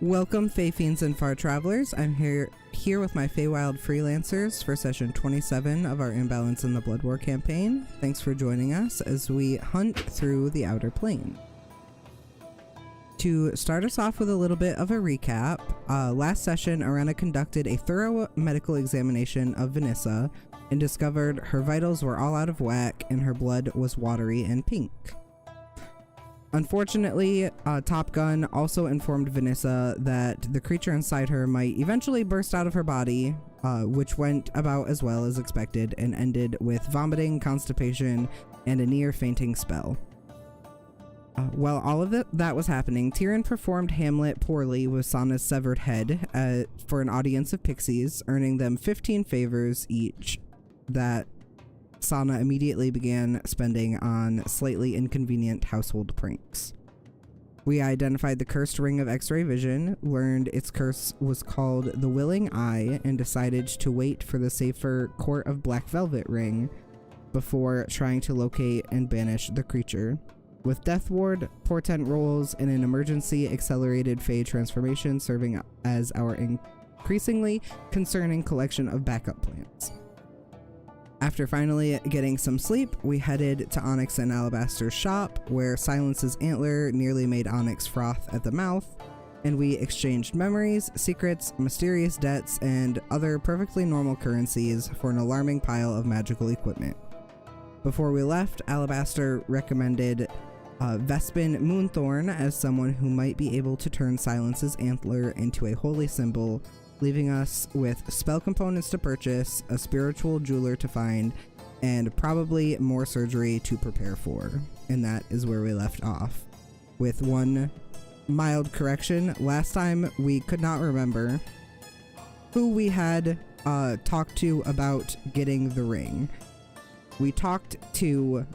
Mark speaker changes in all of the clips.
Speaker 1: Welcome, Fae Fiends and Far Travelers. I'm here with my Feywild Freelancers for session 27 of our Imbalance in the Blood War campaign. Thanks for joining us as we hunt through the Outer Plane. To start us off with a little bit of a recap, last session Arena conducted a thorough medical examination of Vanessa and discovered her vitals were all out of whack and her blood was watery and pink. Unfortunately, Top Gun also informed Vanessa that the creature inside her might eventually burst out of her body, which went about as well as expected and ended with vomiting, constipation, and a near fainting spell. While all of that was happening, Tyrion performed Hamlet poorly with Sana's severed head for an audience of pixies, earning them 15 favors each that Sana immediately began spending on slightly inconvenient household pranks. We identified the cursed ring of X-ray vision, learned its curse was called the Willing Eye, and decided to wait for the safer Court of Black Velvet ring before trying to locate and banish the creature. With Death Ward, Portent rolls, and an emergency accelerated Fey transformation serving as our increasingly concerning collection of backup plans. After finally getting some sleep, we headed to Onyx and Alabaster's shop, where Silence's antler nearly made Onyx froth at the mouth, and we exchanged memories, secrets, mysterious debts, and other perfectly normal currencies for an alarming pile of magical equipment. Before we left, Alabaster recommended Vespin Moonthorn as someone who might be able to turn Silence's antler into a holy symbol, leaving us with spell components to purchase, a spiritual jeweler to find, and probably more surgery to prepare for. And that is where we left off. With one mild correction, last time we could not remember who we had talked to about getting the ring. We talked to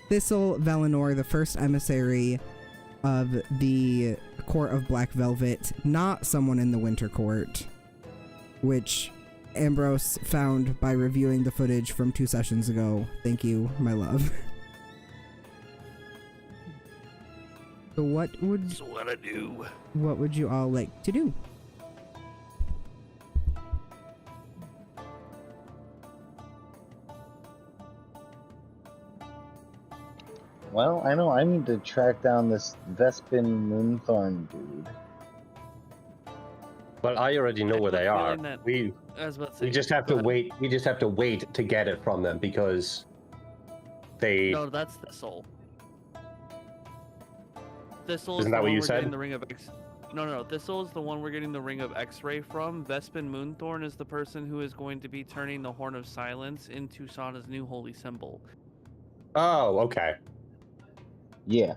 Speaker 1: Thistle Velinor, the first emissary of the Court of Black Velvet, not someone in the Winter Court, which Ambrose found by reviewing the footage from 2 sessions ago. Thank you, my love. So what would you all like to do?
Speaker 2: Well, I know I need to track down this Vespin Moonthorn dude.
Speaker 3: Well, I already know where they are. We just have to wait. We just have to wait to get it from them because they.
Speaker 4: No, that's Thistle. Thistle
Speaker 3: Isn't that what you said?
Speaker 4: The ring of No. Thistle is the one we're getting the ring of X-ray from. Vespin Moonthorn is the person who is going to be turning the Horn of Silence into Sana's new holy symbol.
Speaker 3: Oh, okay.
Speaker 2: Yeah.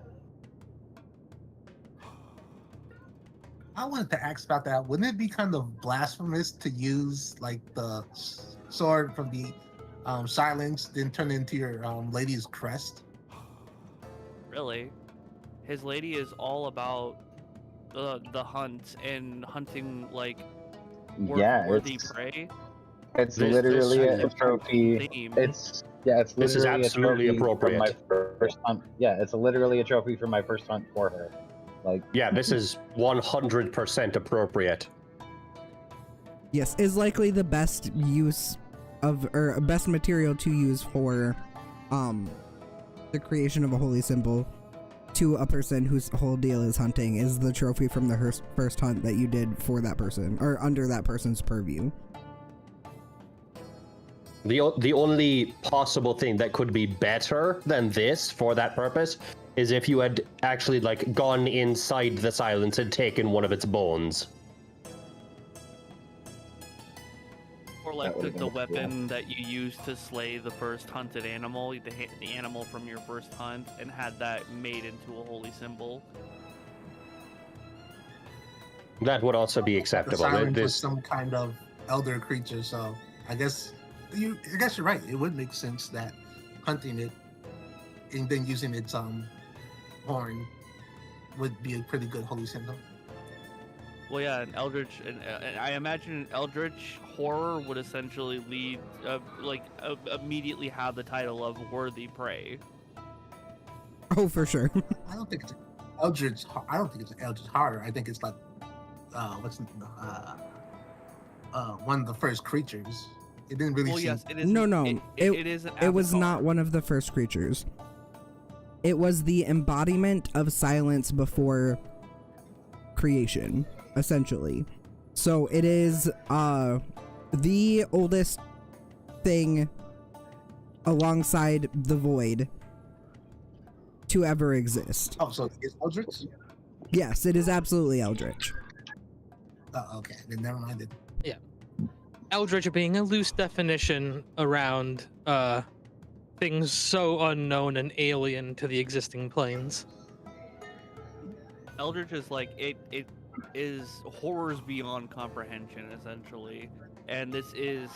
Speaker 5: I wanted to ask about that. Wouldn't it be kind of blasphemous to use like the sword from the silence, then turn it into your lady's crest?
Speaker 4: Really? His lady is all about the hunt and hunting like worthy prey.
Speaker 2: It's literally a trophy.
Speaker 4: Theme.
Speaker 2: This is
Speaker 3: absolutely appropriate.
Speaker 2: My first hunt. Yeah, it's literally a trophy from my first hunt for her.
Speaker 3: Yeah, this is 100% appropriate.
Speaker 1: Yes, is likely the best use of, or best material to use for the creation of a holy symbol to a person whose whole deal is hunting, is the trophy from the first hunt that you did for that person, or under that person's purview.
Speaker 3: The only possible thing that could be better than this for that purpose is if you had actually gone inside the silence and taken one of its bones.
Speaker 4: Or took the weapon that you used to slay the first hunted animal, the animal from your first hunt, and had that made into a holy symbol.
Speaker 3: That would also be acceptable.
Speaker 5: The silence was some kind of elder creature, so I guess you're right. It would make sense that hunting it and then using its horn would be a pretty good holy symbol.
Speaker 4: Well, yeah, an eldritch, and I imagine an eldritch horror would essentially lead, immediately have the title of worthy prey.
Speaker 1: Oh, for sure.
Speaker 5: I don't think it's Eldritch. I don't think it's Eldritch Horror. I think it's like one of the first creatures. It didn't really.
Speaker 4: Well,
Speaker 5: seem...
Speaker 4: yes, it is.
Speaker 1: No,
Speaker 4: It is. An
Speaker 1: It was
Speaker 4: avatar.
Speaker 1: not one of the first creatures. It was the embodiment of silence before creation, essentially. So it is the oldest thing alongside the void to ever exist.
Speaker 5: Oh, so it's Eldritch?
Speaker 1: Yes, it is absolutely eldritch.
Speaker 5: Oh, okay. Then never mind it.
Speaker 6: Eldritch being a loose definition around things so unknown and alien to the existing planes.
Speaker 4: Eldritch is like it is horrors beyond comprehension, essentially, and this is,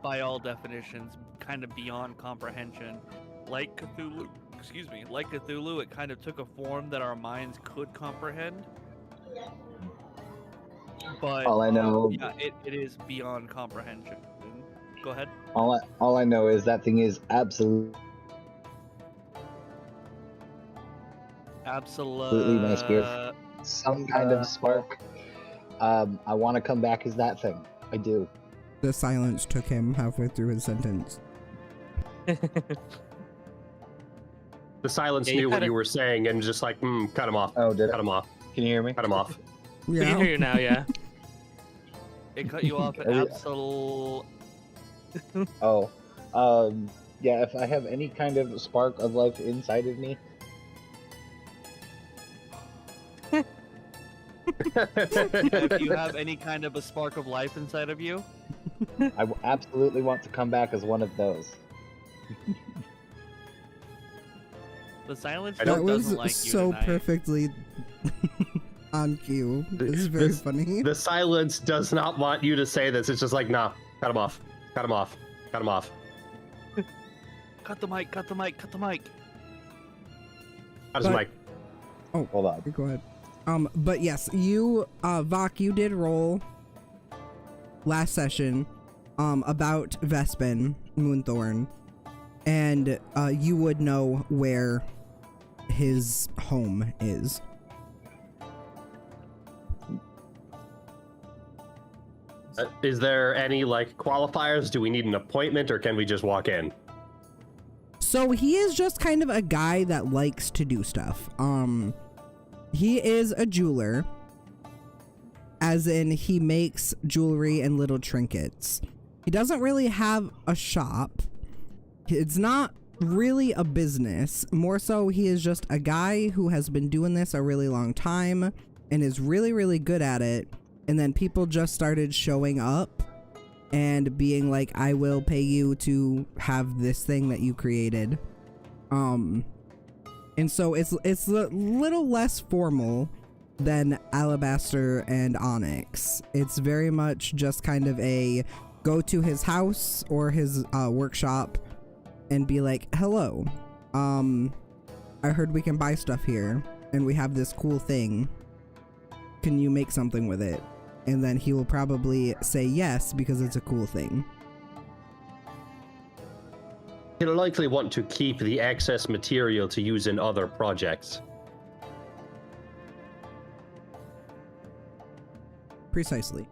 Speaker 4: by all definitions, kind of beyond comprehension. Like Cthulhu, like Cthulhu, it kind of took a form that our minds could comprehend. But
Speaker 2: All I know,
Speaker 4: yeah, it is beyond comprehension. Go ahead.
Speaker 2: all I know is that thing is absolutely my spirit. Some kind of spark. I want to come back as that thing. I do.
Speaker 1: The silence took him halfway through his sentence.
Speaker 3: The silence
Speaker 6: Yeah, you
Speaker 3: knew what
Speaker 6: kinda-
Speaker 3: you were saying and just like, cut him off.
Speaker 2: Oh, did
Speaker 3: Cut
Speaker 2: it?
Speaker 3: him off.
Speaker 2: Can you hear me?
Speaker 3: Cut him off.
Speaker 6: We can hear you now, yeah.
Speaker 4: It cut you off at absolute.
Speaker 2: Oh, yeah. If I have any kind of spark of life inside of me,
Speaker 4: If you have any kind of a spark of life inside of you,
Speaker 2: I absolutely want to come back as one of those.
Speaker 4: the silence
Speaker 3: I
Speaker 1: That
Speaker 4: just
Speaker 1: was
Speaker 4: doesn't like you
Speaker 1: so
Speaker 4: tonight.
Speaker 1: perfectly on cue. This is very
Speaker 3: This-
Speaker 1: funny.
Speaker 3: The silence does not want you to say this. It's just like, nah, cut him off. Cut him off. Cut him off.
Speaker 4: Cut the mic. Cut the mic. Cut the mic.
Speaker 3: Cut his
Speaker 1: But-
Speaker 3: mic.
Speaker 2: Hold on.
Speaker 1: Go ahead. But yes, you, Vok, you did roll last session, about Vespin Moonthorn, and you would know where his home is.
Speaker 3: Is there any like qualifiers? Do we need an appointment or can we just walk in?
Speaker 1: So he is just kind of a guy that likes to do stuff. He is a jeweler, as in he makes jewelry and little trinkets. He doesn't really have a shop. It's not really a business. More so, he is just a guy who has been doing this a really long time and is really, really good at it. And then people just started showing up and being like, I will pay you to have this thing that you created. And so it's a little less formal than Alabaster and Onyx. It's very much just kind of a go to his house or his workshop and be like, hello, I heard we can buy stuff here and we have this cool thing. Can you make something with it? And then he will probably say yes because it's a cool thing.
Speaker 3: He'll likely want to keep the excess material to use in other projects.
Speaker 1: Precisely.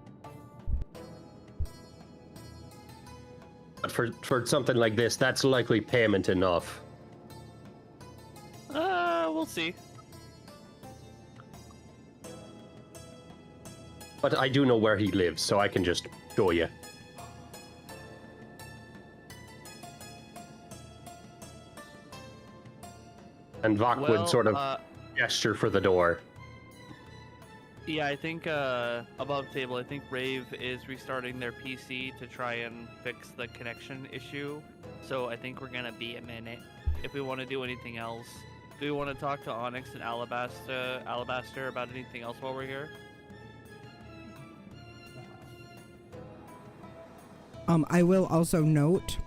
Speaker 3: But for something like this, that's likely payment enough.
Speaker 4: We'll see.
Speaker 3: But I do know where he lives, so I can just show you. And Vok would sort of gesture for the door.
Speaker 4: Yeah, I think above table, I think Rave is restarting their PC to try and fix the connection issue. So I think we're gonna be a minute. If we want to do anything else, do we want to talk to Onyx and Alabaster about anything else while we're here?
Speaker 1: I will also note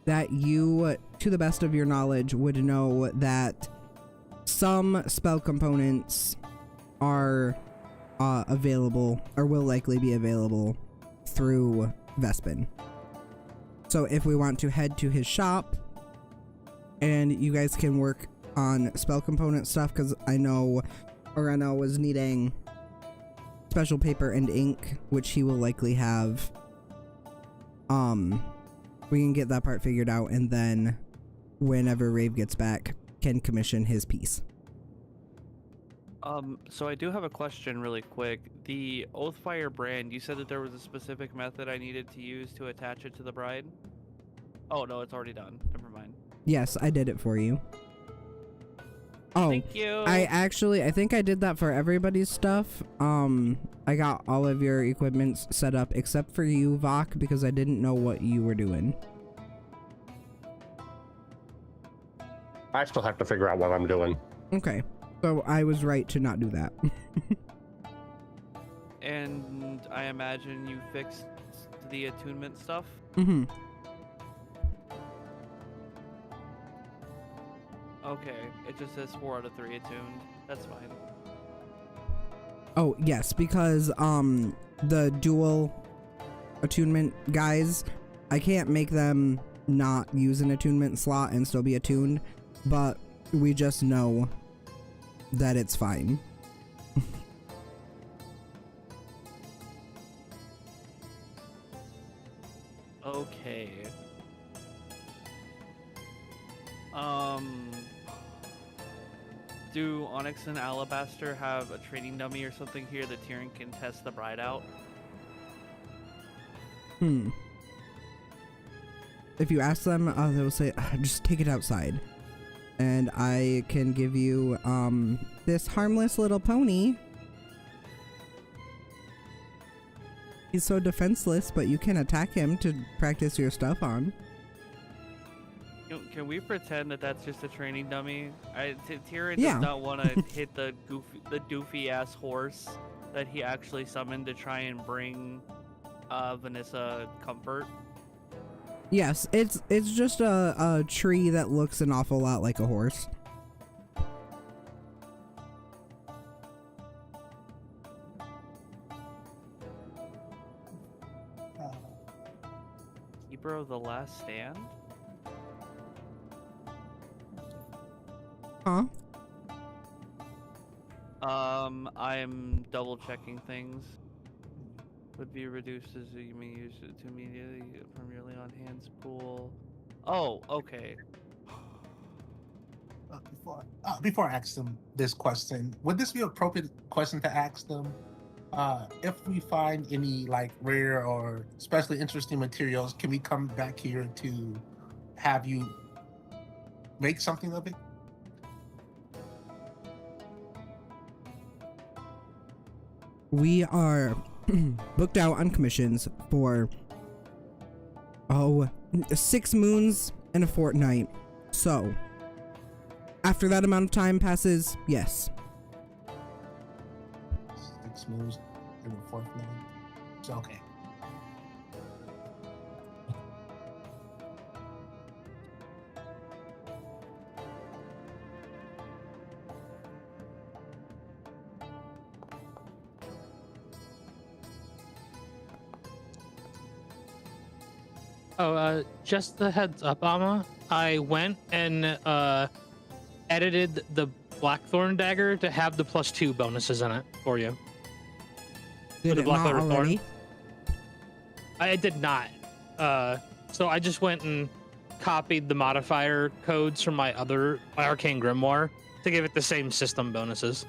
Speaker 1: that you, to the best of your knowledge, would know that some spell components are available, or will likely be available, through Vespin. So if we want to head to his shop, and you guys can work on spell component stuff because I know Oreno was needing special paper and ink, which he will likely have. We can get that part figured out, and then whenever Rave gets back, can commission his piece.
Speaker 4: So I do have a question really quick. The Oathfire brand, you said that there was a specific method I needed to use to attach it to the bride? Oh, no, it's already done. Never mind.
Speaker 1: Yes, I did it for you. Oh,
Speaker 4: Thank you.
Speaker 1: I think I did that for everybody's stuff. I got all of your equipments set up except for you, Vok, because I didn't know what you were doing.
Speaker 3: I still have to figure out what I'm doing.
Speaker 1: Okay, so I was right to not do that.
Speaker 4: And I imagine you fixed the attunement stuff?
Speaker 1: Mm-hmm.
Speaker 4: Okay, it just says 4 out of 3 attuned. That's fine.
Speaker 1: Oh, yes, because, the dual attunement guys, I can't make them not use an attunement slot and still be attuned, but we just know that it's fine.
Speaker 4: Okay. Do Onyx and Alabaster have a training dummy or something here that Tyrion can test the bride out?
Speaker 1: If you ask them, they'll say, just take it outside. And I can give you, this harmless little pony. He's so defenseless, but you can attack him to practice your stuff on.
Speaker 4: Can we pretend that that's just a training dummy? Tyrion
Speaker 1: Yeah.
Speaker 4: does not want to hit the doofy ass horse that he actually summoned to try and bring Vanessa comfort.
Speaker 1: Yes, it's just a tree that looks an awful lot like a horse.
Speaker 4: Keeper of the Last Stand?
Speaker 1: Huh?
Speaker 4: I'm double checking things. Would be reduced as you may use it to immediately from your lay on hands pool. Oh, okay.
Speaker 5: Before I ask them this question, would this be an appropriate question to ask them? If we find any like rare or especially interesting materials, can we come back here to have you make something of it?
Speaker 1: We are booked out on commissions for 6 moons and a fortnight. So after that amount of time passes, yes.
Speaker 5: 6 moves in the fourth night. So okay.
Speaker 6: Oh, just the heads up, Amma. I went and edited the Blackthorn dagger to have the +2 bonuses in it for you.
Speaker 1: Did
Speaker 6: the
Speaker 1: it
Speaker 6: Black
Speaker 1: not
Speaker 6: Letter Thorn?
Speaker 1: already?
Speaker 6: I did not. So I just went and copied the modifier codes from my Arcane Grimoire to give it the same system bonuses.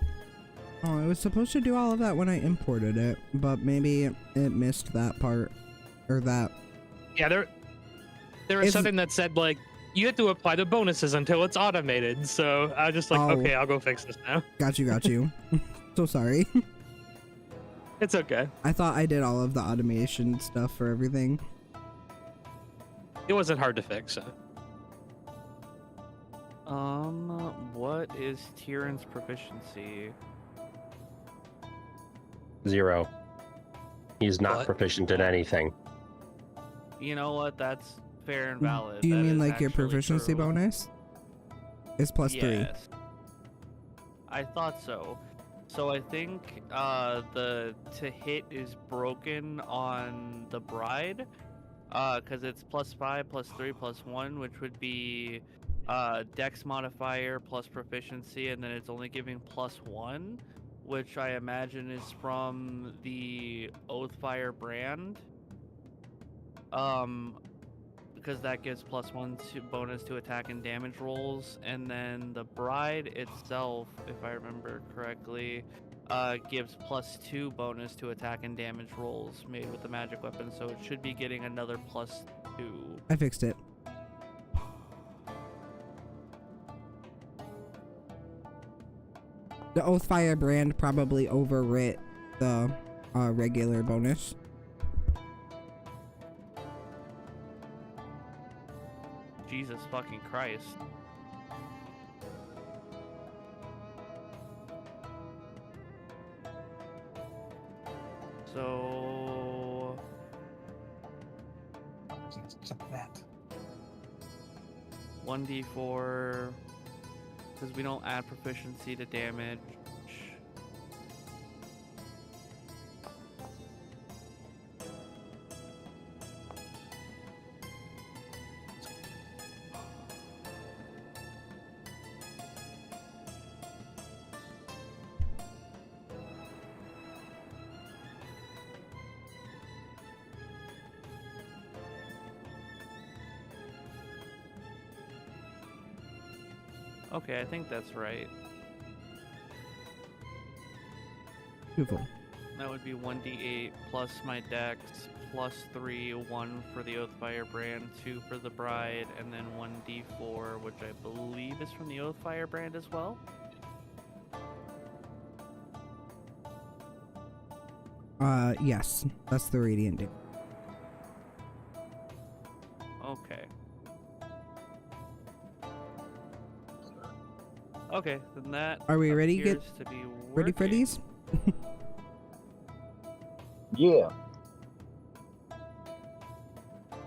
Speaker 1: Oh, I was supposed to do all of that when I imported it, but maybe it missed that part, or that.
Speaker 6: Yeah, there was something that said like you have to apply the bonuses until it's automated. So I was just like, okay, I'll go fix this now.
Speaker 1: Got you. So sorry.
Speaker 6: It's okay.
Speaker 1: I thought I did all of the automation stuff for everything.
Speaker 6: It wasn't hard to fix. So.
Speaker 4: What is Tyrion's proficiency?
Speaker 3: 0. He's not
Speaker 6: What?
Speaker 3: proficient in anything.
Speaker 4: You know what? That's fair and valid.
Speaker 1: Do you
Speaker 4: That
Speaker 1: mean
Speaker 4: is
Speaker 1: like your
Speaker 4: actually
Speaker 1: proficiency
Speaker 4: true.
Speaker 1: bonus? It's +3.
Speaker 4: Yes. I thought so. So I think the to hit is broken on the bride, because it's +5, +3, +1, which would be Dex modifier plus proficiency, and then it's only giving +1, which I imagine is from the Oathfire brand. Because that gives +1 to bonus to attack and damage rolls, and then the Bride itself, if I remember correctly, gives +2 bonus to attack and damage rolls made with the magic weapon, so it should be getting another +2.
Speaker 1: I fixed it. The Oathfire brand probably overwrit the regular bonus.
Speaker 4: Jesus fucking Christ. So...
Speaker 5: Let's check that.
Speaker 4: 1d4, because we don't add proficiency to damage. Okay, I think that's right.
Speaker 1: Beautiful.
Speaker 4: That would be 1d8 plus my dex, +3, 1 for the Oathfire brand, 2 for the Bride, and then 1d4, which I believe is from the Oathfire brand as well.
Speaker 1: Yes, that's the radiant damage.
Speaker 4: Okay. Okay, then that
Speaker 1: Are we ready?
Speaker 4: appears to be
Speaker 1: Ready for
Speaker 4: working.
Speaker 1: these?
Speaker 2: Yeah.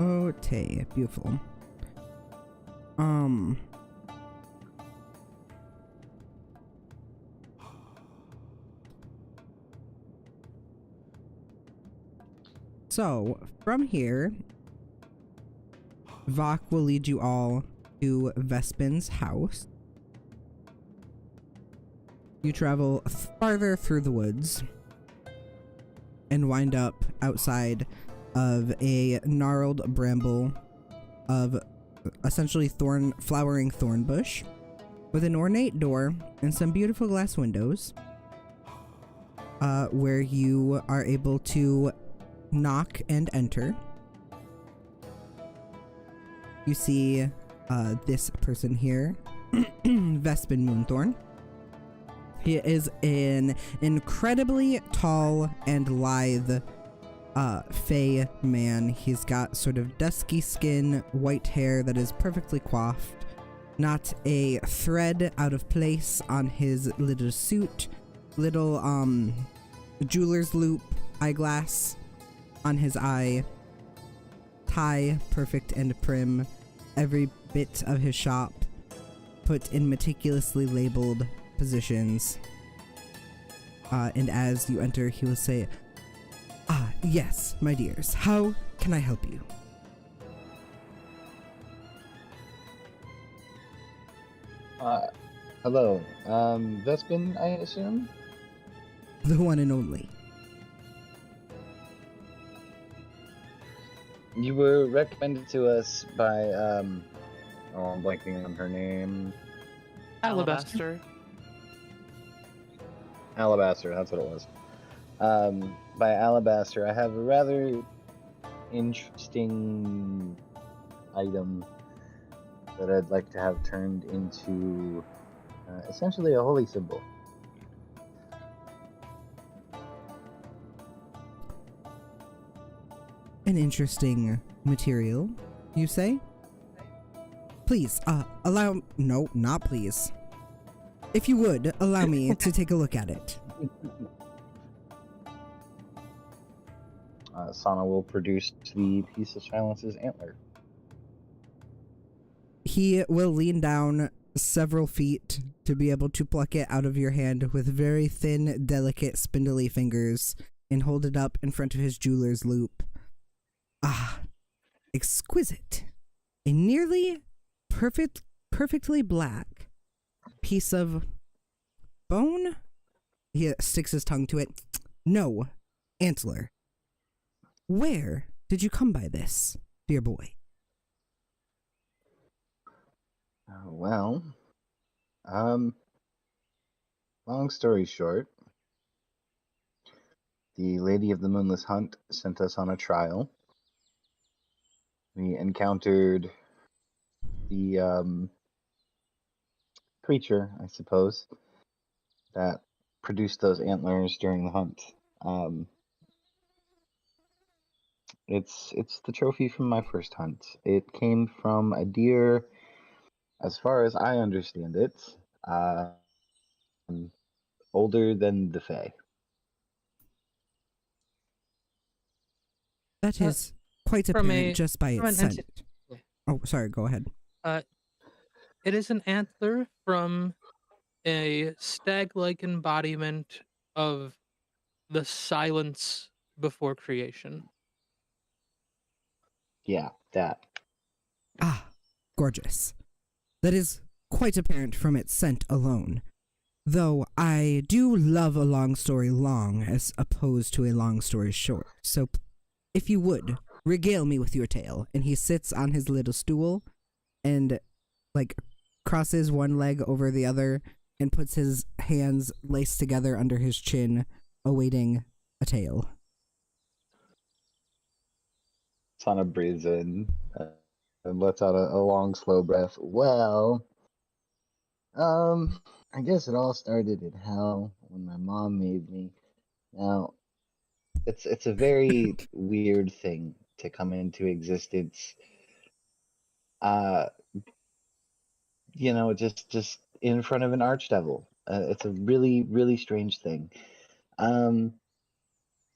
Speaker 1: Okay, beautiful. So, from here, Vok will lead you all to Vespin's house. You travel farther through the woods and wind up outside of a gnarled bramble of essentially flowering thorn bush with an ornate door and some beautiful glass windows, where you are able to knock and enter. You see this person here, Vespin Moonthorn. He is an incredibly tall and lithe fey man. He's got sort of dusky skin, white hair that is perfectly coiffed, not a thread out of place on his little suit, little jeweler's loop eyeglass on his eye, tie perfect and prim, every bit of his shop put in meticulously labeled positions. And as you enter, he will say, "Ah, yes, my dears, how can I help you?"
Speaker 2: Hello. Vespin, I assume?
Speaker 1: The one and only.
Speaker 2: You were recommended to us by, oh, I'm blanking on her name.
Speaker 6: Alabaster.
Speaker 2: Alabaster, that's what it was. By Alabaster, I have a rather interesting item that I'd like to have turned into essentially a holy symbol.
Speaker 1: An interesting material, you say? Please, no, not please. If you would, allow me to take a look at it.
Speaker 2: Sana will produce the piece of Silence's antler.
Speaker 1: He will lean down several feet to be able to pluck it out of your hand with very thin, delicate, spindly fingers and hold it up in front of his jeweler's loop. Ah, exquisite. A nearly perfectly black piece of bone. He sticks his tongue to it. No, antler. Where did you come by this, dear boy?
Speaker 2: Well, um, long story short, the Lady of the Moonless Hunt sent us on a trial. We encountered the creature, I suppose, that produced those antlers during the hunt. Um, it's the trophy from my first hunt. It came from a deer, as far as I understand it, uh, older than the Fae.
Speaker 1: That
Speaker 6: Uh,
Speaker 1: is quite
Speaker 6: from
Speaker 1: apparent
Speaker 6: a
Speaker 1: just by
Speaker 6: from
Speaker 1: its
Speaker 6: an
Speaker 1: scent. Oh, sorry, go ahead.
Speaker 6: it is an antler from a stag-like embodiment of the silence before creation.
Speaker 2: Yeah, that.
Speaker 1: Ah, gorgeous. That is quite apparent from its scent alone. Though I do love a long story long as opposed to a long story short. So if you would, regale me with your tale. And he sits on his little stool and like crosses one leg over the other and puts his hands laced together under his chin, awaiting a tale.
Speaker 2: Sana breathes in and lets out a long, slow breath. Well, I guess it all started in hell when my mom made me. Now, it's a very weird thing to come into existence. Uh, just in front of an archdevil. It's a really, really strange thing. Um,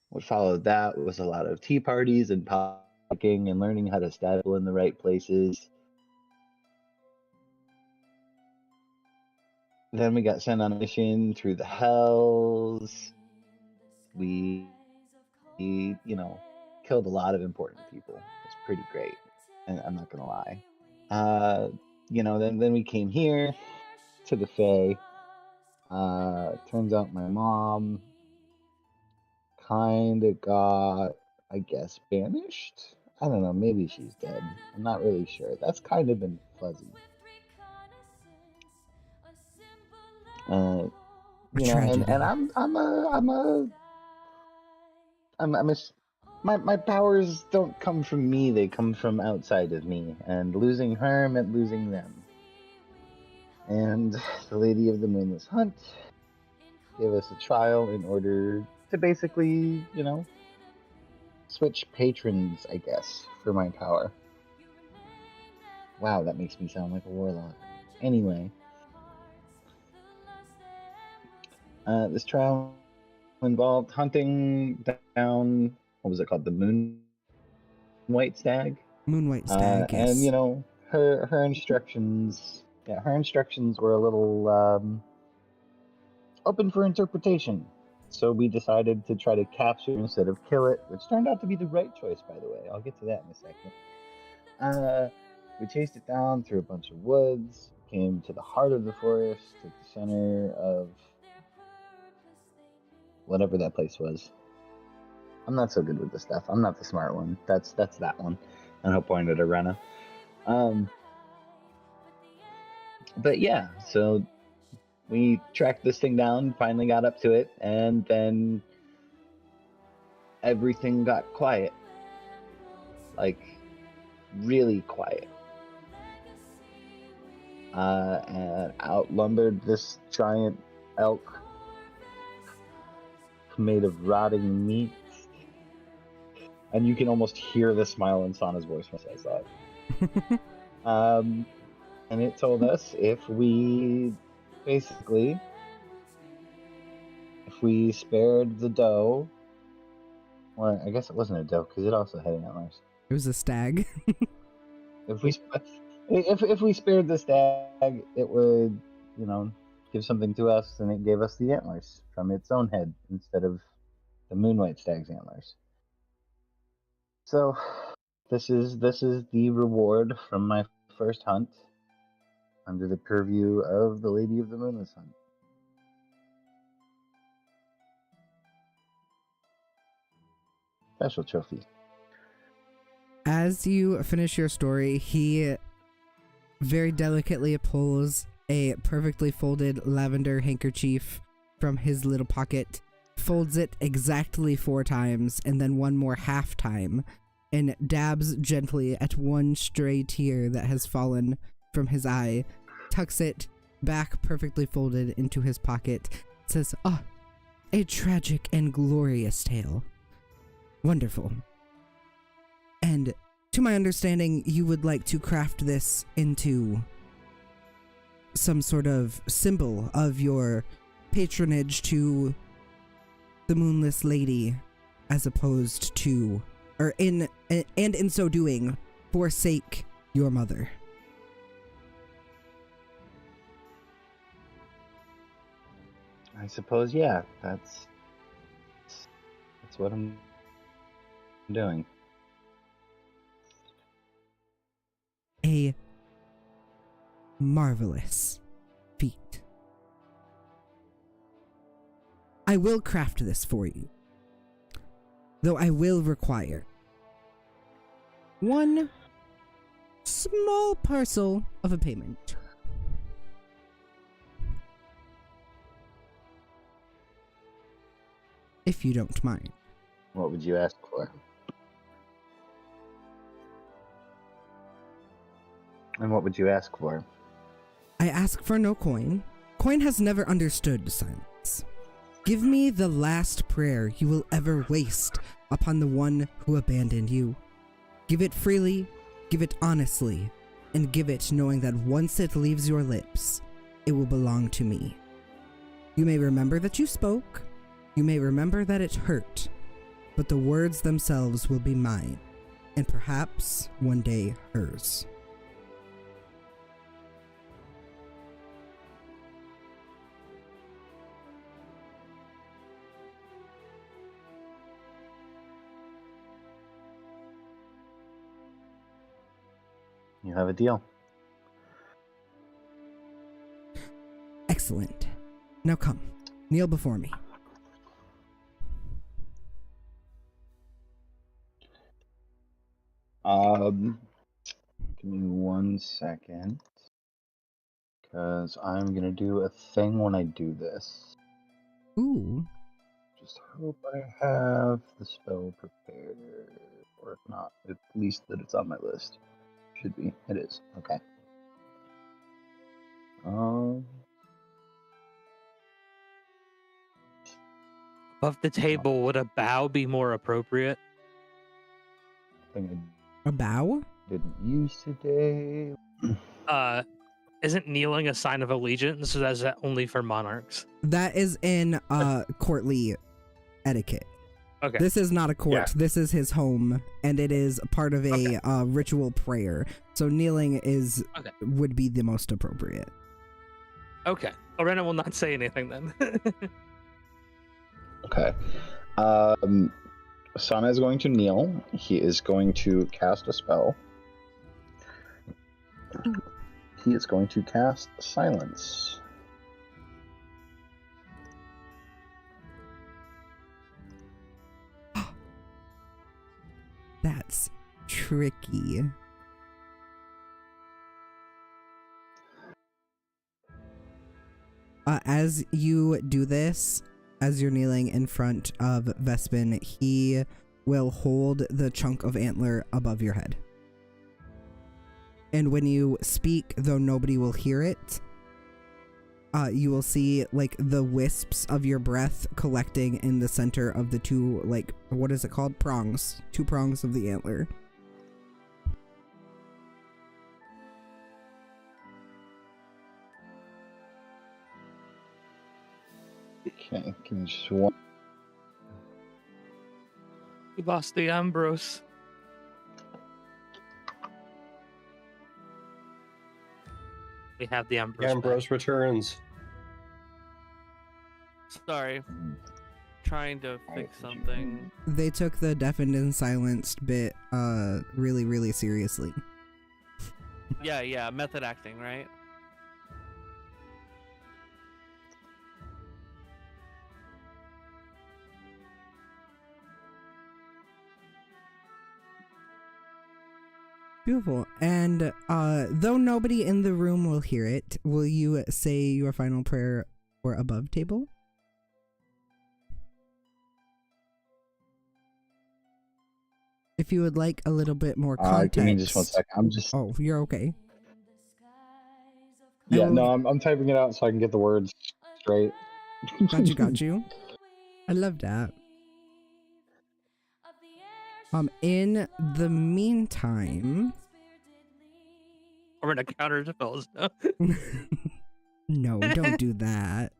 Speaker 2: what followed that was a lot of tea parties and politicking and learning how to stab people in the right places. Then we got sent on a mission through the hells. We, killed a lot of important people. It's pretty great, and I'm not gonna lie. Uh, then we came here to the Fae. Turns out my mom kind of got, I guess, banished. I don't know. Maybe she's dead. I'm not really sure. That's kind of been fuzzy. Uh,
Speaker 1: A
Speaker 2: and
Speaker 1: tragedy.
Speaker 2: I'm a my powers don't come from me. They come from outside of me. And losing her meant losing them. And the Lady of the Moonless Hunt gave us a trial in order to basically, switch patrons, I guess, for my power. Wow, that makes me sound like a warlock. Anyway, this trial involved hunting down, what was it called? The Moon White Stag?
Speaker 1: Moonwhite stag,
Speaker 2: And,
Speaker 1: yes.
Speaker 2: her instructions, her instructions were a little open for interpretation. So we decided to try to capture instead of kill it, which turned out to be the right choice, by the way. I'll get to that in a second. We chased it down through a bunch of woods, came to the heart of the forest, to the center of whatever that place was. I'm not so good with this stuff. I'm not the smart one. That's that one. And I'll point at Arena. But yeah, so we tracked this thing down, finally got up to it, and then everything got quiet. Like, really quiet. And outnumbered this giant elk made of rotting meat. And you can almost hear the smile in Sana's voice when it says that. And it told us if we spared the doe, or I guess it wasn't a doe because it also had antlers.
Speaker 1: It was a stag.
Speaker 2: If we spared the stag, it would, give something to us, and it gave us the antlers from its own head instead of the Moonwhite Stag's antlers. So, this is the reward from my first hunt. under the purview of the Lady of the Moonless Sun. Special trophy.
Speaker 1: As you finish your story, he very delicately pulls a perfectly folded lavender handkerchief from his little pocket, folds it exactly 4 times, and then one more half time, and dabs gently at one stray tear that has fallen from his eye, tucks it back perfectly folded into his pocket, says, "Ah, a tragic and glorious tale. Wonderful. And to my understanding, you would like to craft this into some sort of symbol of your patronage to the Moonless Lady, as opposed to, and in so doing, forsake your mother."
Speaker 2: I suppose, yeah, that's what I'm doing.
Speaker 1: A marvelous feat. I will craft this for you, though I will require one small parcel of a payment. If you don't mind.
Speaker 2: What would you ask for? And what would you ask for?
Speaker 1: I ask for no coin. Coin has never understood silence. Give me the last prayer you will ever waste upon the one who abandoned you. Give it freely, give it honestly, and give it knowing that once it leaves your lips, it will belong to me. You may remember that you spoke, you may remember that it hurt, but the words themselves will be mine, and perhaps one day hers.
Speaker 2: You have a deal.
Speaker 1: Excellent. Now come, kneel before me.
Speaker 2: Give me 1 second, because I'm gonna do a thing when I do this.
Speaker 1: Ooh.
Speaker 2: Just hope I have the spell prepared, or if not, at least that it's on my list. Should be. It is. Okay.
Speaker 6: Above the table, would a bow be more appropriate?
Speaker 2: Thing
Speaker 1: A bow?
Speaker 2: I didn't use today.
Speaker 6: Isn't kneeling a sign of allegiance, or is that only for monarchs?
Speaker 1: That is in courtly etiquette.
Speaker 6: Okay.
Speaker 1: This is not a court.
Speaker 2: Yeah.
Speaker 1: This is his home, and it is part of a ritual prayer. So kneeling would be the most appropriate.
Speaker 6: Okay. Lorena will not say anything then.
Speaker 2: Okay. Sana is going to kneel. He is going to cast a spell. He is going to cast Silence.
Speaker 1: That's tricky. As you do this, as you're kneeling in front of Vespin, he will hold the chunk of antler above your head. And when you speak, though nobody will hear it, you will see like the wisps of your breath collecting in the center of the two, like, what is it called? Prongs. 2 prongs of the antler.
Speaker 2: Okay, give me just one.
Speaker 6: We lost the Ambrose. We have the Ambrose.
Speaker 3: Ambrose returns.
Speaker 4: Sorry. Trying to fix something.
Speaker 1: They took the deafened and silenced bit really, really seriously.
Speaker 4: Yeah, method acting, right?
Speaker 1: Beautiful. And though nobody in the room will hear it, will you say your final prayer for above table? If you would like a little bit more context.
Speaker 2: Give me just 1 second. I'm just.
Speaker 1: Oh, you're okay.
Speaker 2: Yeah, no, I'm typing it out so I can get the words straight.
Speaker 1: Got you. I love that. In the meantime,
Speaker 6: We're gonna counter spells.
Speaker 1: no, don't do that.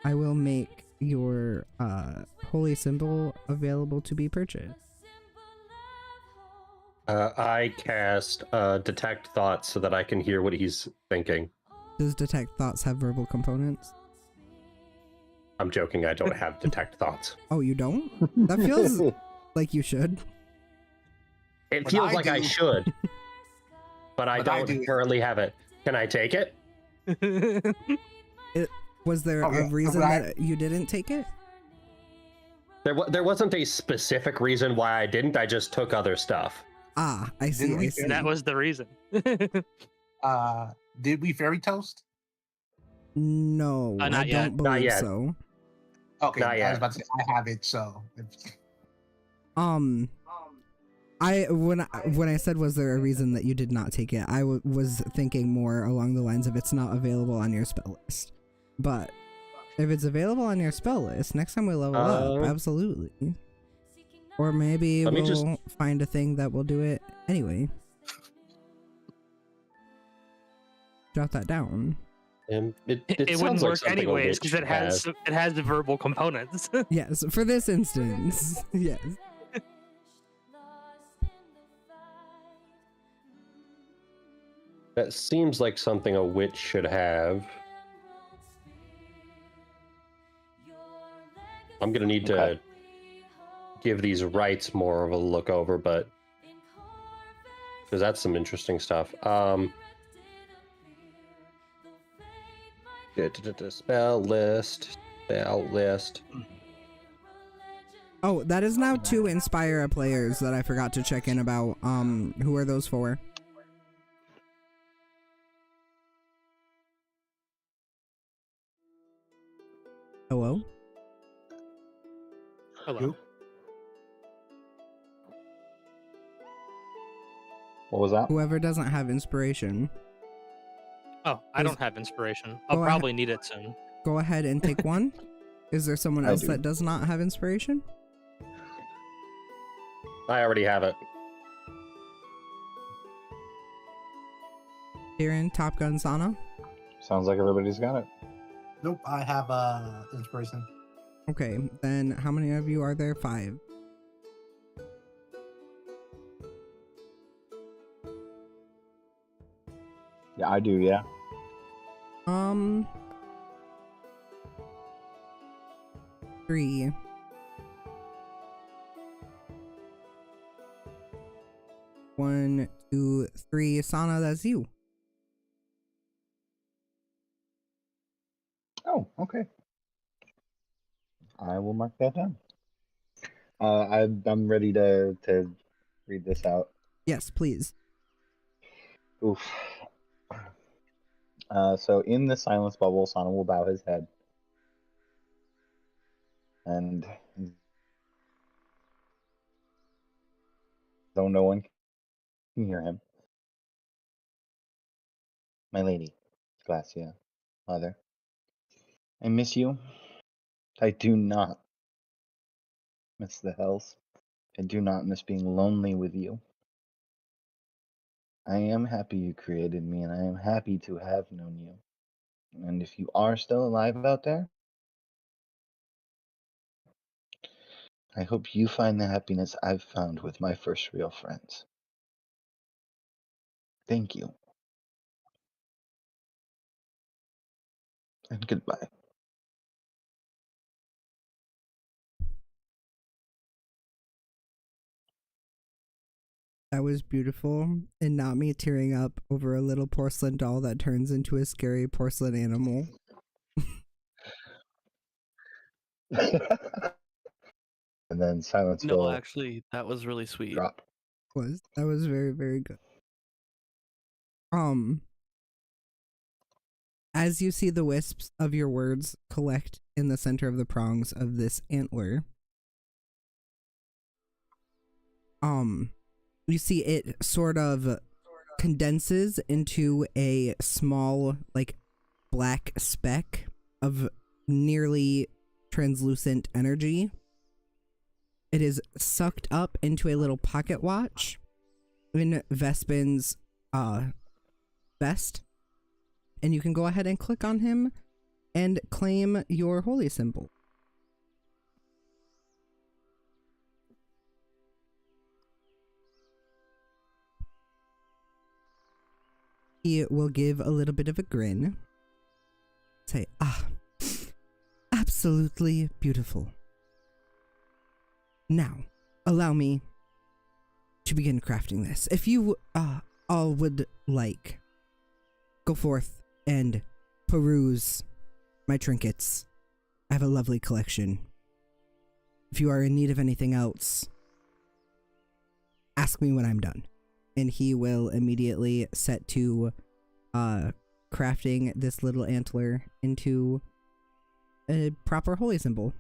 Speaker 1: I will make your holy symbol available to be purchased.
Speaker 3: I cast Detect Thoughts so that I can hear what he's thinking.
Speaker 1: Does Detect Thoughts have verbal components?
Speaker 3: I'm joking, I don't have Detect Thoughts.
Speaker 1: Oh, you don't? That feels like you should.
Speaker 3: It
Speaker 5: But
Speaker 3: feels
Speaker 5: I
Speaker 3: like I
Speaker 5: do.
Speaker 3: should, but I
Speaker 5: But I
Speaker 3: don't
Speaker 5: do.
Speaker 3: currently have it. Can I take it?
Speaker 1: Was there
Speaker 5: Okay,
Speaker 1: a reason
Speaker 5: but I-
Speaker 1: that you didn't take it?
Speaker 3: There wasn't a specific reason why I didn't. I just took other stuff.
Speaker 1: Ah, I see.
Speaker 5: Didn't we
Speaker 1: I see.
Speaker 6: That was the reason.
Speaker 5: Did we fairy toast?
Speaker 1: No, I
Speaker 6: not yet.
Speaker 1: don't believe
Speaker 3: Not yet.
Speaker 1: so.
Speaker 5: Okay,
Speaker 3: Not
Speaker 5: I
Speaker 3: yet.
Speaker 5: was about to say I have it, so
Speaker 1: When I said was there a reason that you did not take it, I was thinking more along the lines of it's not available on your spell list. But if it's available on your spell list, next time we level up, absolutely. Or maybe
Speaker 3: Let me
Speaker 1: we'll
Speaker 3: just-
Speaker 1: find a thing that will do it anyway. Jot that down.
Speaker 3: And it
Speaker 6: It
Speaker 3: sounds
Speaker 6: wouldn't
Speaker 3: like
Speaker 6: work
Speaker 3: something a
Speaker 6: anyways
Speaker 3: witch
Speaker 6: because it has the verbal components.
Speaker 1: Yes, for this instance, yes.
Speaker 3: That seems like something a witch should have. I'm gonna need
Speaker 2: Okay.
Speaker 3: to give these rights more of a look over, but because that's some interesting stuff. Spell list.
Speaker 1: Oh, that is now 2 Inspire players that I forgot to check in about. Who are those for? Hello?
Speaker 6: Hello.
Speaker 2: What was that?
Speaker 1: Whoever doesn't have inspiration,
Speaker 6: Oh, I don't have inspiration. I'll
Speaker 1: Go ahead.
Speaker 6: probably need it soon.
Speaker 1: go ahead and take one. Is there someone
Speaker 2: I
Speaker 1: else
Speaker 2: do.
Speaker 1: that does not have inspiration?
Speaker 3: I already have it.
Speaker 1: Darren, Top Gun, Sana?
Speaker 2: Sounds like everybody's got it.
Speaker 5: nope. I have inspiration.
Speaker 1: Okay, then how many of you are there? 5.
Speaker 2: Yeah, I do. Yeah.
Speaker 1: 3. One, 2, 3. Sana, that's you.
Speaker 2: Oh, okay. I will mark that down. I'm ready to read this out.
Speaker 1: Yes, please.
Speaker 2: Oof. So in the silence bubble, Sana will bow his head. And though no one can hear him, my lady, Glacia, mother, I miss you. I do not miss the hells. I do not miss being lonely with you. I am happy you created me, and I am happy to have known you. And if you are still alive out there, I hope you find the happiness I've found with my first real friends. Thank you. And goodbye.
Speaker 1: That was beautiful, and not me tearing up over a little porcelain doll that turns into a scary porcelain animal.
Speaker 2: And then silence
Speaker 4: No,
Speaker 2: will
Speaker 4: actually, that was really sweet.
Speaker 2: drop.
Speaker 1: That was very, very good. As you see the wisps of your words collect in the center of the prongs of this antler, you see it sort of condenses into a small, like, black speck of nearly translucent energy. It is sucked up into a little pocket watch in Vespin's vest, and you can go ahead and click on him and claim your holy symbol. He will give a little bit of a grin. Say, absolutely beautiful. Now, allow me to begin crafting this. If you all would like, go forth and peruse my trinkets. I have a lovely collection. If you are in need of anything else, ask me when I'm done. And he will immediately set to crafting this little antler into a proper holy symbol.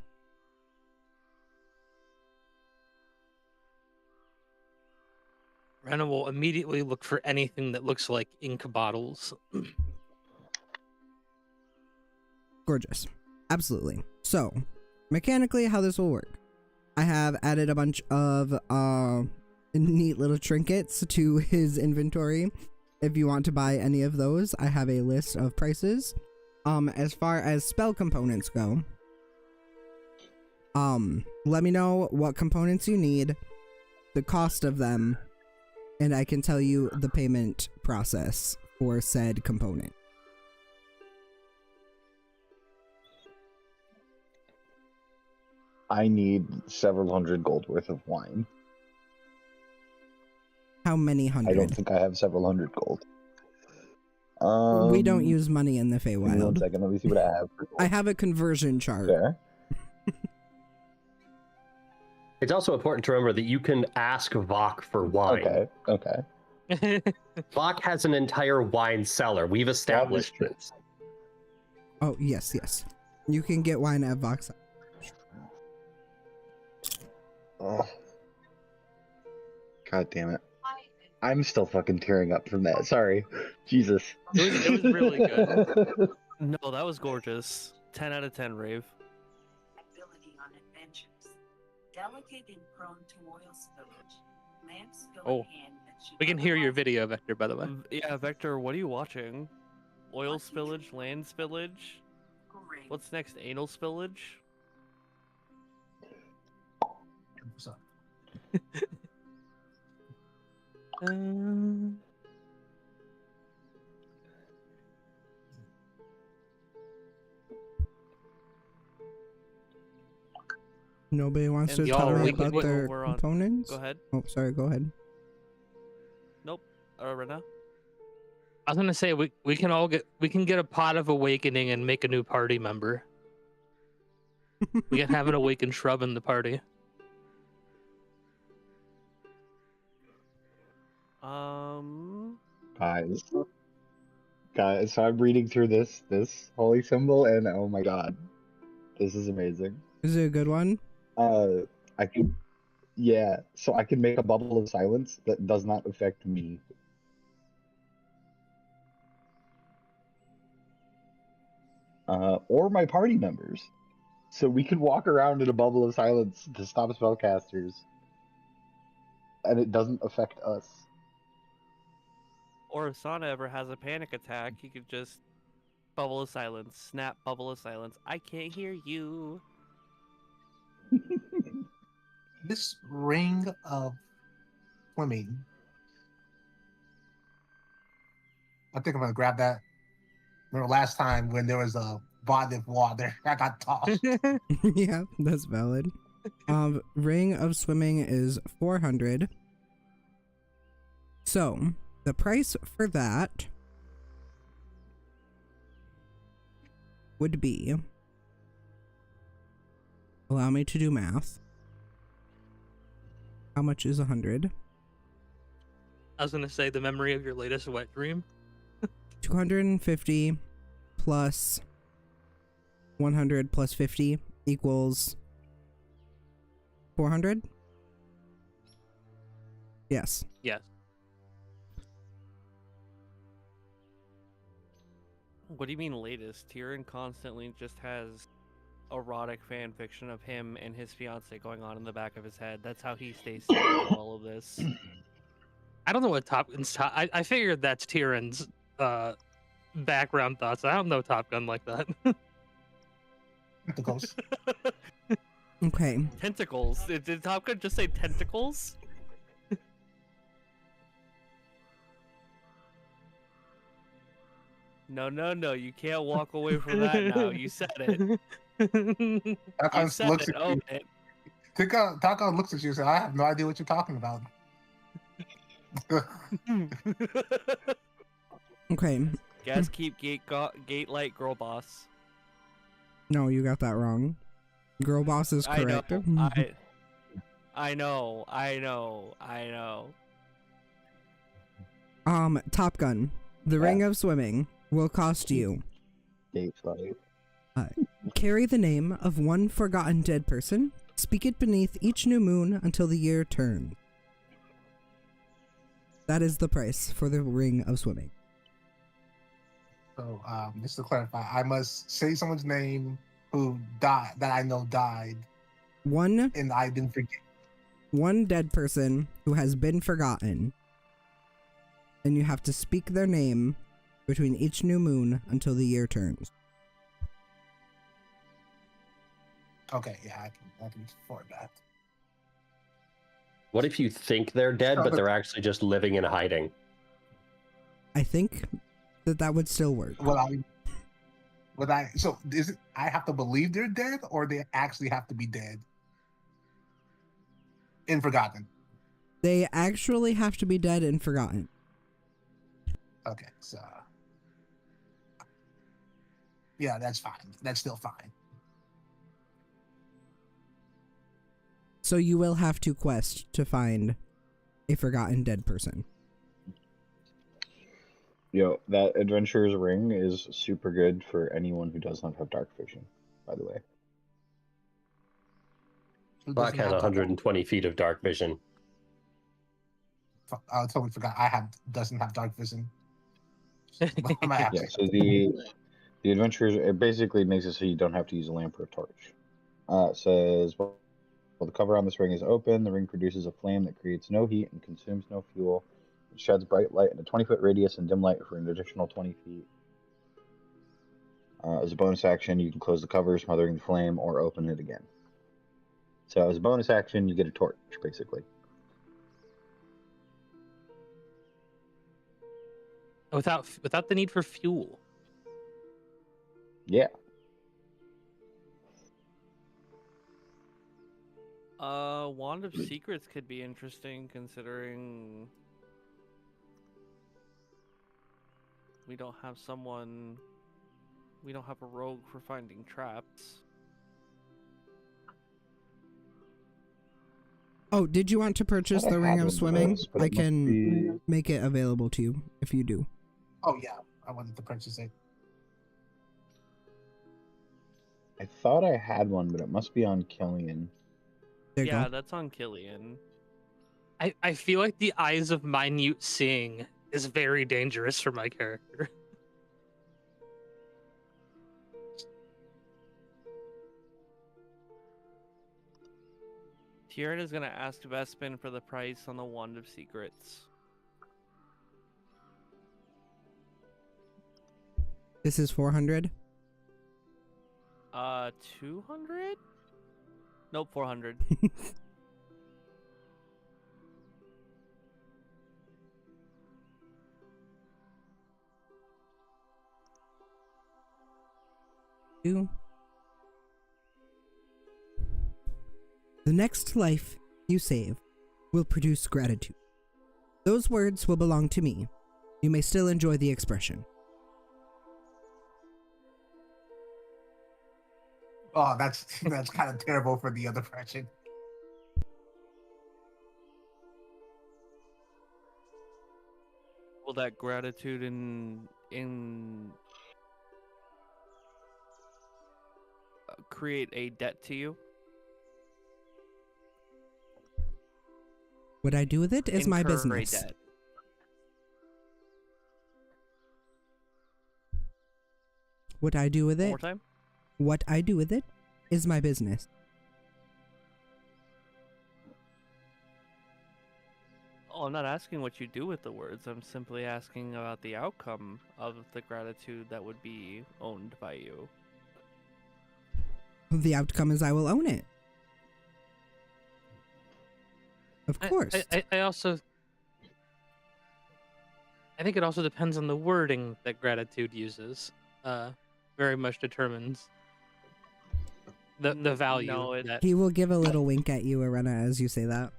Speaker 6: Rena will immediately look for anything that looks like ink bottles.
Speaker 1: Gorgeous. Absolutely. So, mechanically, how this will work. I have added a bunch of neat little trinkets to his inventory. If you want to buy any of those, I have a list of prices. As far as spell components go, let me know what components you need, the cost of them, and I can tell you the payment process for said component.
Speaker 2: I need several hundred gold worth of wine.
Speaker 1: How many hundred?
Speaker 2: I don't think I have several hundred gold.
Speaker 1: We don't use money in the
Speaker 2: Give me 1
Speaker 1: Feywild.
Speaker 2: second, let me see what I have. For gold.
Speaker 1: I have a conversion chart.
Speaker 2: There.
Speaker 3: It's also important to remember that you can ask Vok for wine.
Speaker 2: Okay.
Speaker 3: Vok has an entire wine cellar. We've established
Speaker 2: true.
Speaker 3: this.
Speaker 1: Oh, yes. You can get wine at Vox.
Speaker 2: Oh. God damn it. I'm still fucking tearing up from that. Sorry. Jesus.
Speaker 6: It was really good.
Speaker 4: No, that was gorgeous. 10 out of 10, Rave.
Speaker 7: Ability on adventures. Delicate and prone to oil spillage. Lamps go
Speaker 6: Oh.
Speaker 7: in hand that she
Speaker 6: We can hear your
Speaker 7: otherwise
Speaker 6: video, Vector, by the way.
Speaker 4: Yeah, Vector, what are you watching? Oil spillage, land spillage?
Speaker 7: great.
Speaker 4: What's next? Anal spillage?
Speaker 5: What's up?
Speaker 1: Nobody wants
Speaker 4: And
Speaker 1: to
Speaker 6: y'all,
Speaker 1: tell me
Speaker 6: we
Speaker 1: about
Speaker 6: can-
Speaker 1: their
Speaker 4: we're on.
Speaker 1: components?
Speaker 4: Go ahead.
Speaker 1: Oh, sorry, go ahead.
Speaker 4: Nope. Rena?
Speaker 6: I was gonna say we can get a pot of awakening and make a new party member. We can have an awakened shrub in the party.
Speaker 2: Guys, so I'm reading through this holy symbol, and oh my god, this is amazing.
Speaker 1: Is it a good one?
Speaker 2: I can, yeah. So I can make a bubble of silence that does not affect me. Or my party members. So we can walk around in a bubble of silence to stop spellcasters, and it doesn't affect us.
Speaker 4: Or if Sana ever has a panic attack, he could just bubble of silence, snap bubble of silence. I can't hear you.
Speaker 5: This ring of swimming. I think I'm gonna grab that. Remember last time when there was a body of water that got tossed?
Speaker 1: Yeah, that's valid. Ring of swimming is 400. So, the price for that would be, allow me to do math. How much is 100?
Speaker 6: I was gonna say the memory of your latest wet dream.
Speaker 1: 250 plus 100 plus 50 equals 400? Yes.
Speaker 6: Yes.
Speaker 4: What do you mean latest? Tyrion constantly just has erotic fan fiction of him and his fiance going on in the back of his head. That's how he stays sane through all of this.
Speaker 6: I don't know what Top Gun's. I figured that's Tyrion's background thoughts. I don't know Top Gun like that.
Speaker 5: The ghost.
Speaker 1: Okay.
Speaker 4: Tentacles. Did Top Gun just say tentacles? No, you can't walk away from that now. You said it. You
Speaker 5: Taka
Speaker 4: said
Speaker 5: looks
Speaker 4: it.
Speaker 5: at
Speaker 4: Own
Speaker 5: you.
Speaker 4: it.
Speaker 5: Taka looks at you and says, "I have no idea what you're talking about."
Speaker 1: Okay.
Speaker 4: Guys, keep gate light girl boss.
Speaker 1: No, you got that wrong. Girl boss is correct.
Speaker 4: I know.
Speaker 1: Top Gun. The ring of swimming will cost you
Speaker 2: Gate fight.
Speaker 1: carry the name of one forgotten dead person. Speak it beneath each new moon until the year turns. That is the price for the ring of swimming.
Speaker 5: So, just to clarify, I must say someone's name who died, that I know died,
Speaker 1: One
Speaker 5: and I didn't forget.
Speaker 1: dead person who has been forgotten. And you have to speak their name between each new moon until the year turns.
Speaker 5: Okay, yeah, I can afford that.
Speaker 3: What if you think they're dead, but they're actually just living in hiding?
Speaker 1: I think that would still work.
Speaker 5: So is it, I have to believe they're dead, or they actually have to be dead and forgotten?
Speaker 1: They actually have to be dead and forgotten.
Speaker 5: Okay, so yeah, that's fine. That's still fine.
Speaker 1: So you will have to quest to find a forgotten dead person.
Speaker 2: Yo, that adventurer's ring is super good for anyone who does not have dark vision, by the way.
Speaker 5: Who
Speaker 3: Black
Speaker 5: doesn't
Speaker 3: has
Speaker 5: have
Speaker 3: 120 feet of dark vision.
Speaker 5: I totally forgot. Doesn't have dark vision. What am I
Speaker 2: Yeah,
Speaker 5: asking?
Speaker 2: so the adventurers, it basically makes it so you don't have to use a lamp or a torch. It says, well, the cover on this ring is open. The ring produces a flame that creates no heat and consumes no fuel. It sheds bright light in a 20-foot radius and dim light for an additional 20 feet. As a bonus action, you can close the cover, smothering the flame, or open it again. So as a bonus action, you get a torch, basically.
Speaker 6: Without the need for fuel.
Speaker 2: Yeah.
Speaker 4: Wand of Secrets could be interesting considering we don't have a rogue for finding traps.
Speaker 1: Oh, did you want to purchase
Speaker 2: Thought I
Speaker 1: the ring
Speaker 2: had
Speaker 1: of
Speaker 2: one of
Speaker 1: swimming?
Speaker 2: those, but
Speaker 1: I
Speaker 2: it must
Speaker 1: can
Speaker 2: be-
Speaker 1: make it available to you if you do.
Speaker 5: Oh yeah, I wanted to purchase it.
Speaker 2: I thought I had one, but it must be on Killian.
Speaker 1: There you
Speaker 4: Yeah,
Speaker 1: go.
Speaker 4: that's on Killian.
Speaker 6: I feel like the eyes of minute seeing is very dangerous for my character.
Speaker 4: Tyrion is gonna ask Vespin for the price on the Wand of Secrets.
Speaker 1: This is 400.
Speaker 4: 200? Nope, 400.
Speaker 1: The next life you save will produce gratitude. Those words will belong to me. You may still enjoy the expression.
Speaker 5: Oh, that's kind of terrible for the other person.
Speaker 4: will that gratitude in create a debt to you?
Speaker 1: What I do with it is my
Speaker 4: Incur a
Speaker 1: business.
Speaker 4: debt.
Speaker 1: What I do with
Speaker 4: One
Speaker 1: it,
Speaker 4: more time.
Speaker 1: what I do with it is my business.
Speaker 4: Oh, I'm not asking what you do with the words. I'm simply asking about the outcome of the gratitude that would be owned by you.
Speaker 1: The outcome is I will own it. Of course.
Speaker 6: I also. I think it also depends on the wording that gratitude uses. Very much determines the value.
Speaker 4: No,
Speaker 6: that...
Speaker 1: He will give a little wink at you, Arena, as you say that.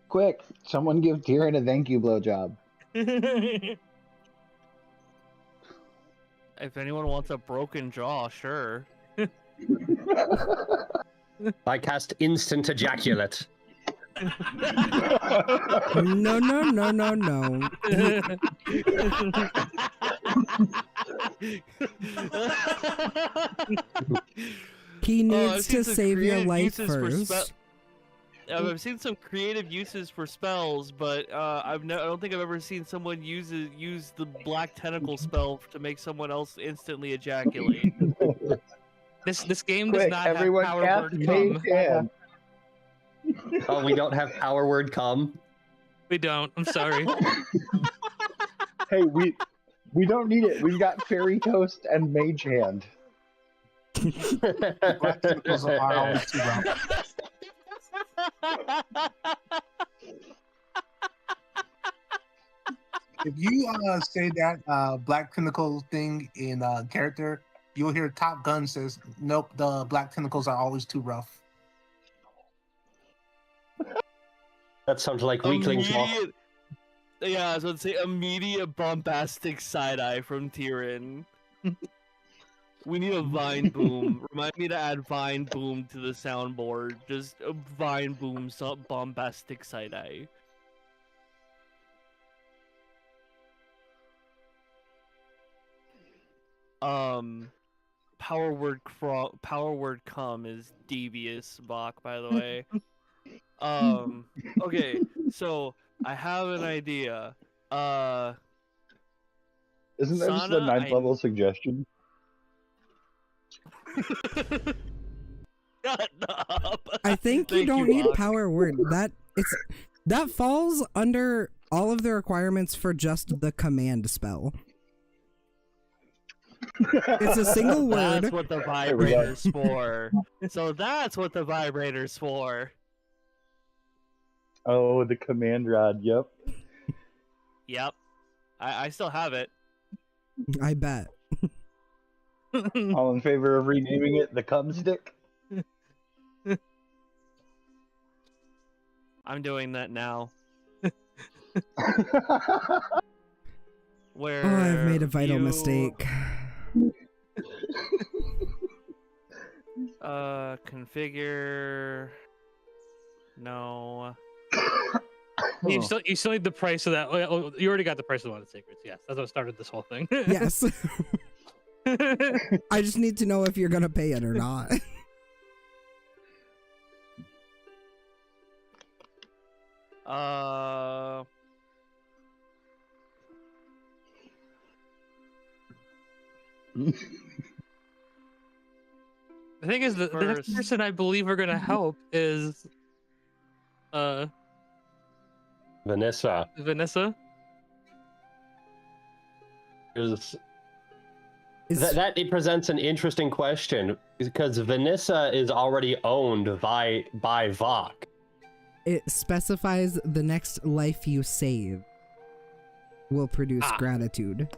Speaker 2: Quick, someone give Tyrion a thank you blowjob.
Speaker 4: If anyone wants a broken jaw, sure.
Speaker 3: I cast instant ejaculate.
Speaker 1: No, no, no, no, no. He
Speaker 4: I've
Speaker 1: needs
Speaker 4: seen
Speaker 1: to
Speaker 4: some
Speaker 1: save your
Speaker 4: creative
Speaker 1: life
Speaker 4: uses for
Speaker 1: first.
Speaker 4: I've seen some creative uses for spells, but I don't think I've ever seen someone use the black tentacle spell to make someone else instantly ejaculate.
Speaker 6: This game does
Speaker 2: Quick,
Speaker 6: not have
Speaker 2: everyone
Speaker 6: power
Speaker 2: cast
Speaker 6: word come.
Speaker 2: Mage Hand.
Speaker 3: Oh, we don't have power word come.
Speaker 6: We don't. I'm sorry.
Speaker 2: Hey, we don't need it. We've got Fairy Toast and Mage Hand.
Speaker 5: Black tentacles are always too rough. If you say that black tentacle thing in character, you'll hear Top Gun says, "Nope, the black tentacles are always too rough."
Speaker 3: That sounds like weakling talk.
Speaker 4: Yeah, I was going to say immediate bombastic side eye from Tyrion. We need a vine boom. Remind me to add vine boom to the soundboard. Just a vine boom, bombastic side eye. Power word come is devious, Bach, by the way. Okay, so I have an idea.
Speaker 2: Isn't there just the
Speaker 4: Sana,
Speaker 2: ninth level suggestion?
Speaker 4: Shut up.
Speaker 1: I think you
Speaker 4: Thank
Speaker 1: don't need
Speaker 4: Bach.
Speaker 1: power word. That falls under all of the requirements for just the command spell. It's a single word.
Speaker 4: That's what the vibrator's for. So that's what the vibrator's for.
Speaker 2: Oh, the command rod. Yep.
Speaker 4: Yep. I still have it.
Speaker 1: I bet.
Speaker 2: All in favor of renaming it the cum stick?
Speaker 4: I'm doing that now. Where
Speaker 1: Oh, I've made a vital
Speaker 4: you,
Speaker 1: mistake.
Speaker 4: Configure. No.
Speaker 6: You still need the price of that. Oh, you already got the price of one of the secrets. Yes, that's what started this whole thing.
Speaker 1: Yes. I just need to know if you're gonna pay it or not.
Speaker 6: The thing is, the next
Speaker 4: First.
Speaker 6: person I believe are gonna help is
Speaker 3: Vanessa.
Speaker 6: Vanessa.
Speaker 3: Is
Speaker 1: It's-
Speaker 3: that it presents an interesting question because Vanessa is already owned by Vok.
Speaker 1: It specifies the next life you save will produce gratitude.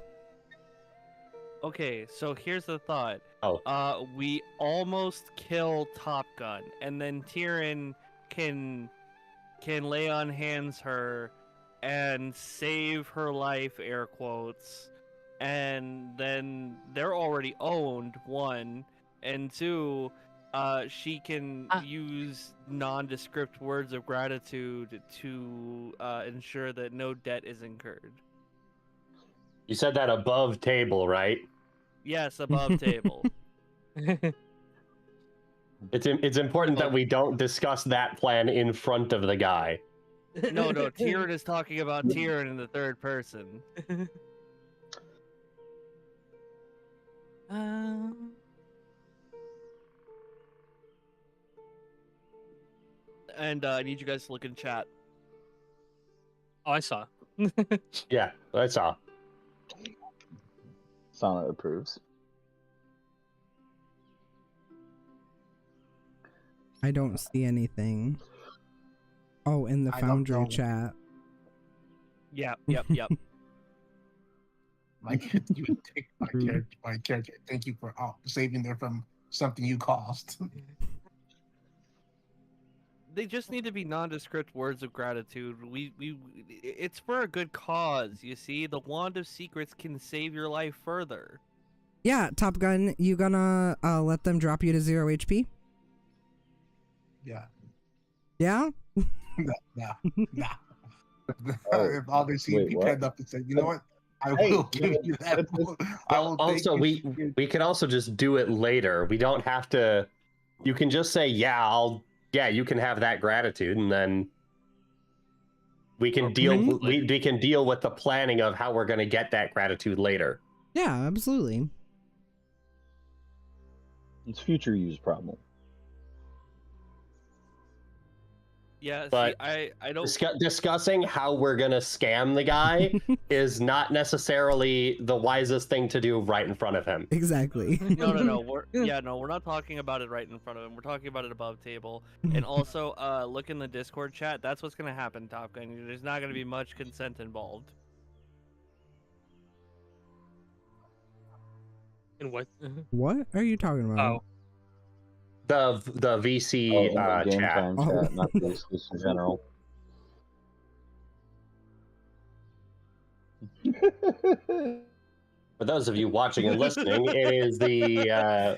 Speaker 4: Okay, so here's the thought.
Speaker 3: Oh.
Speaker 4: We almost kill Top Gun, and then Tyrion can lay on hands her and save her life, air quotes, and then they're already owned, one, and 2, she can use nondescript words of gratitude to ensure that no debt is incurred.
Speaker 3: You said that above table, right?
Speaker 4: Yes, above table.
Speaker 3: It's important that we don't discuss that plan in front of the guy.
Speaker 4: No, Tyrion is talking about Tyrion in the third person. And I need you guys to look in chat.
Speaker 6: Oh, I saw.
Speaker 3: Yeah, I saw.
Speaker 2: Sana approves.
Speaker 1: I don't see anything. Oh, in the
Speaker 5: I don't
Speaker 1: Foundry
Speaker 5: know.
Speaker 1: chat.
Speaker 4: Yep.
Speaker 5: My character. Thank you for saving her from something you caused.
Speaker 4: They just need to be nondescript words of gratitude. It's for a good cause, you see? The Wand of Secrets can save your life further.
Speaker 1: Yeah, Top Gun, you gonna let them drop you to 0 HP?
Speaker 5: Yeah.
Speaker 1: Yeah?
Speaker 5: Nah.
Speaker 2: Oh,
Speaker 5: If all they see
Speaker 2: wait,
Speaker 5: you
Speaker 2: what?
Speaker 5: head up and say, you know what? I
Speaker 2: Hey,
Speaker 5: will give you that. I will take
Speaker 3: Also,
Speaker 5: you-
Speaker 3: we can also just do it later. We don't have to. You can just say, "Yeah, you can have that gratitude," and then we can we can deal with the planning of how we're going to get that gratitude later.
Speaker 1: Yeah, absolutely.
Speaker 2: It's future use problem.
Speaker 4: Yeah,
Speaker 3: But
Speaker 4: see, I don't...
Speaker 3: Discussing how we're going to scam the guy is not necessarily the wisest thing to do right in front of him.
Speaker 1: Exactly.
Speaker 4: No. We're not talking about it right in front of him. We're talking about it above table. And also, look in the Discord chat. That's what's gonna happen, Top Gun. There's not gonna be much consent involved.
Speaker 6: In what?
Speaker 1: What are you talking about?
Speaker 6: Oh,
Speaker 3: The VC
Speaker 2: in the game
Speaker 3: chat.
Speaker 2: time chat, not the exclusive general.
Speaker 3: For those of you watching and listening, it is the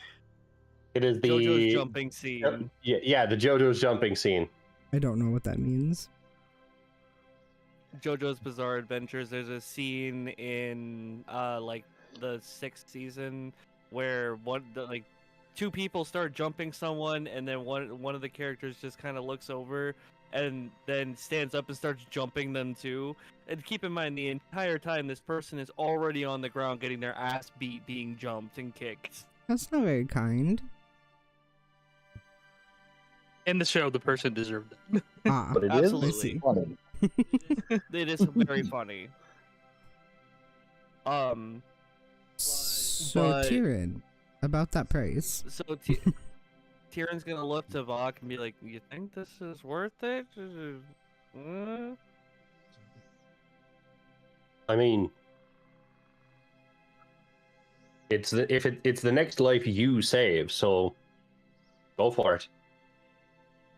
Speaker 4: JoJo's jumping scene.
Speaker 3: Yeah, the JoJo's jumping scene.
Speaker 1: I don't know what that means.
Speaker 4: JoJo's Bizarre Adventures. There's a scene in like the 6th season where two people start jumping someone, and then one of the characters just kind of looks over and then stands up and starts jumping them too. And keep in mind, the entire time this person is already on the ground getting their ass beat, being jumped and kicked.
Speaker 1: That's not very kind.
Speaker 6: in the show, the person deserved it.
Speaker 1: Ah,
Speaker 2: But it
Speaker 4: Absolutely.
Speaker 2: is
Speaker 1: I see.
Speaker 2: funny.
Speaker 4: It is very funny.
Speaker 1: So,
Speaker 4: But-
Speaker 1: Tyrion, about that price.
Speaker 4: So Tyrion's gonna look to Vok and be like, "You think this is worth it?"
Speaker 3: I mean, it's the next life you save, so go for it.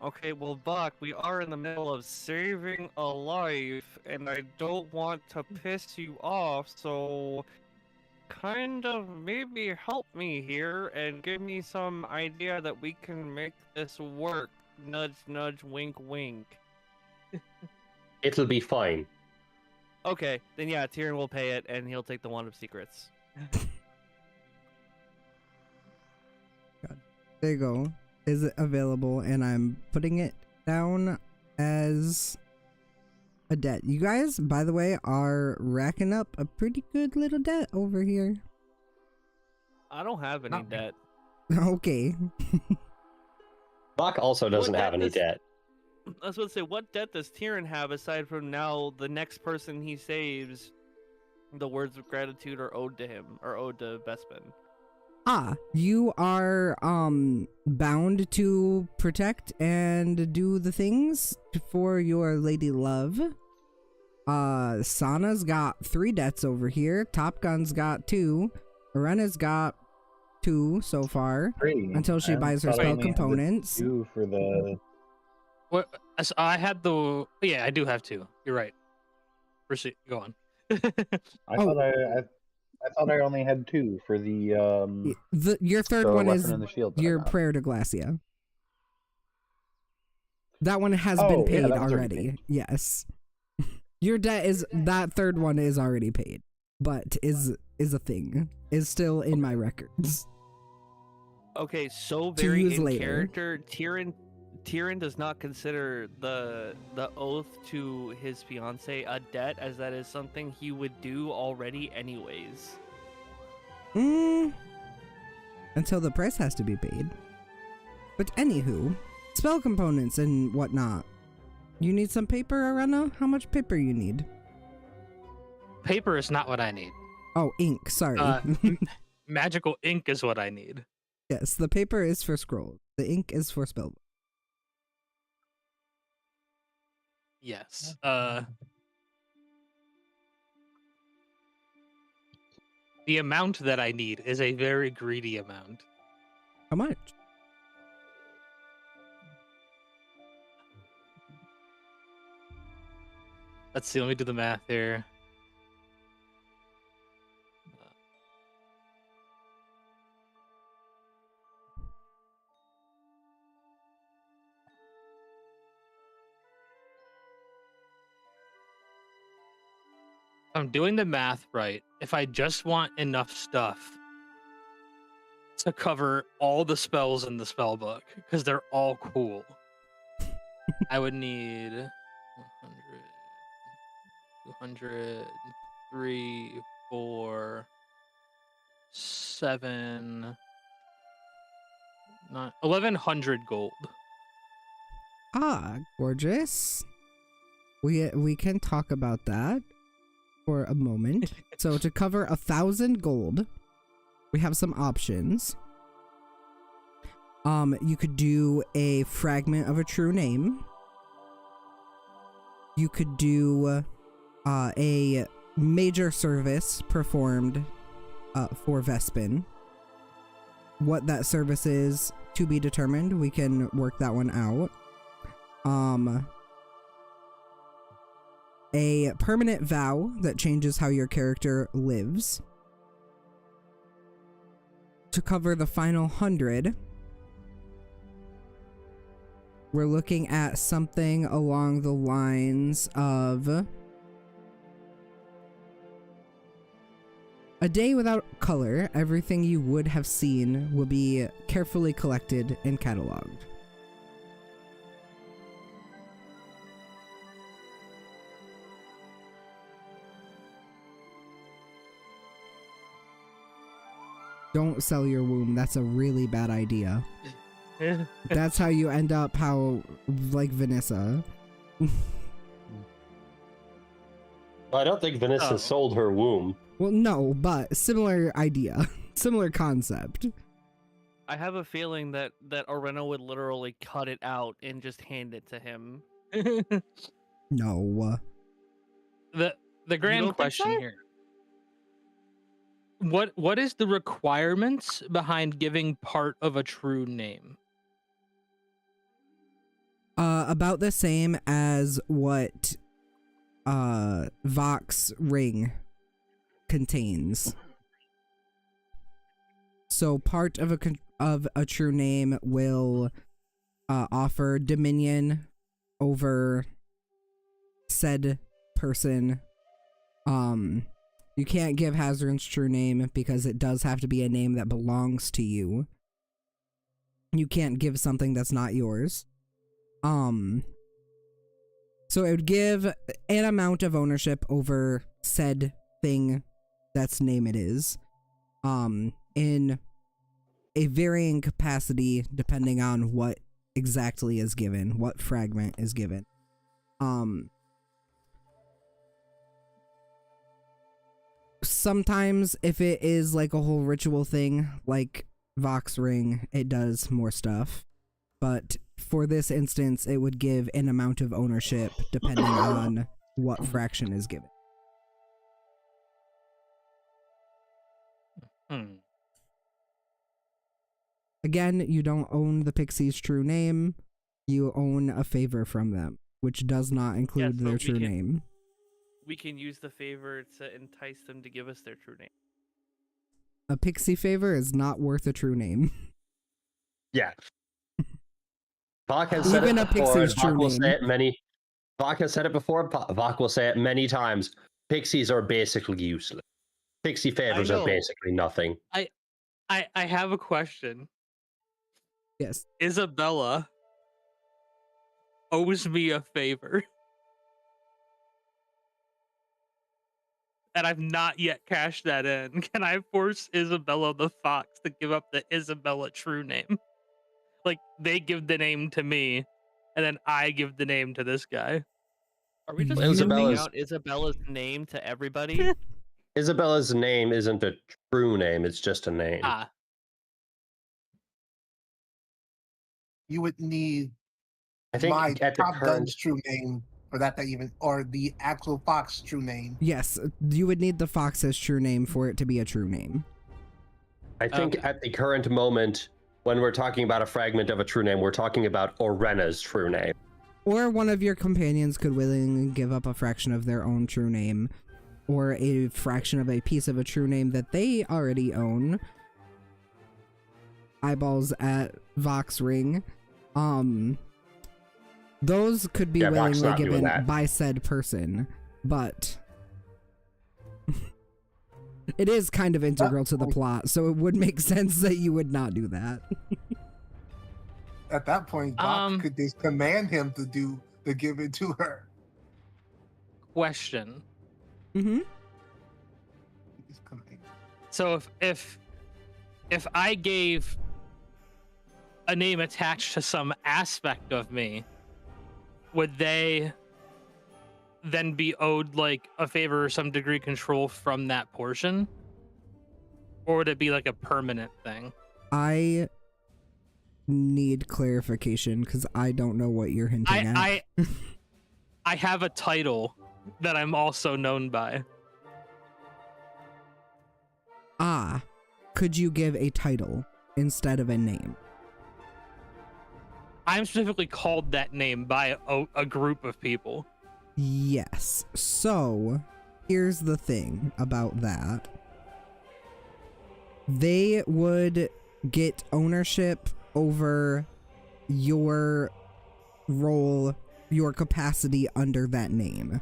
Speaker 4: Okay, well, Vok, we are in the middle of saving a life, and I don't want to piss you off, so kind of maybe help me here and give me some idea that we can make this work. Nudge, nudge, wink, wink.
Speaker 3: It'll be fine.
Speaker 4: Okay, then yeah, Tyrion will pay it, and he'll take the Wand of Secrets.
Speaker 1: There you go. Is it available? And I'm putting it down as a debt. You guys, by the way, are racking up a pretty good little debt over here.
Speaker 4: I don't have any
Speaker 5: Not me.
Speaker 4: debt.
Speaker 1: Okay.
Speaker 3: Buck also doesn't
Speaker 4: What
Speaker 3: have
Speaker 4: debt
Speaker 3: any
Speaker 4: does-
Speaker 3: debt.
Speaker 4: I was about to say, what debt does Tyrion have aside from now the next person he saves, the words of gratitude are owed to him, or owed to Bespin?
Speaker 1: You are bound to protect and do the things for your lady love. Sana's got 3 debts over here. Top Gun's got 2. Arena's got 2 so far.
Speaker 2: 3.
Speaker 1: Until she
Speaker 2: I
Speaker 1: buys her
Speaker 2: thought I
Speaker 1: spell
Speaker 2: only had the
Speaker 1: components.
Speaker 2: 2 for the.
Speaker 6: What? I had the. Yeah, I do have 2. You're right. Proceed. Go on.
Speaker 2: I thought I I thought I only had 2 for the
Speaker 1: Your third
Speaker 2: the
Speaker 1: one
Speaker 2: weapon
Speaker 1: is
Speaker 2: and the shield. that I
Speaker 1: your
Speaker 2: got.
Speaker 1: prayer to Glacia. That one has
Speaker 2: Oh,
Speaker 1: been
Speaker 2: yeah,
Speaker 1: paid
Speaker 2: that one's already
Speaker 1: already.
Speaker 2: paid.
Speaker 1: Yes. Your debt is that third one is already paid, but is a thing. Is still in my records.
Speaker 4: Okay, so
Speaker 1: To
Speaker 4: very
Speaker 1: use
Speaker 4: in
Speaker 1: later.
Speaker 4: character, Tyrion does not consider the oath to his fiance a debt, as that is something he would do already anyways.
Speaker 1: Until the price has to be paid. But anywho, spell components and whatnot. You need some paper, Arena? How much paper you need?
Speaker 6: Paper is not what I need.
Speaker 1: Oh, ink. Sorry.
Speaker 6: Magical ink is what I need.
Speaker 1: Yes, the paper is for scroll. The ink is for spell.
Speaker 6: Yes. The amount that I need is a very greedy amount.
Speaker 1: How much?
Speaker 6: Let's see, let me do the math here. I'm doing the math right. If I just want enough stuff to cover all the spells in the spell book, because they're all cool, I would need 100, 200, 3, 4, 7, 9, 1100 gold.
Speaker 1: Ah, gorgeous. We can talk about that for a moment. So to cover 1,000 gold, we have some options. You could do a fragment of a true name. You could do a major service performed for Vespin. What that service is to be determined. We can work that one out. A permanent vow that changes how your character lives. To cover the final 100, we're looking at something along the lines of a day without color. Everything you would have seen will be carefully collected and cataloged. Don't sell your womb. That's a really bad idea. That's how you end up like Vanessa.
Speaker 3: I don't think Vanessa sold her womb.
Speaker 1: Well, no, but similar idea. Similar concept.
Speaker 4: I have a feeling that Oreno would literally cut it out and just hand it to him.
Speaker 1: No.
Speaker 6: The grand
Speaker 4: don't think
Speaker 6: question
Speaker 4: so?
Speaker 6: here. What is the requirements behind giving part of a true name?
Speaker 1: About the same as what Vox ring contains. So part of a true name will offer dominion over said person. You can't give Hazard's true name because it does have to be a name that belongs to you. You can't give something that's not yours. So it would give an amount of ownership over said thing that's name it is. In a varying capacity depending on what exactly is given, what fragment is given. Sometimes if it is like a whole ritual thing, like Vox Ring, it does more stuff. But for this instance, it would give an amount of ownership depending on what fraction is given. Again, you don't own the pixie's true name. You own a favor from them, which does not include
Speaker 4: Yes, but
Speaker 1: their
Speaker 4: we
Speaker 1: true
Speaker 4: can-
Speaker 1: name.
Speaker 4: We can use the favor to entice them to give us their true name.
Speaker 1: A pixie favor is not worth a true name.
Speaker 3: Yeah. Vok has said
Speaker 1: Even
Speaker 3: it
Speaker 1: a
Speaker 3: before,
Speaker 1: pixie's
Speaker 3: and Vok
Speaker 1: true
Speaker 3: will
Speaker 1: name.
Speaker 3: say it many. Vok has said it before. Vok will say it many times. Pixies are basically useless. Pixie favors are
Speaker 4: know.
Speaker 3: basically nothing.
Speaker 6: I have a question.
Speaker 1: Yes.
Speaker 6: Isabella owes me a favor. And I've not yet cashed that in. Can I force Isabella the Fox to give up the Isabella true name? Like, they give the name to me, and then I give the name to this guy.
Speaker 4: Are we just
Speaker 1: You-
Speaker 4: giving
Speaker 3: Isabella's-
Speaker 4: out Isabella's name to everybody?
Speaker 3: Isabella's name isn't a true name, it's just a name.
Speaker 6: Ah,
Speaker 5: You would need
Speaker 3: I think
Speaker 5: my
Speaker 3: at the
Speaker 5: Top
Speaker 3: current
Speaker 5: Gun's true name for that to even, or the actual Fox true name.
Speaker 1: Yes, you would need the fox's true name for it to be a true name.
Speaker 3: I think
Speaker 6: Okay.
Speaker 3: at the current moment, when we're talking about a fragment of a true name, we're talking about Orena's true name.
Speaker 1: Or one of your companions could willingly give up a fraction of their own true name, or a fraction of a piece of a true name that they already own. Eyeballs at Vox Ring. Those could be
Speaker 3: Yeah, Vox
Speaker 1: willingly
Speaker 3: not doing
Speaker 1: given
Speaker 3: that.
Speaker 1: by said person, but it is kind of integral to the plot, so it would make sense that you would not do that.
Speaker 5: At that point, Doc could just command him to give it to her.
Speaker 6: question.
Speaker 1: Mm-hmm.
Speaker 5: Just command.
Speaker 6: So if I gave a name attached to some aspect of me, would they then be owed like a favor or some degree control from that portion? Or would it be like a permanent thing?
Speaker 1: I need clarification because I don't know what you're hinting at.
Speaker 6: I have a title that I'm also known by.
Speaker 1: Ah, could you give a title instead of a name?
Speaker 6: I'm specifically called that name by a group of people.
Speaker 1: Yes. So, here's the thing about that. They would get ownership over your role, your capacity under that name.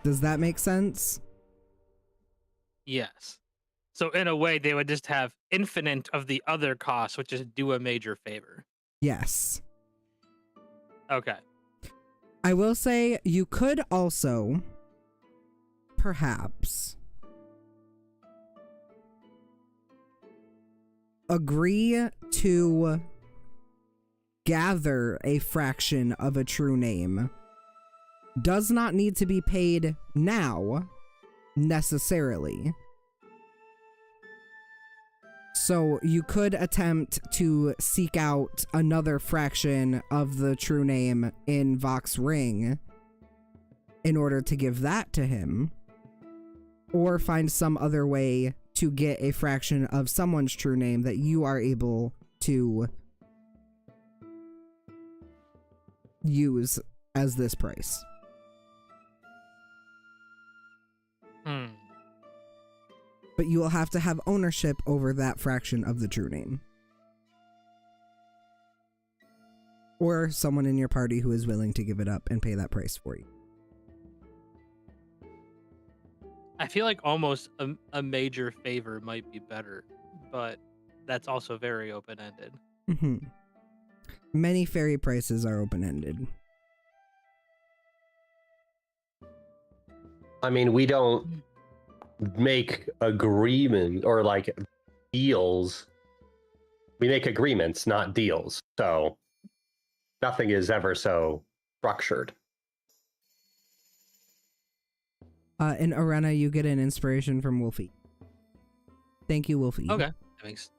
Speaker 1: Does that make sense?
Speaker 6: Yes. So in a way, they would just have infinite of the other costs, which is do a major favor.
Speaker 1: Yes.
Speaker 6: Okay.
Speaker 1: I will say you could also, perhaps, agree to gather a fraction of a true name. Does not need to be paid now, necessarily. So you could attempt to seek out another fraction of the true name in Vox Ring in order to give that to him, or find some other way to get a fraction of someone's true name that you are able to use as this price. But you will have to have ownership over that fraction of the true name. Or someone in your party who is willing to give it up and pay that price for you.
Speaker 6: I feel like almost a major favor might be better, but that's also very open-ended.
Speaker 1: Mm-hmm. Many fairy prices are open-ended.
Speaker 3: I mean, we don't make agreement or like deals. We make agreements, not deals. So nothing is ever so structured.
Speaker 1: In Arena, you get an inspiration from Wolfie. Thank you, Wolfie.
Speaker 6: Okay. Thanks.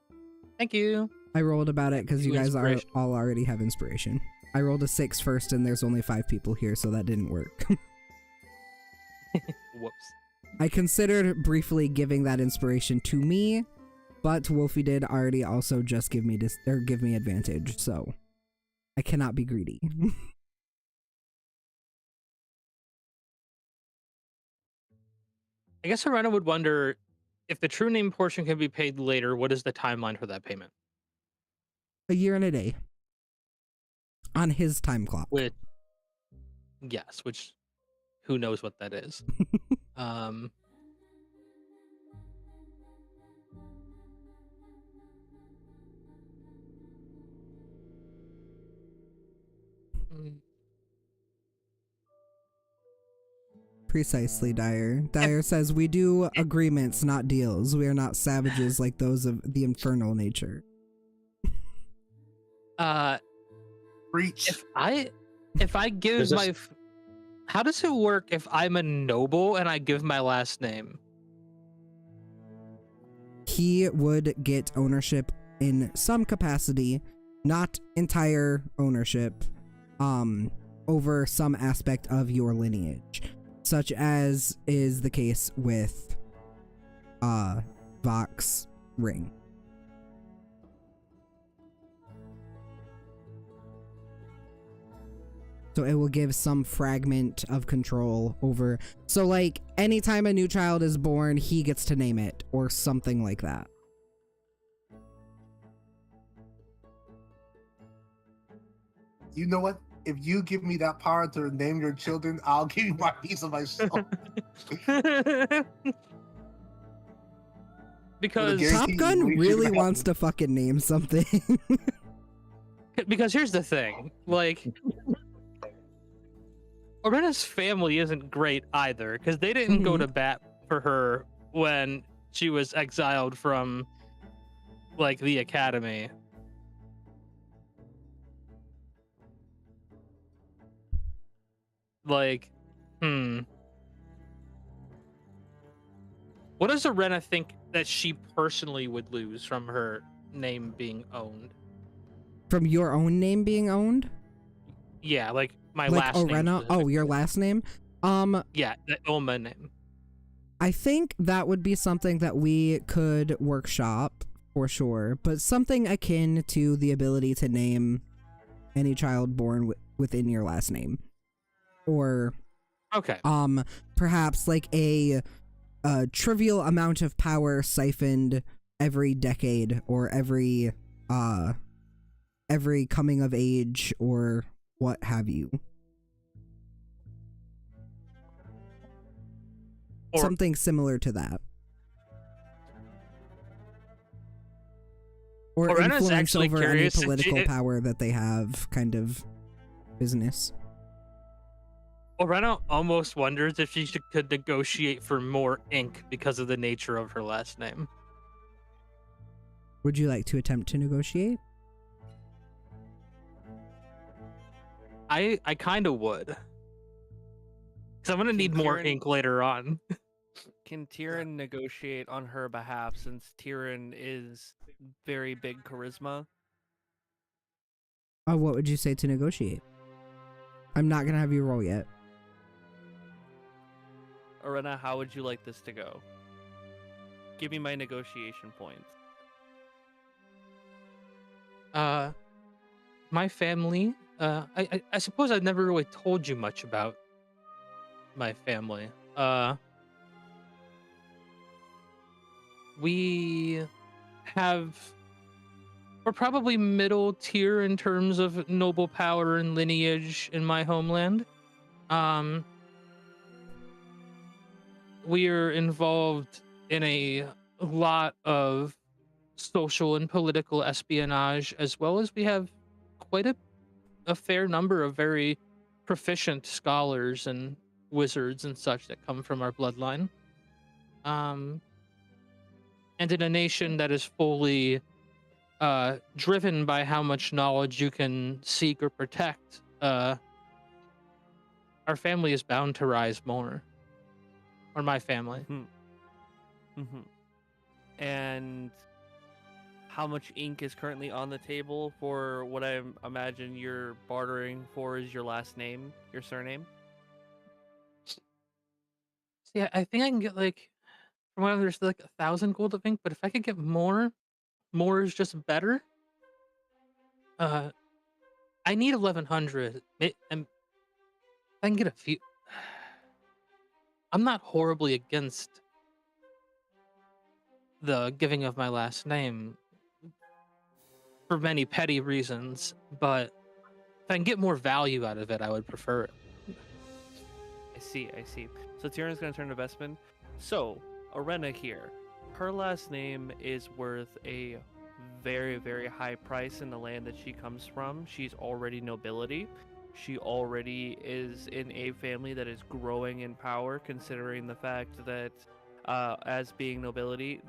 Speaker 6: Thank you.
Speaker 1: I rolled about it because you guys
Speaker 6: Inspiration.
Speaker 1: all already have inspiration. I rolled a 6 first and there's only 5 people here, so that didn't work.
Speaker 6: Whoops.
Speaker 1: I considered briefly giving that inspiration to me, but Wolfie did already also just give me give me advantage, so I cannot be greedy.
Speaker 6: I guess Arena would wonder, if the true name portion can be paid later, what is the timeline for that payment?
Speaker 1: A year and a day. On his time clock.
Speaker 6: Which, yes, which who knows what that is. um mm,
Speaker 1: Precisely, Dyer. Dyer says, we do agreements, not deals. We are not savages like those of the infernal nature.
Speaker 5: Breach.
Speaker 6: if I give
Speaker 3: There's
Speaker 6: my
Speaker 3: this-
Speaker 6: how does it work if I'm a noble and I give my last name?
Speaker 1: He would get ownership in some capacity, not entire ownership, over some aspect of your lineage, such as is the case with Vox Ring. So it will give some fragment of control over. So like anytime a new child is born, he gets to name it or something like that.
Speaker 5: You know what? If you give me that power to name your children, I'll give you my piece of my soul.
Speaker 6: Because
Speaker 5: Guarantee
Speaker 1: Top
Speaker 5: you
Speaker 1: Gun
Speaker 5: we should
Speaker 1: really
Speaker 5: have-
Speaker 1: wants to fucking name something.
Speaker 6: because here's the thing, like Orena's family isn't great either, because they didn't go to bat for her when she was exiled from like the academy. Like, what does Orena think that she personally would lose from her name being owned?
Speaker 1: From your own name being owned?
Speaker 6: Yeah, like my
Speaker 1: Like
Speaker 6: last name.
Speaker 1: Orena? Oh, your last name?
Speaker 6: Yeah, the Oma name.
Speaker 1: I think that would be something that we could workshop for sure, but something akin to the ability to name any child born within your last name. Or
Speaker 6: Okay.
Speaker 1: perhaps like a trivial amount of power siphoned every decade or every coming of age or what have you.
Speaker 6: Or-
Speaker 1: Something similar to that. Or
Speaker 6: Orena's
Speaker 1: influence
Speaker 6: actually
Speaker 1: over any
Speaker 6: curious if
Speaker 1: political
Speaker 6: she-
Speaker 1: power that they have, kind of business.
Speaker 6: Orena almost wonders if she could negotiate for more ink because of the nature of her last name.
Speaker 1: Would you like to attempt to negotiate?
Speaker 6: I kind of would. Because I'm going to need more
Speaker 4: Kieran-
Speaker 6: ink later on.
Speaker 4: Can Tyrion negotiate on her behalf since Tyrion is very big charisma?
Speaker 1: What would you say to negotiate? I'm not gonna have you roll yet.
Speaker 4: Orena, how would you like this to go? Give me my negotiation points.
Speaker 6: My family, I suppose I've never really told you much about my family. We're probably middle tier in terms of noble power and lineage in my homeland. We're involved in a lot of social and political espionage, as well as we have quite a fair number of very proficient scholars and wizards and such that come from our bloodline. And in a nation that is fully driven by how much knowledge you can seek or protect, our family is bound to rise more. Or my family.
Speaker 4: Mm-hmm. And how much ink is currently on the table for what I imagine you're bartering for is your last name, your surname?
Speaker 6: Yeah, I think I can get like, from what I understood, like 1,000 gold of ink, but if I could get more is just better. I need 1,100. And I can get a few. I'm not horribly against the giving of my last name for many petty reasons, but if I can get more value out of it, I would prefer it.
Speaker 4: I see. So Tyrion's gonna turn to Vespin. So, Arena here. Her last name is worth a very, very high price in the land that she comes from. She's already nobility. She already is in a family that is growing in power, considering the fact that as being nobility,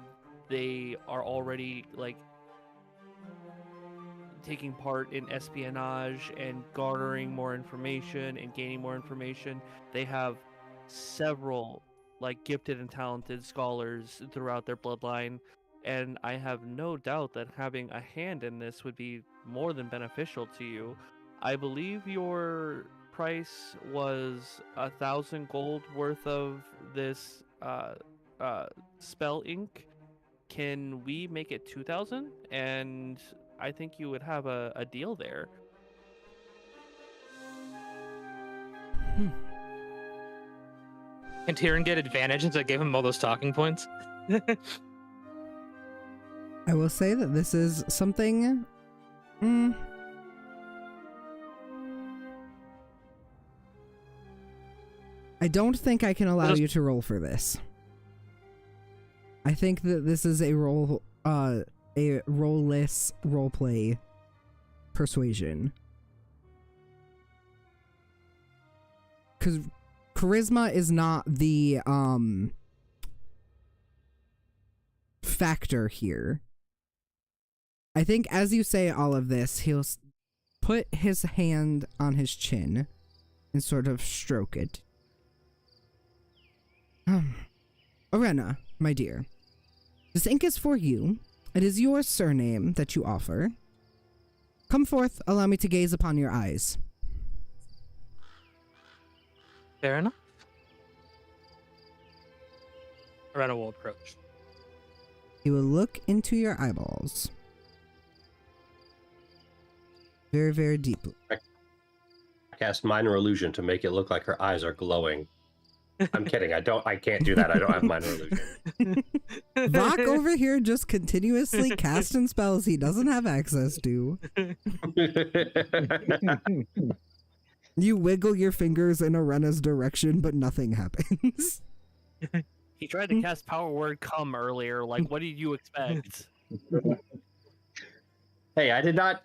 Speaker 4: they are already like taking part in espionage and garnering more information and gaining more information. They have several like gifted and talented scholars throughout their bloodline, and I have no doubt that having a hand in this would be more than beneficial to you. I believe your price was 1,000 gold worth of this spell ink. Can we make it 2,000? And I think you would have a deal there.
Speaker 6: Can Tyrion get advantage since I gave him all those talking points?
Speaker 1: I will say that this is something. I don't think I can allow you to roll for this. I think that this is a rollless roleplay persuasion. Because charisma is not the factor here. I think as you say all of this, he'll put his hand on his chin and sort of stroke it. Arena, my dear, this ink is for you. It is your surname that you offer. Come forth, allow me to gaze upon your eyes.
Speaker 6: Fair enough. Arena will approach.
Speaker 1: He will look into your eyeballs. Very, very deeply.
Speaker 3: I cast minor illusion to make it look like her eyes are glowing. I'm kidding. I can't do that. I don't have minor illusion.
Speaker 1: Vok over here just continuously casting spells he doesn't have access to. You wiggle your fingers in Arena's direction, but nothing happens.
Speaker 4: He tried to cast Power Word Come earlier. Like, what did you expect?
Speaker 3: Hey, I did not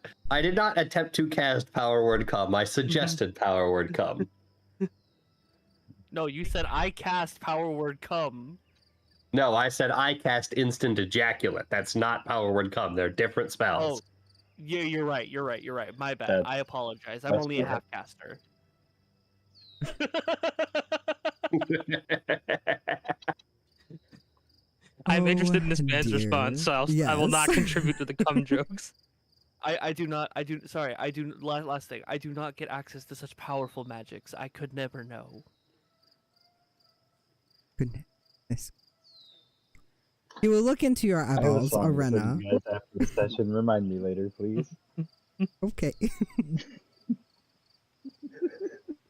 Speaker 3: attempt to cast Power Word Come. I suggested Power Word Come.
Speaker 4: No, you said I cast Power Word Come.
Speaker 3: No, I said I cast Instant Ejaculate. That's not Power Word Come. They're different spells.
Speaker 4: Oh, yeah, you're right. My bad. I apologize. I'm only a half caster.
Speaker 6: I'm interested in this man's response, so I will not contribute to the cum jokes.
Speaker 4: Last thing. I do not get access to such powerful magics. I could never know.
Speaker 1: Goodness. He will look into your eyeballs, Arena.
Speaker 2: You guys after the session, remind me later, please.
Speaker 1: Okay.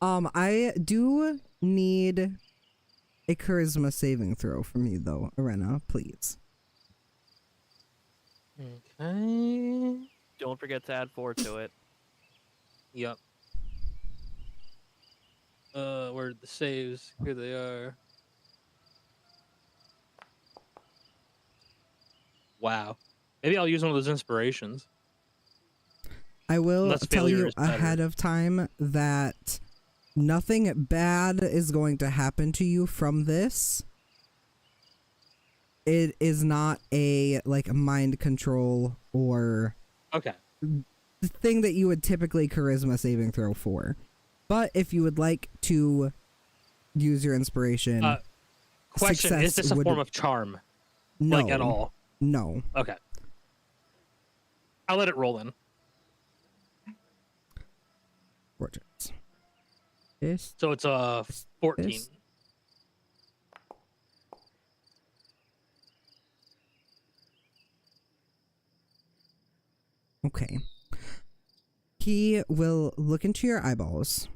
Speaker 1: I do need a charisma saving throw from you, though, Arena, please.
Speaker 6: Okay.
Speaker 4: Don't forget to add 4 to it.
Speaker 6: Yep. Where are the saves? Here they are. Wow. Maybe I'll use one of those inspirations.
Speaker 1: I will tell you ahead of time that nothing bad is going to happen to you from this. It is not a mind control or thing that you would typically charisma saving throw for. But if you would like to use your inspiration,
Speaker 6: question: is this a form of charm?
Speaker 1: No,
Speaker 6: at all?
Speaker 1: No.
Speaker 6: Okay. I'll let it roll in.
Speaker 1: Portraits.
Speaker 6: So it's a 14.
Speaker 1: This. Okay. He will look into your eyeballs.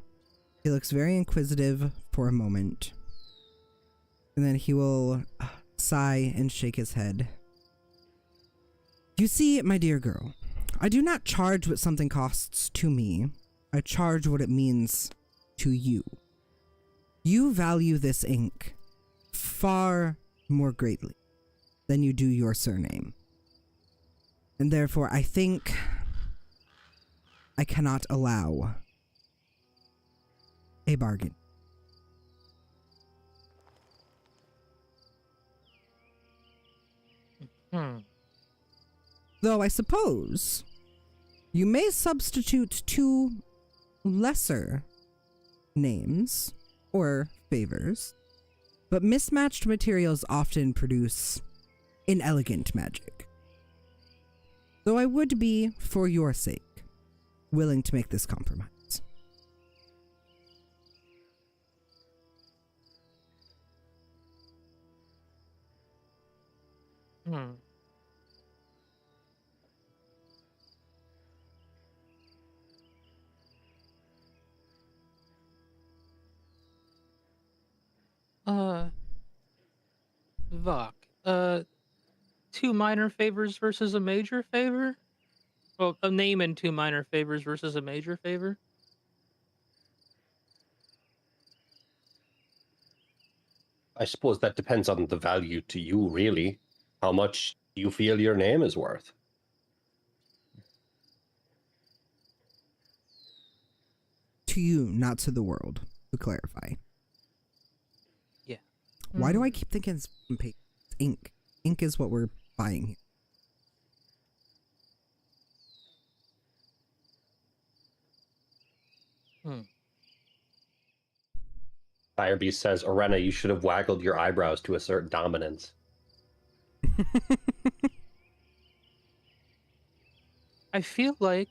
Speaker 1: He looks very inquisitive for a moment. And then he will sigh and shake his head. You see, my dear girl, I do not charge what something costs to me. I charge what it means to you. You value this ink far more greatly than you do your surname. And therefore, I think I cannot allow a bargain. Though I suppose you may substitute two lesser names or favors, but mismatched materials often produce inelegant magic. Though I would be, for your sake, willing to make this compromise.
Speaker 6: Vok, two minor favors versus a major favor? Well, a name and two minor favors versus a major favor?
Speaker 3: I suppose that depends on the value to you, really. How much you feel your name is worth.
Speaker 1: To you, not to the world, to clarify.
Speaker 6: Yeah.
Speaker 1: Why do I keep thinking it's ink? Ink is what we're buying here.
Speaker 3: Firebeast says, Arena, you should have waggled your eyebrows to assert dominance.
Speaker 6: I feel like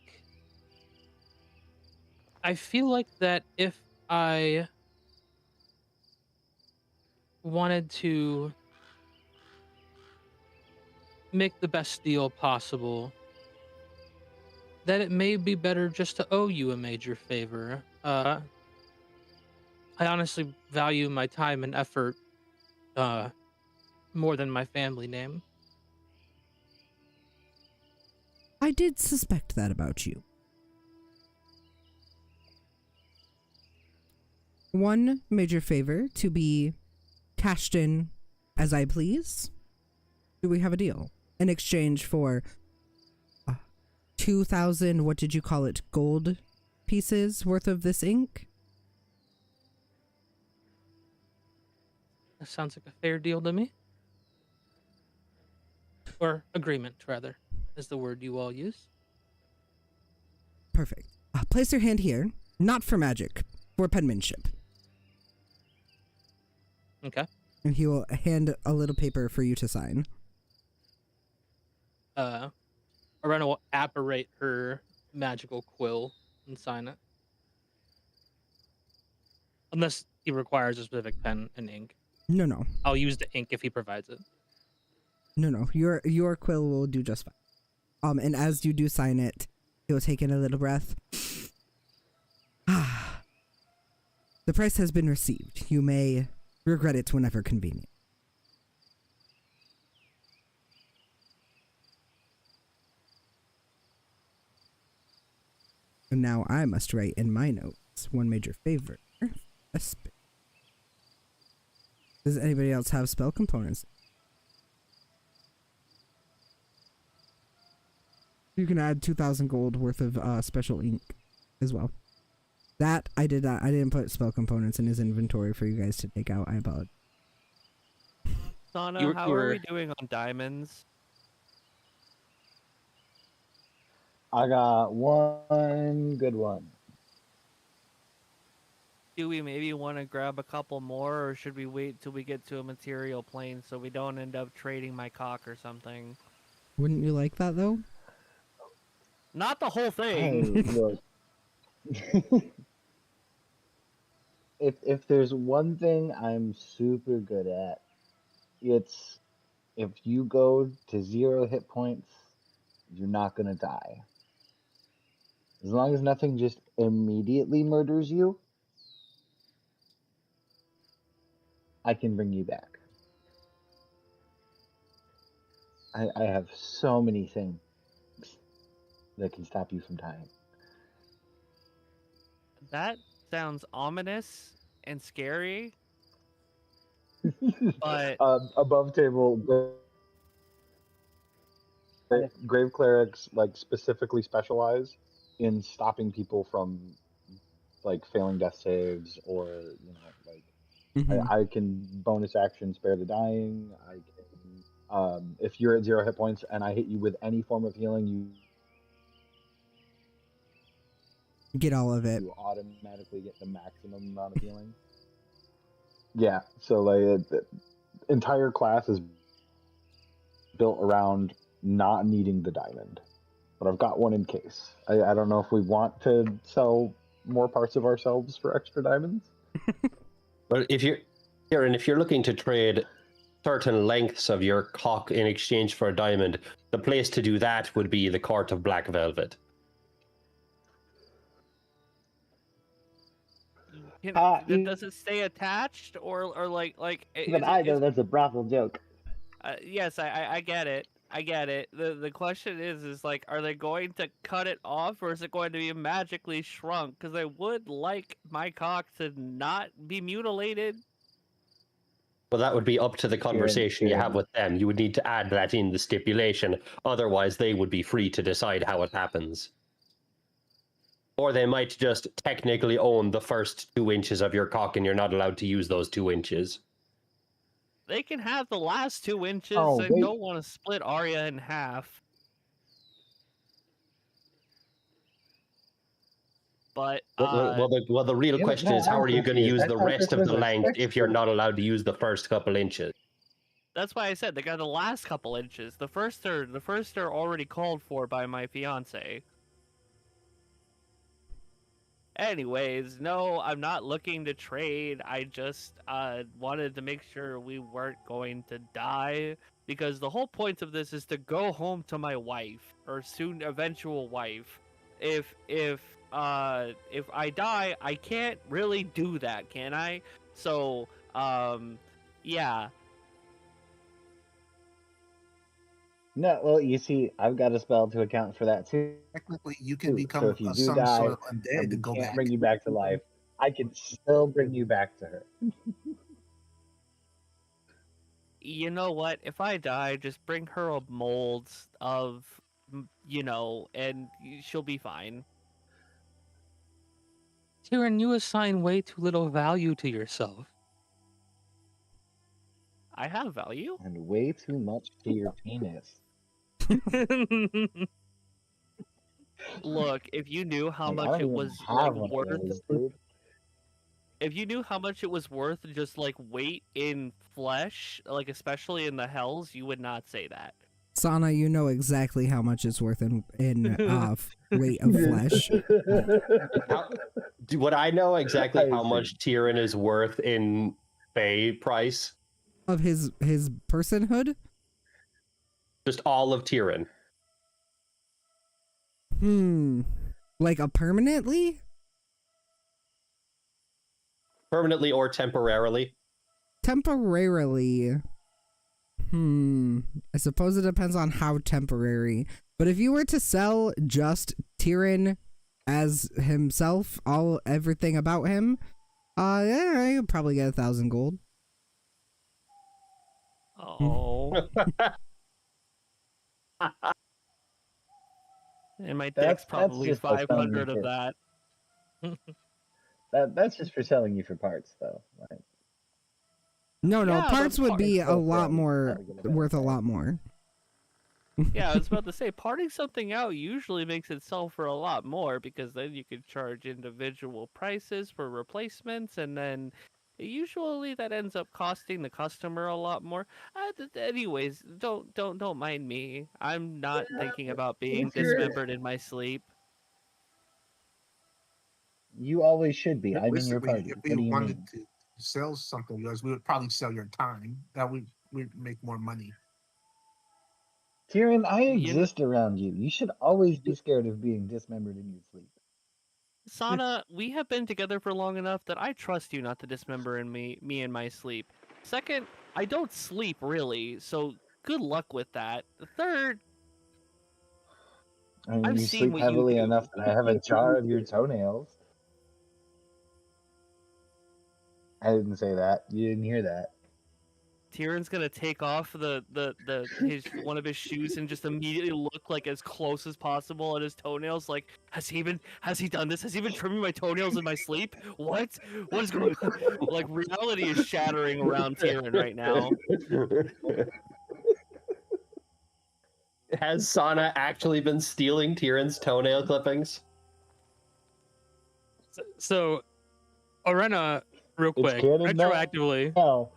Speaker 6: that if I wanted to make the best deal possible, that it may be better just to owe you a major favor. I honestly value my time and effort more than my family name.
Speaker 1: I did suspect that about you. One major favor to be cashed in as I please. Do we have a deal? In exchange for 2,000, what did you call it, gold pieces worth of this ink?
Speaker 6: That sounds like a fair deal to me. Or agreement, rather, is the word you all use.
Speaker 1: Perfect. Place your hand here, not for magic, for penmanship.
Speaker 6: Okay.
Speaker 1: And he will hand a little paper for you to sign.
Speaker 6: Arena will apparate her magical quill and sign it. Unless he requires a specific pen and ink.
Speaker 1: No.
Speaker 6: I'll use the ink if he provides it.
Speaker 1: No. Your quill will do just fine. And as you do sign it, he'll take in a little breath. The price has been received. You may regret it whenever convenient. And now I must write in my notes one major favor. Does anybody else have spell components? You can add 2,000 gold worth of special ink as well. That I did not. I didn't put spell components in his inventory for you guys to take out. I apologize.
Speaker 4: Sana, how are we doing on diamonds?
Speaker 2: I got one good one.
Speaker 4: Do we maybe want to grab a couple more, or should we wait till we get to a material plane so we don't end up trading my cock or something?
Speaker 1: Wouldn't you like that though?
Speaker 4: Not the whole
Speaker 2: Hey,
Speaker 4: thing.
Speaker 2: look. If there's one thing I'm super good at, it's if you go to 0 hit points, you're not gonna die. As long as nothing just immediately murders you, I can bring you back. I have so many things that can stop you from dying.
Speaker 4: That sounds ominous and scary, but
Speaker 2: Above table, grave clerics like specifically specialize in stopping people from like failing death saves, or like
Speaker 1: Mhm.
Speaker 2: I can bonus action spare the dying. I can if you're at 0 hit points and I hit you with any form of healing,
Speaker 1: Get all of it.
Speaker 2: you automatically get the maximum amount of healing. Yeah, so like the entire class is built around not needing the diamond, but I've got one in case. I don't know if we want to sell more parts of ourselves for extra diamonds.
Speaker 3: But if you're looking to trade certain lengths of your cock in exchange for a diamond, the place to do that would be the Court of Black Velvet.
Speaker 4: does it stay attached or
Speaker 2: Even I know that's a brothel joke.
Speaker 4: yes, I get it. I get it. The question is like, are they going to cut it off, or is it going to be magically shrunk? Because I would like my cock to not be mutilated.
Speaker 3: Well, that would be up to the conversation you have with them. You would need to add that in the stipulation. Otherwise, they would be free to decide how it happens. Or they might just technically own the first 2 inches of your cock and you're not allowed to use those 2 inches.
Speaker 4: They can have the last 2 inches.
Speaker 2: Oh,
Speaker 4: I
Speaker 2: wait.
Speaker 4: don't want to split Arya in half. But
Speaker 3: well, the real question is, how are you going to use the rest of the length if you're not allowed to use the first couple inches?
Speaker 4: that's why I said they got the last couple inches. The first are already called for by my fiance. Anyways, no, I'm not looking to trade. I just wanted to make sure we weren't going to die, because the whole point of this is to go home to my wife, or soon eventual wife. If I die, I can't really do that, can I? So, yeah.
Speaker 2: No, well, you see, I've got a spell to account for that too.
Speaker 5: Technically, you can
Speaker 2: So
Speaker 5: become
Speaker 2: if you do
Speaker 5: some
Speaker 2: die
Speaker 5: sort of
Speaker 2: and
Speaker 5: undead
Speaker 2: we
Speaker 5: and go
Speaker 2: can't
Speaker 5: back.
Speaker 2: bring you back to life, I can still bring you back to her.
Speaker 4: You know what? If I die, just bring her a mold of, and she'll be fine.
Speaker 6: Tyrion, you assign way too little value to yourself.
Speaker 4: I have value.
Speaker 2: And way too much to your penis.
Speaker 4: Look, if you knew how
Speaker 2: Like, I
Speaker 4: much
Speaker 2: don't
Speaker 4: it
Speaker 2: even
Speaker 4: was
Speaker 2: have one of
Speaker 4: worth,
Speaker 2: those, dude.
Speaker 4: if you knew how much it was worth, just like weight in flesh, like especially in the hells, you would not say that.
Speaker 1: Sana, you know exactly how much it's worth in weight of flesh.
Speaker 3: Would I know exactly how much Tyrion is worth in Fey price?
Speaker 1: Of his personhood?
Speaker 3: Just all of Tyrion.
Speaker 1: Like a permanently?
Speaker 3: Permanently or temporarily?
Speaker 1: Temporarily. I suppose it depends on how temporary. But if you were to sell just Tyrion as himself, everything about him, yeah, you'd probably get 1,000 gold.
Speaker 4: Oh. And my
Speaker 2: That's
Speaker 4: dick's probably
Speaker 2: just by
Speaker 4: 500 of
Speaker 2: selling
Speaker 4: that.
Speaker 2: That's just for selling you for parts, though. Like,
Speaker 1: No,
Speaker 4: Yeah, but
Speaker 1: parts would be a
Speaker 2: parts
Speaker 1: lot
Speaker 2: don't
Speaker 1: more,
Speaker 2: get a
Speaker 1: worth a
Speaker 2: benefit.
Speaker 1: lot more.
Speaker 4: Yeah, I was about to say, parting something out usually makes it sell for a lot more, because then you could charge individual prices for replacements, and then usually that ends up costing the customer a lot more. Anyways, don't mind me. I'm not thinking about being dismembered in my sleep.
Speaker 2: You always should be. I'm in your
Speaker 5: Basically,
Speaker 2: party.
Speaker 5: if
Speaker 2: What
Speaker 5: we
Speaker 2: do you
Speaker 5: wanted
Speaker 2: mean?
Speaker 5: to sell something to us, we would probably sell your time. That would make more money.
Speaker 2: Tyrion, I
Speaker 4: You kn-
Speaker 2: exist around you. You should always be scared of being dismembered in your sleep.
Speaker 4: Sana, we have been together for long enough that I trust you not to dismember me in my sleep. Second, I don't sleep really, so Good luck with that. The third,
Speaker 2: I mean,
Speaker 4: I've
Speaker 2: you
Speaker 4: seen
Speaker 2: sleep
Speaker 4: what you
Speaker 2: heavily
Speaker 4: do.
Speaker 2: enough that I have a jar of your toenails. I didn't say that. You didn't hear that.
Speaker 4: Tyrion's gonna take off his one of his shoes and just immediately look like as close as possible at his toenails. Like, has he done this? Has he been trimming my toenails in my sleep? What is going on? Like, reality is shattering around Tyrion right now.
Speaker 3: Has Sana actually been stealing Tyrion's toenail clippings?
Speaker 6: So, Arena, real
Speaker 2: It's
Speaker 6: quick,
Speaker 2: canon now.
Speaker 6: retroactively,
Speaker 2: No.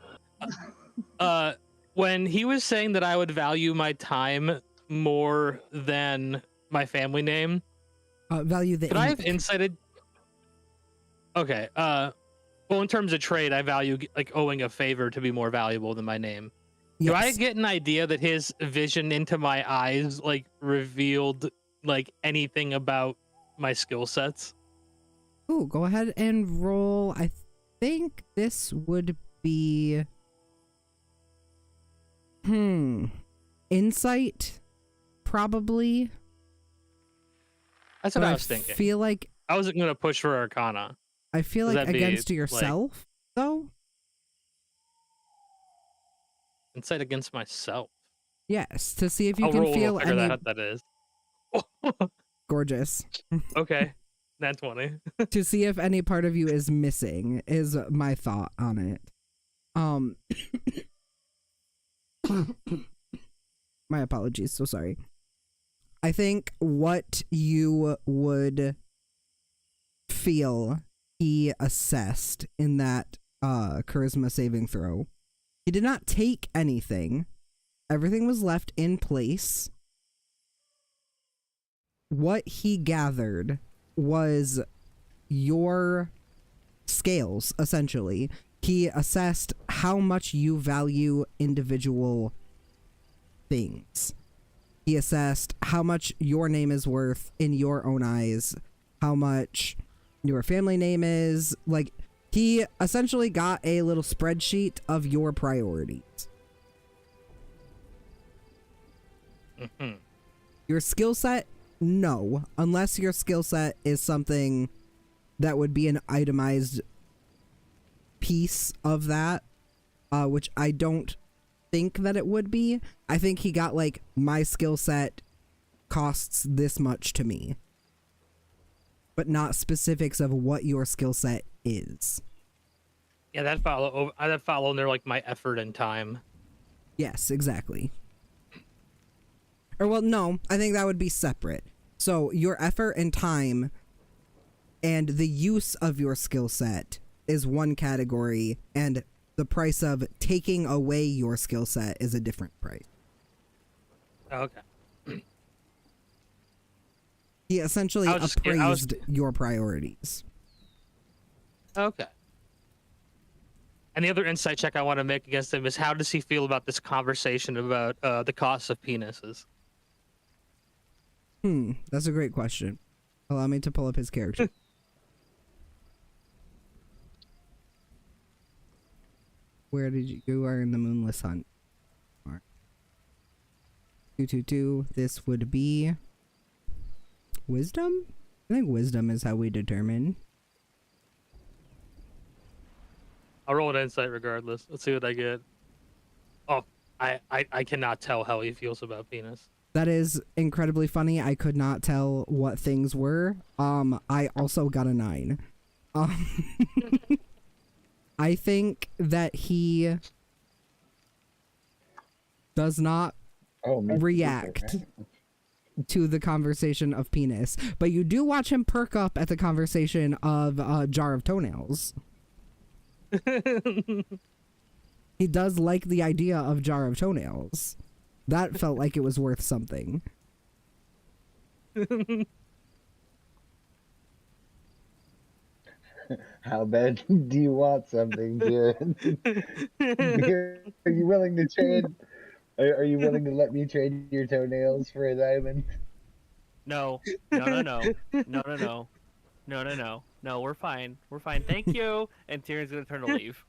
Speaker 6: when he was saying that I would value my time more than my family name,
Speaker 1: Value the
Speaker 6: could I have
Speaker 1: ink.
Speaker 6: incited? Okay. Well, in terms of trade, I value like owing a favor to be more valuable than my name. Do I
Speaker 1: Yes.
Speaker 6: get an idea that his vision into my eyes like revealed like anything about my skill sets?
Speaker 1: Ooh, go ahead and roll. I think this would be insight, probably.
Speaker 6: That's what
Speaker 1: But
Speaker 6: I was thinking.
Speaker 1: feel like
Speaker 6: I wasn't gonna push for Arcana.
Speaker 1: I feel
Speaker 6: Does
Speaker 1: like
Speaker 6: that be,
Speaker 1: against
Speaker 6: like-
Speaker 1: yourself, though.
Speaker 6: Insight against myself.
Speaker 1: Yes, to see if you
Speaker 6: I'll
Speaker 1: can
Speaker 6: roll
Speaker 1: feel
Speaker 6: and figure
Speaker 1: any.
Speaker 6: that out. That is.
Speaker 1: Gorgeous.
Speaker 6: Okay. That's 20.
Speaker 1: To see if any part of you is missing is my thought on it. My apologies, so sorry. I think what you would feel he assessed in that charisma saving throw. He did not take anything. Everything was left in place. What he gathered was your scales, essentially. He assessed how much you value individual things. He assessed how much your name is worth in your own eyes, how much your family name is. Like, he essentially got a little spreadsheet of your priorities.
Speaker 6: Mm-hmm.
Speaker 1: Your skill set, no, unless your skill set is something that would be an itemized piece of that, which I don't think that it would be. I think he got like, my skill set costs this much to me, but not specifics of what your skill set is.
Speaker 6: Yeah, that follow under like my effort and time.
Speaker 1: Yes, exactly. Or well, no, I think that would be separate. So your effort and time and the use of your skill set is one category, and the price of taking away your skill set is a different price.
Speaker 6: Okay.
Speaker 1: He essentially
Speaker 6: I was
Speaker 1: appraised your priorities.
Speaker 6: Okay. And the other insight check I want to make against him is, how does he feel about this conversation about the cost of penises?
Speaker 1: That's a great question. Allow me to pull up his character. Where did you are in the Moonless Hunt? 222. This would be wisdom? I think wisdom is how we determine.
Speaker 6: I'll roll an insight regardless. Let's see what I get. Oh, I cannot tell how he feels about penis.
Speaker 1: That is incredibly funny. I could not tell what things were. I also got a 9. I think that he does not react to the conversation of penis, but you do watch him perk up at the conversation of jar of toenails. He does like the idea of jar of toenails. That felt like it was worth something.
Speaker 2: How bad do you want something, Jared? Are you willing to trade? Are you willing to let me trade your toenails for a diamond?
Speaker 4: No. No, we're fine. We're fine. Thank you. And Tyrion's gonna turn to leave.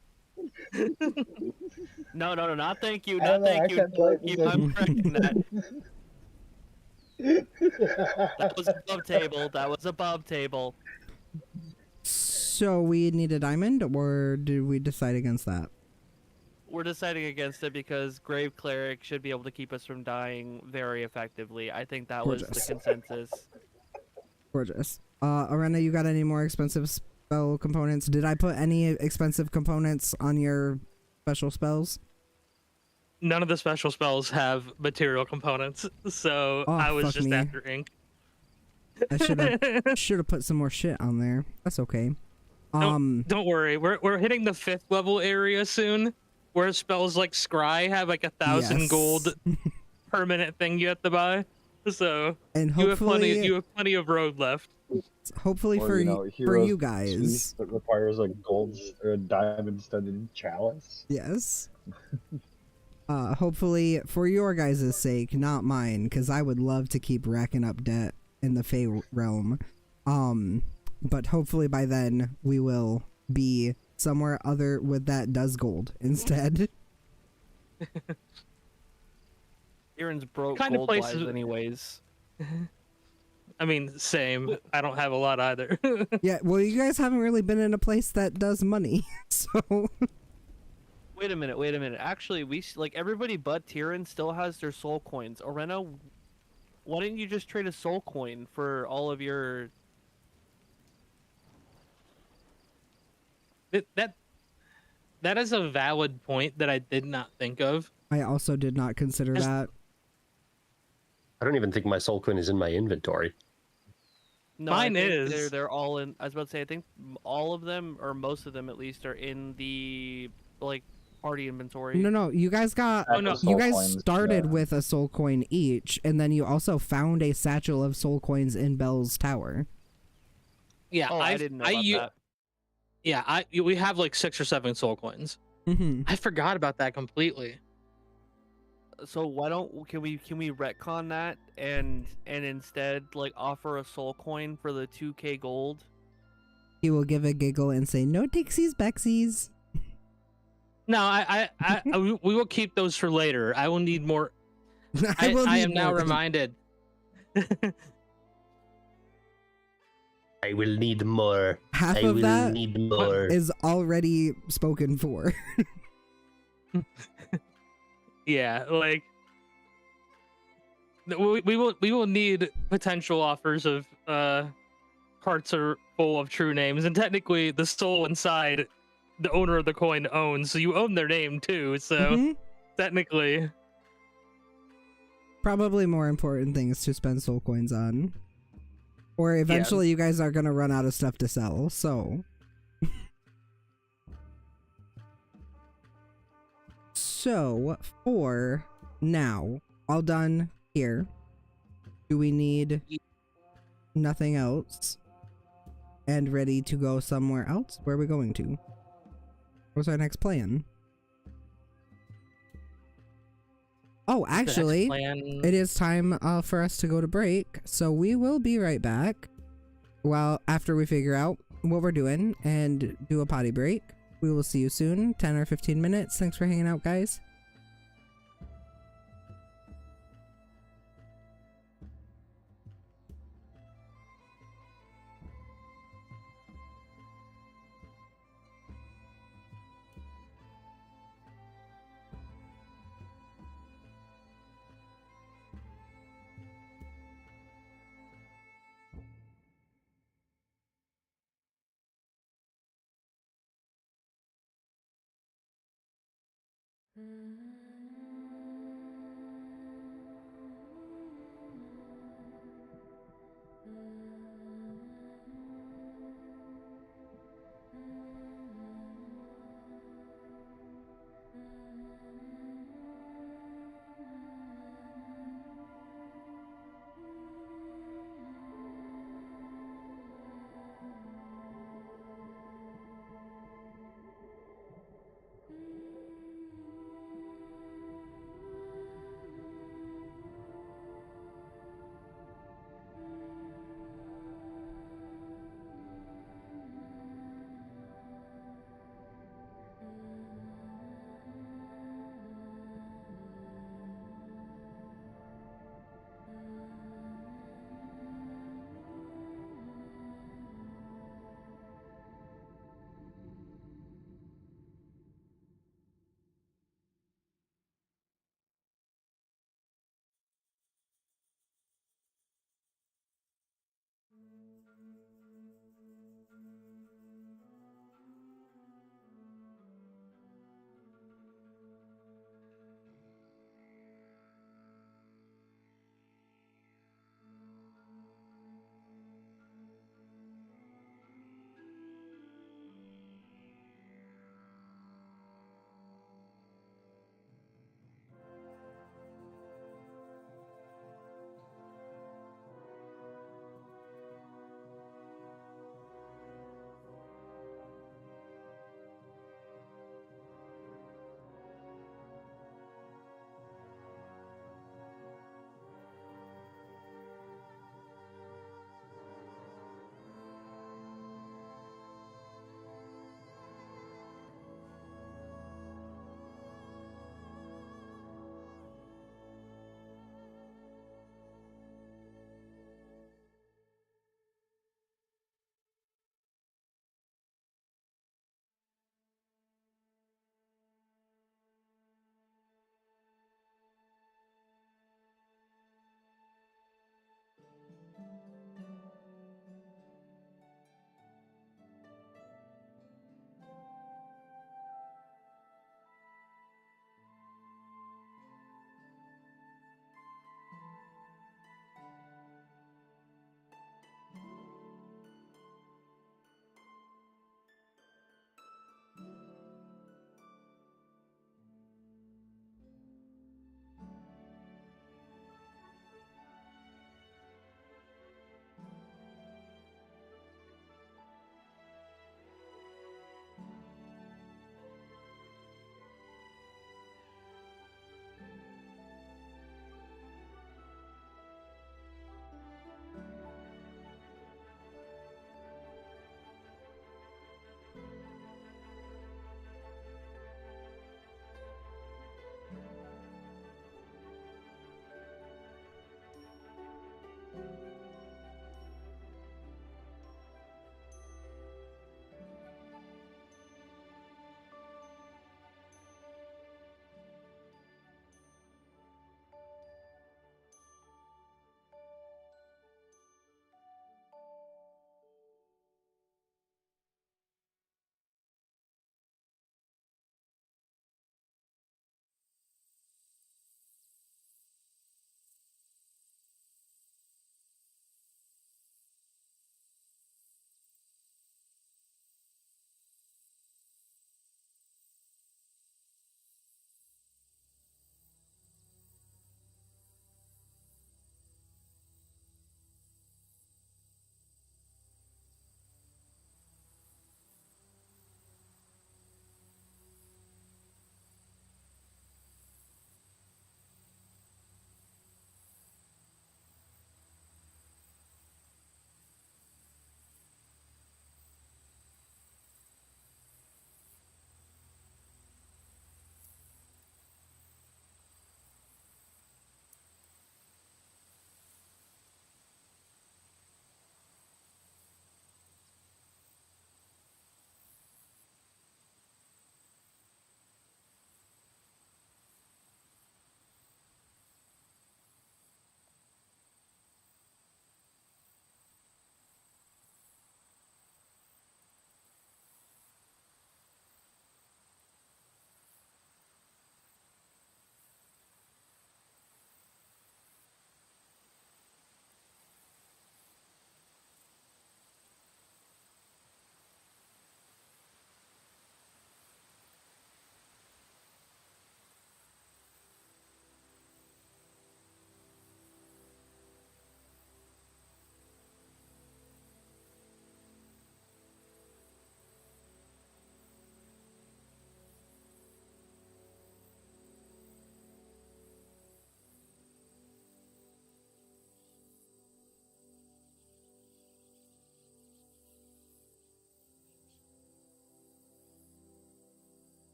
Speaker 4: No, not thank you,
Speaker 2: I don't
Speaker 4: not
Speaker 2: know, I
Speaker 4: thank you,
Speaker 2: can't
Speaker 4: no
Speaker 2: play
Speaker 4: thank you. I'm correcting that. That was above table. That was above table.
Speaker 1: So we need a diamond, or did we decide against that?
Speaker 4: We're deciding against it because Grave Cleric should be able to keep us from dying very effectively. I think that was the
Speaker 1: Gorgeous.
Speaker 4: consensus.
Speaker 1: Gorgeous. Arena, you got any more expensive spell components? Did I put any expensive components on your special spells?
Speaker 6: None of the special spells have material components, so
Speaker 1: Oh,
Speaker 6: I was
Speaker 1: fuck
Speaker 6: just
Speaker 1: me.
Speaker 6: after ink.
Speaker 1: I should have put some more shit on there. That's okay.
Speaker 6: Don't worry, we're hitting the 5th level area soon, where spells like Scry have like 1,000 gold per minute thing you have to buy. So
Speaker 1: and
Speaker 6: you have
Speaker 1: hopefully
Speaker 6: plenty of road left.
Speaker 1: Hopefully
Speaker 2: Or,
Speaker 1: for
Speaker 2: you know,
Speaker 1: for
Speaker 2: Heroes
Speaker 1: you guys.
Speaker 2: Feast that requires a gold or a diamond studded chalice.
Speaker 1: Yes. Hopefully for your guys' sake, not mine, because I would love to keep racking up debt in the Fey realm. But hopefully by then we will be somewhere other with that does gold instead.
Speaker 4: Aaron's broke
Speaker 6: Kind of
Speaker 4: gold
Speaker 6: places-
Speaker 4: wise anyways.
Speaker 6: I mean, same. I don't have a lot either.
Speaker 1: Yeah, well, you guys haven't really been in a place that does money, so...
Speaker 4: Wait a minute. Actually, like everybody but Tyrion still has their soul coins. Arena, why didn't you just trade a soul coin for all of your...
Speaker 6: That is a valid point that I did not think of.
Speaker 1: I also did not consider that.
Speaker 3: I don't even think my soul coin is in my inventory.
Speaker 4: No,
Speaker 6: Mine
Speaker 4: I think
Speaker 6: is.
Speaker 4: They're all in. I was about to say, I think all of them, or most of them at least, are in the like party inventory.
Speaker 1: No, you guys got...
Speaker 6: Oh, no.
Speaker 1: You guys
Speaker 2: coins,
Speaker 1: started
Speaker 2: yeah.
Speaker 1: with a soul coin each, and then you also found a satchel of soul coins in Bell's tower.
Speaker 6: Yeah,
Speaker 4: Oh, I didn't know about that.
Speaker 6: Yeah, we have like 6 or 7 soul coins.
Speaker 1: Mm-hmm.
Speaker 6: I forgot about that completely.
Speaker 4: So why don't can we retcon that and instead like offer a soul coin for the 2k gold?
Speaker 1: He will give a giggle and say, "No Dixies, Bexies."
Speaker 6: No, we will keep those for later. I will need more.
Speaker 1: I
Speaker 6: am now reminded.
Speaker 3: I will need more.
Speaker 1: Half
Speaker 3: I
Speaker 1: of
Speaker 3: will
Speaker 1: that
Speaker 3: need more.
Speaker 1: is already spoken for.
Speaker 6: Yeah, like we will need potential offers of hearts are full of true names, and technically the soul inside the owner of the coin owns, so you own their name too. So
Speaker 1: Mhm.
Speaker 6: technically,
Speaker 1: Probably more important things to spend soul coins on. Or eventually you guys are gonna run out of stuff to sell, so. So, for now, all done here. Do we need nothing else? And ready to go somewhere else? Where are we going to? What's our next plan? Oh, actually, it is time for us to go to break, so we will be right back. Well, after we figure out what we're doing and do a potty break. We will see you soon, 10 or 15 minutes. Thanks for hanging out, guys.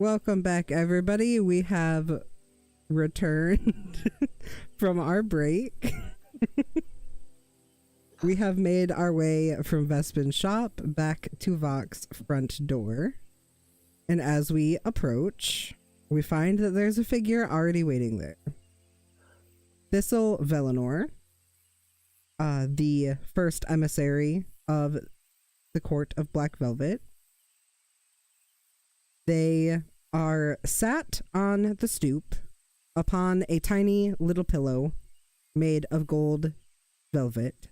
Speaker 1: Welcome back, everybody. We have returned from our break. We have made our way from Vespin's shop back to Vok's front door. And as we approach, we find that there's a figure already waiting there. Thistle Velenor, the first emissary of the Court of Black Velvet. They are sat on the stoop upon a tiny little pillow made of gold velvet,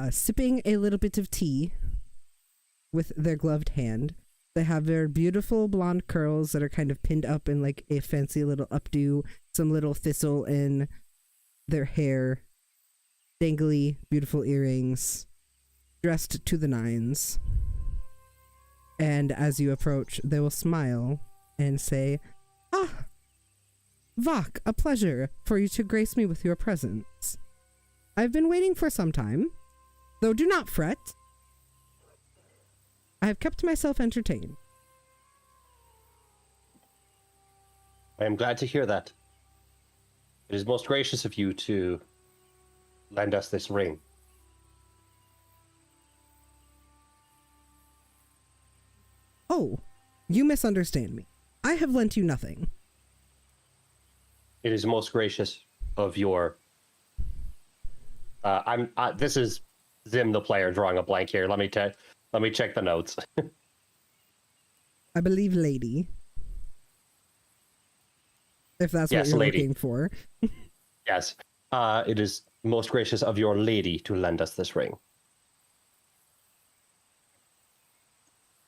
Speaker 1: sipping a little bit of tea with their gloved hand. They have their beautiful blonde curls that are kind of pinned up in like a fancy little updo, some little thistle in their hair, dangly, beautiful earrings, dressed to the nines. And as you approach, they will smile and say, "Ah, Vok, a pleasure for you to grace me with your presence. I've been waiting for some time, though do not fret. I have kept myself entertained."
Speaker 3: I am glad to hear that. It is most gracious of you to lend us this ring.
Speaker 1: Oh, you misunderstand me. I have lent you nothing.
Speaker 3: It is most gracious of your... this is Zim the player drawing a blank here. Let me check the notes.
Speaker 1: I believe lady. If that's
Speaker 3: Yes,
Speaker 1: what you're
Speaker 3: lady.
Speaker 1: looking for.
Speaker 3: Yes. It is most gracious of your lady to lend us this ring.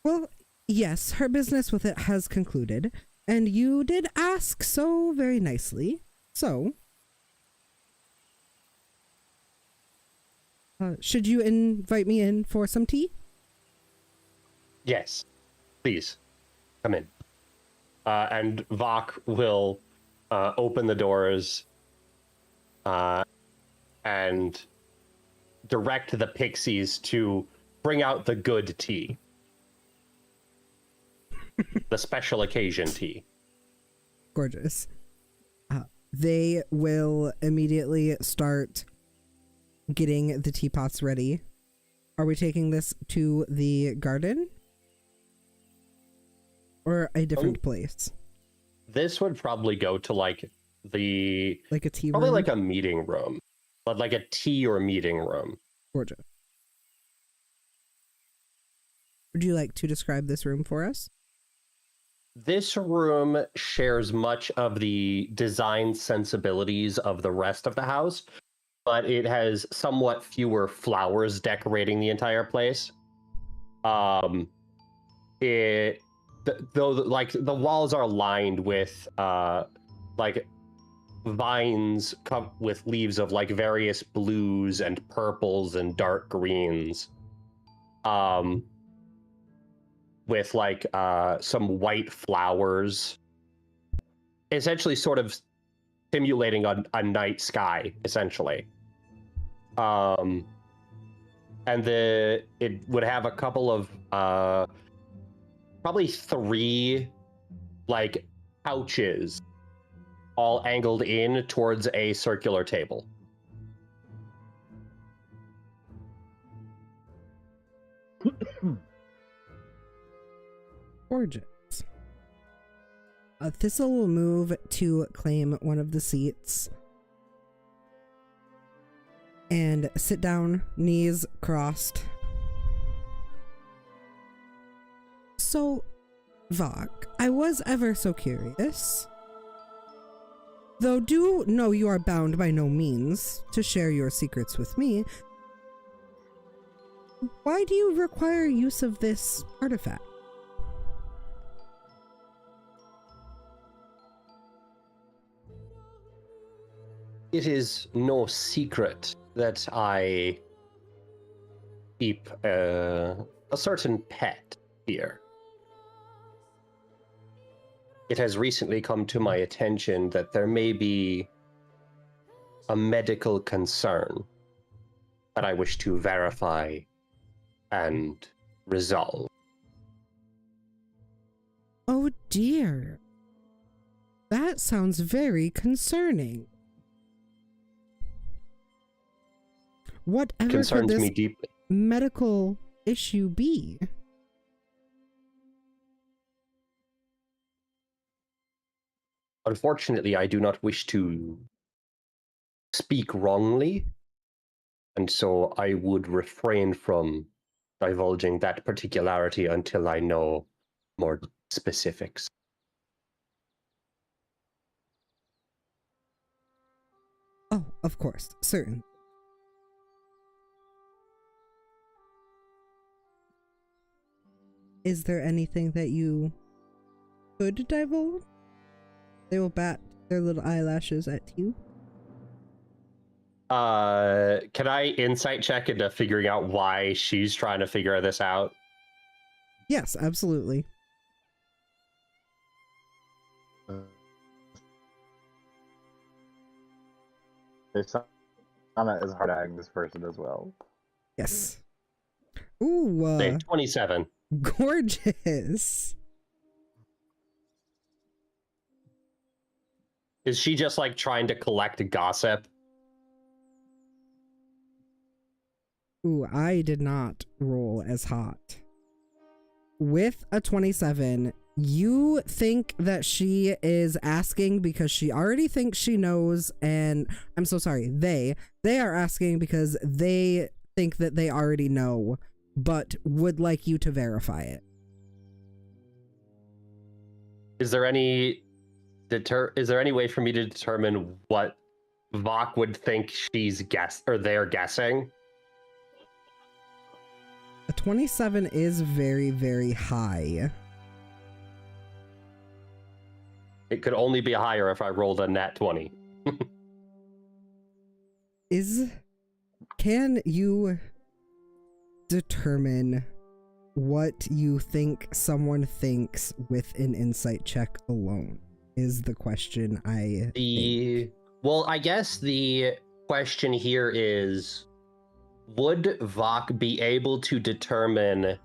Speaker 1: Well, yes, her business with it has concluded, and you did ask so very nicely. So, should you invite me in for some tea?
Speaker 3: Yes. Please, come in. And Vok will open the doors and direct the pixies to bring out the good tea. The special occasion tea.
Speaker 1: Gorgeous. They will immediately start getting the teapots ready. Are we taking this to the garden? Or a different place?
Speaker 3: This would probably go to like a tea
Speaker 1: room?
Speaker 3: like a meeting room. But like a tea or meeting room.
Speaker 1: Gorgeous. Would you like to describe this room for us?
Speaker 3: This room shares much of the design sensibilities of the rest of the house, but it has somewhat fewer flowers decorating the entire place. Though like the walls are lined with like vines with leaves of like various blues and purples and dark greens. With like some white flowers, essentially sort of simulating a night sky, essentially. And it would have a couple of probably 3 like couches all angled in towards a circular table.
Speaker 1: Gorgeous. Thistle will move to claim one of the seats and sit down, knees crossed. So, Vok, I was ever so curious. Though do know you are bound by no means to share your secrets with me. Why do you require use of this artifact?
Speaker 3: It is no secret that I keep a certain pet here. It has recently come to my attention that there may be a medical concern that I wish to verify and resolve.
Speaker 1: Oh dear. That sounds very concerning. Whatever could
Speaker 3: Concerns
Speaker 1: this
Speaker 3: me deeply.
Speaker 1: medical issue be?
Speaker 3: Unfortunately, I do not wish to speak wrongly, and so I would refrain from divulging that particularity until I know more specifics.
Speaker 1: Oh, of course, certain. Is there anything that you could divulge? They will bat their little eyelashes at you.
Speaker 3: Can I insight check into figuring out why she's trying to figure this out?
Speaker 1: Yes, absolutely.
Speaker 2: Sana is hard eyeing this person as well.
Speaker 1: Yes. Ooh,
Speaker 3: Say 27.
Speaker 1: gorgeous.
Speaker 3: Is she just like trying to collect gossip?
Speaker 1: Ooh, I did not roll as hot. With a 27, you think that she is asking because she already thinks she knows, and I'm so sorry, they are asking because they think that they already know, but would like you to verify it.
Speaker 3: Is there any way for me to determine what Vok would think they're guessing?
Speaker 1: A 27 is very, very high.
Speaker 3: It could only be higher if I rolled a nat 20.
Speaker 1: Can you determine what you think someone thinks with an insight check alone? Is the question I think.
Speaker 3: Well, I guess the question here is, would Vok be able to determine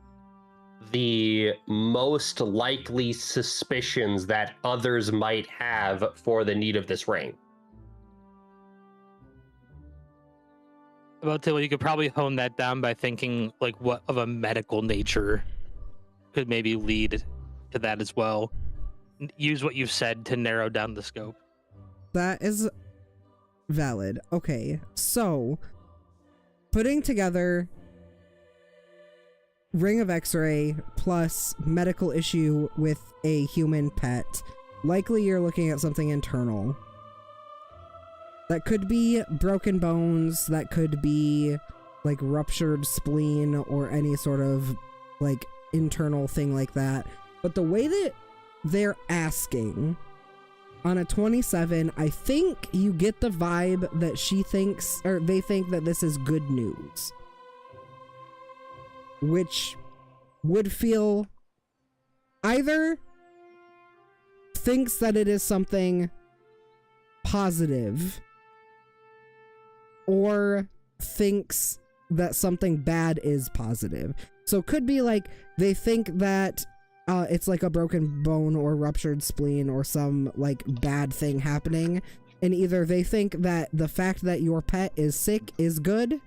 Speaker 3: the most likely suspicions that others might have for the need of this ring?
Speaker 6: About to, you could probably hone that down by thinking like what of a medical nature could maybe lead to that as well. Use what you've said to narrow down the scope.
Speaker 1: That is valid. Okay, so putting together ring of X-ray plus medical issue with a human pet, likely you're looking at something internal. That could be broken bones, that could be like ruptured spleen or any sort of like internal thing like that. But the way that they're asking on a 27, I think you get the vibe that she thinks, or they think that this is good news. Which would feel either thinks that it is something positive or thinks that something bad is positive. So could be like they think that it's like a broken bone or ruptured spleen or some like bad thing happening, and either they think that the fact that your pet is sick is good,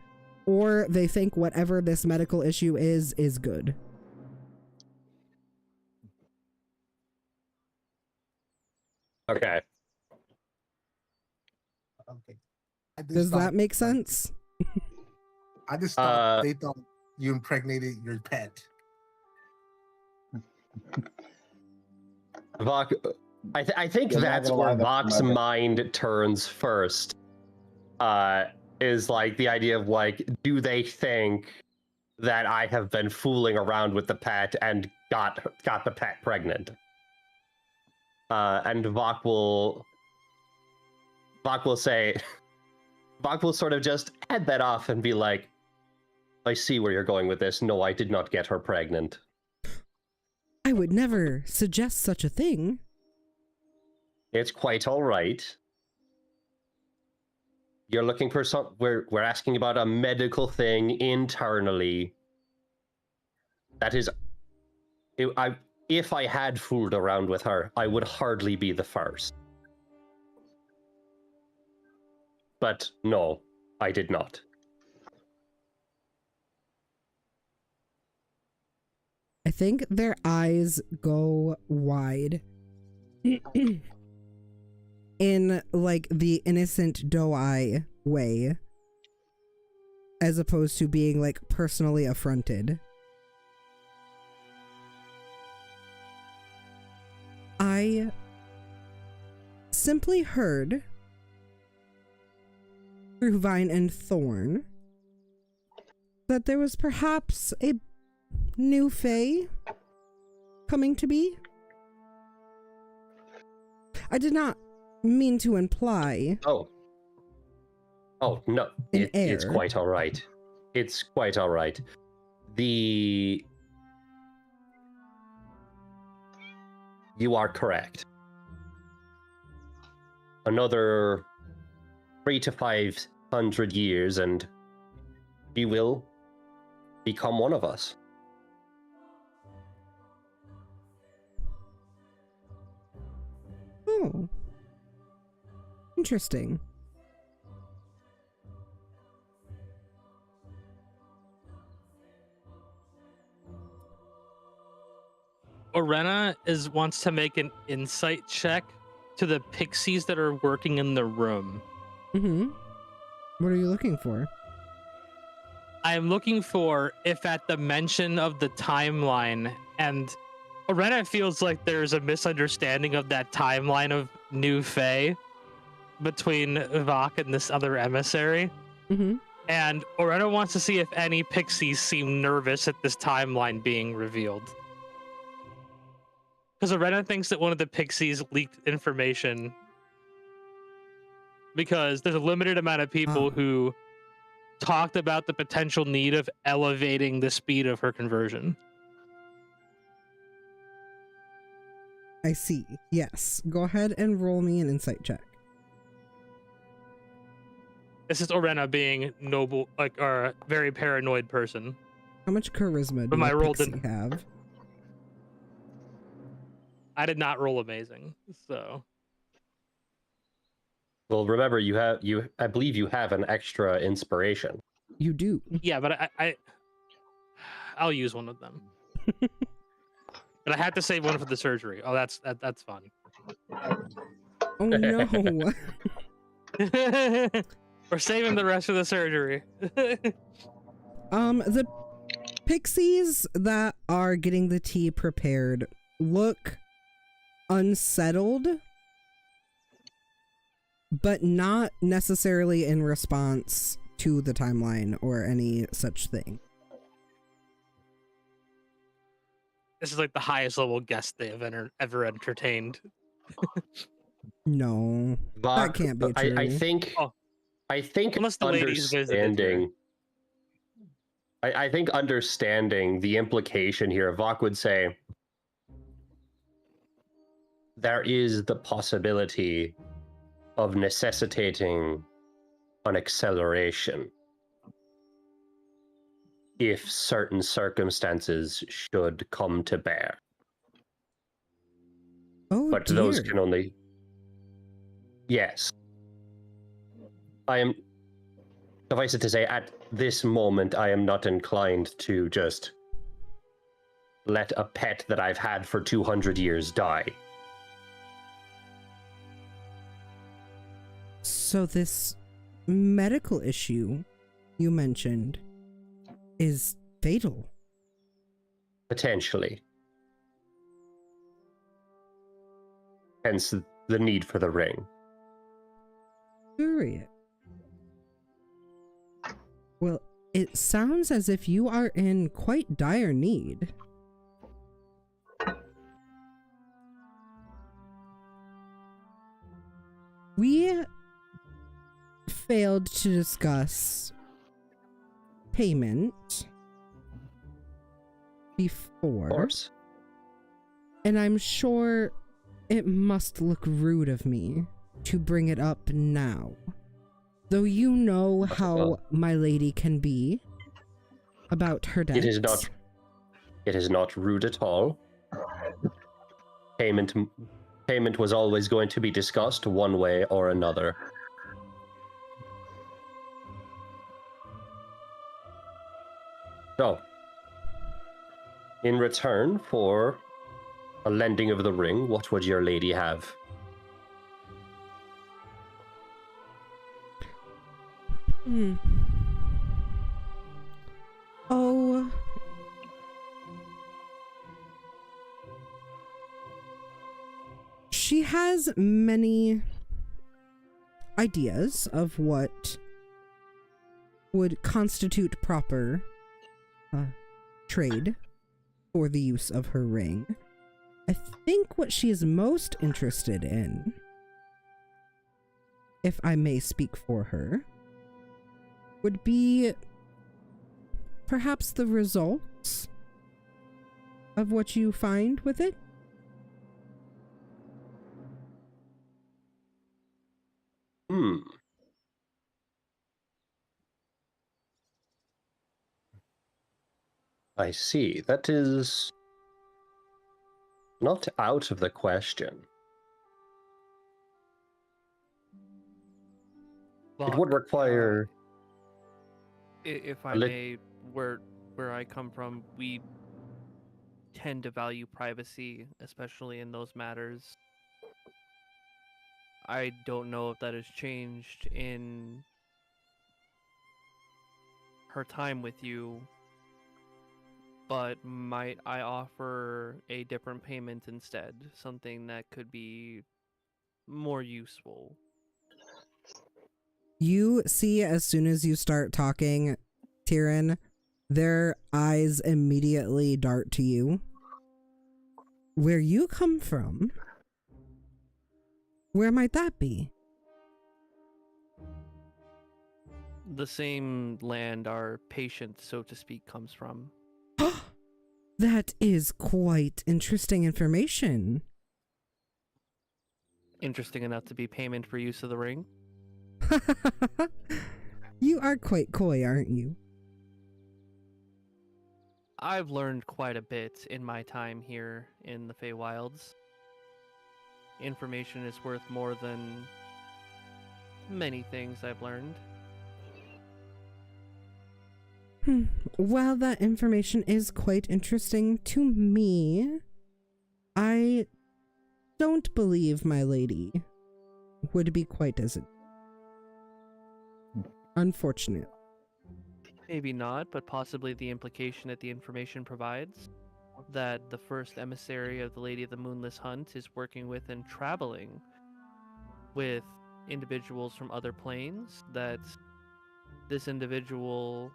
Speaker 1: or they think whatever this medical issue is good.
Speaker 3: Okay.
Speaker 5: Okay.
Speaker 1: Does that make sense?
Speaker 5: I just thought they thought you impregnated your pet.
Speaker 3: Vok, I think
Speaker 2: Yeah,
Speaker 3: that's
Speaker 2: not
Speaker 3: where
Speaker 2: gonna lie, that's
Speaker 3: Vok's
Speaker 2: my bad.
Speaker 3: mind turns first. Is like the idea of like, do they think that I have been fooling around with the pet and got the pet pregnant? And Vok will say, Vok will sort of just head that off and be like, I see where you're going with this. No, I did not get her pregnant.
Speaker 1: I would never suggest such a thing.
Speaker 3: It's quite all right. You're looking for we're asking about a medical thing internally. That is, if I had fooled around with her, I would hardly be the first. But no, I did not.
Speaker 1: I think their eyes go wide in like the innocent doe-eye way, as opposed to being like personally affronted. I simply heard through Vine and Thorn that there was perhaps a new Fae coming to be. I did not mean to imply.
Speaker 3: Oh no, it's quite all right. It's quite all right. You are correct. Another 300 to 500 years, and she will become one of us.
Speaker 1: Oh. Interesting.
Speaker 6: Orena wants to make an insight check to the pixies that are working in the room.
Speaker 1: Mm-hmm. What are you looking for?
Speaker 6: I am looking for if at the mention of the timeline, and Orena feels like there's a misunderstanding of that timeline of New Fae between Vok and this other emissary.
Speaker 1: Mm-hmm.
Speaker 6: And Orena wants to see if any pixies seem nervous at this timeline being revealed. Because Orena thinks that one of the pixies leaked information because there's a limited amount of people who talked about the potential need of elevating the speed of her conversion.
Speaker 1: I see. Yes. Go ahead and roll me an insight check.
Speaker 6: This is Orena being noble, like, or a very paranoid person.
Speaker 1: How much charisma
Speaker 6: But
Speaker 1: do
Speaker 6: my
Speaker 1: a
Speaker 6: roll
Speaker 1: pixie
Speaker 6: didn't
Speaker 1: have?
Speaker 6: I did not roll amazing, so.
Speaker 3: Well, remember, I believe you have an extra inspiration.
Speaker 1: You do.
Speaker 6: Yeah, but I'll use one of them. But I had to save one for the surgery. Oh, that's fun.
Speaker 1: Oh no.
Speaker 6: We're saving the rest of the surgery.
Speaker 1: The pixies that are getting the tea prepared look unsettled, but not necessarily in response to the timeline or any such thing.
Speaker 6: This is like the highest level guest they have ever entertained.
Speaker 1: No, that can't be true.
Speaker 3: I think
Speaker 6: Unless the ladies visited her.
Speaker 3: I think understanding the implication here, Vok would say there is the possibility of necessitating an acceleration if certain circumstances should come to bear.
Speaker 1: Oh,
Speaker 3: but
Speaker 1: dear.
Speaker 3: Those can only... Yes. I am... Suffice it to say, at this moment, I am not inclined to just let a pet that I've had for 200 years die.
Speaker 1: So this medical issue you mentioned is fatal.
Speaker 3: Potentially. Hence the need for the ring.
Speaker 1: Curious. Well, it sounds as if you are in quite dire need. We failed to discuss payment before.
Speaker 3: Of course.
Speaker 1: And I'm sure it must look rude of me to bring it up now. Though you know how my lady can be about her debts.
Speaker 3: It is not rude at all. Payment was always going to be discussed one way or another. So, in return for a lending of the ring, what would your lady have?
Speaker 1: Oh. She has many ideas of what would constitute proper trade for the use of her ring. I think what she is most interested in, if I may speak for her, would be perhaps the results of what you find with it.
Speaker 3: I see. That is not out of the question. It would require...
Speaker 4: if I may, where I come from, we tend to value privacy, especially in those matters. I don't know if that has changed in her time with you, but might I offer a different payment instead? Something that could be more useful.
Speaker 1: You see, as soon as you start talking, Tyrion, their eyes immediately dart to you. Where you come from? Where might that be?
Speaker 4: The same land our patient, so to speak, comes from.
Speaker 1: That is quite interesting information.
Speaker 4: Interesting enough to be payment for use of the ring?
Speaker 1: You are quite coy, aren't you?
Speaker 4: I've learned quite a bit in my time here in the Feywilds. Information is worth more than many things I've learned.
Speaker 1: Well, that information is quite interesting to me. I don't believe my lady would be quite as unfortunate.
Speaker 4: Maybe not, but possibly the implication that the information provides that the first emissary of the Lady of the Moonless Hunt is working with and traveling with individuals from other planes, that this individual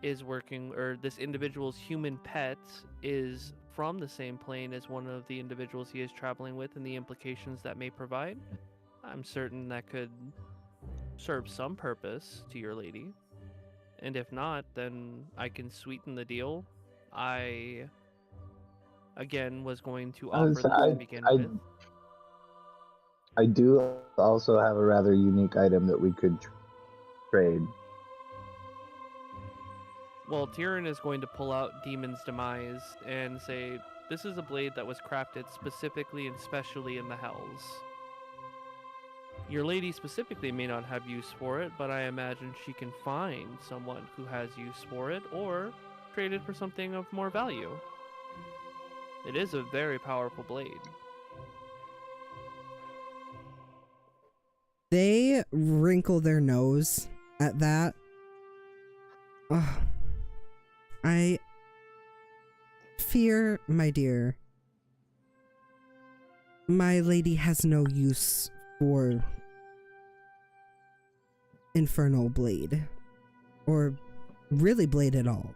Speaker 4: is working, or this individual's human pet is from the same plane as one of the individuals he is traveling with, and the implications that may provide. I'm certain that could serve some purpose to your lady. And if not, then I can sweeten the deal. I, again, was going to offer this to begin with.
Speaker 2: I do also have a rather unique item that we could trade.
Speaker 4: Well, Tyrion is going to pull out Demon's Demise and say, this is a blade that was crafted specifically and specially in the Hells. Your lady specifically may not have use for it, but I imagine she can find someone who has use for it, or trade it for something of more value. It is a very powerful blade.
Speaker 1: They wrinkle their nose at that. Ugh. I fear, my dear, my lady has no use for Infernal Blade, or really blade at all.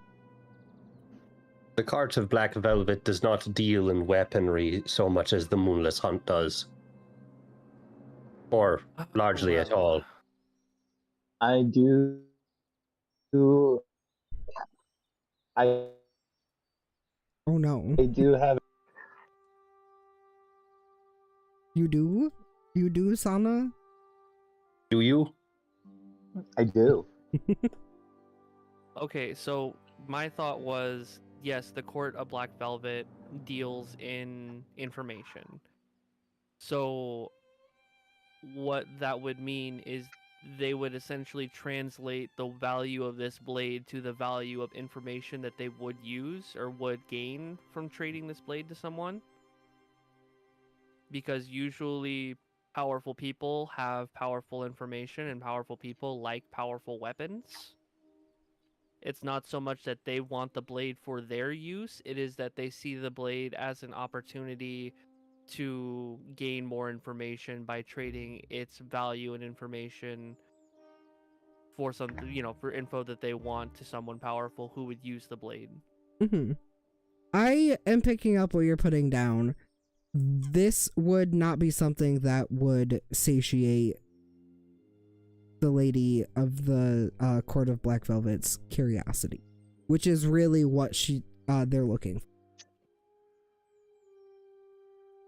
Speaker 3: The cart of Black Velvet does not deal in weaponry so much as the Moonless Hunt does. Or largely at all.
Speaker 2: I do. I
Speaker 1: Oh no.
Speaker 2: do have.
Speaker 1: You do? You do, Sana?
Speaker 3: Do you?
Speaker 2: I do.
Speaker 4: Okay, so my thought was, yes, the court of Black Velvet deals in information. So what that would mean is they would essentially translate the value of this blade to the value of information that they would use or would gain from trading this blade to someone. Because usually powerful people have powerful information and powerful people like powerful weapons. It's not so much that they want the blade for their use, it is that they see the blade as an opportunity to gain more information by trading its value and information for some, for info that they want to someone powerful who would use the blade.
Speaker 1: Mm-hmm. I am picking up what you're putting down. This would not be something that would satiate the lady of the Court of Black Velvet's curiosity, which is really what they're looking for.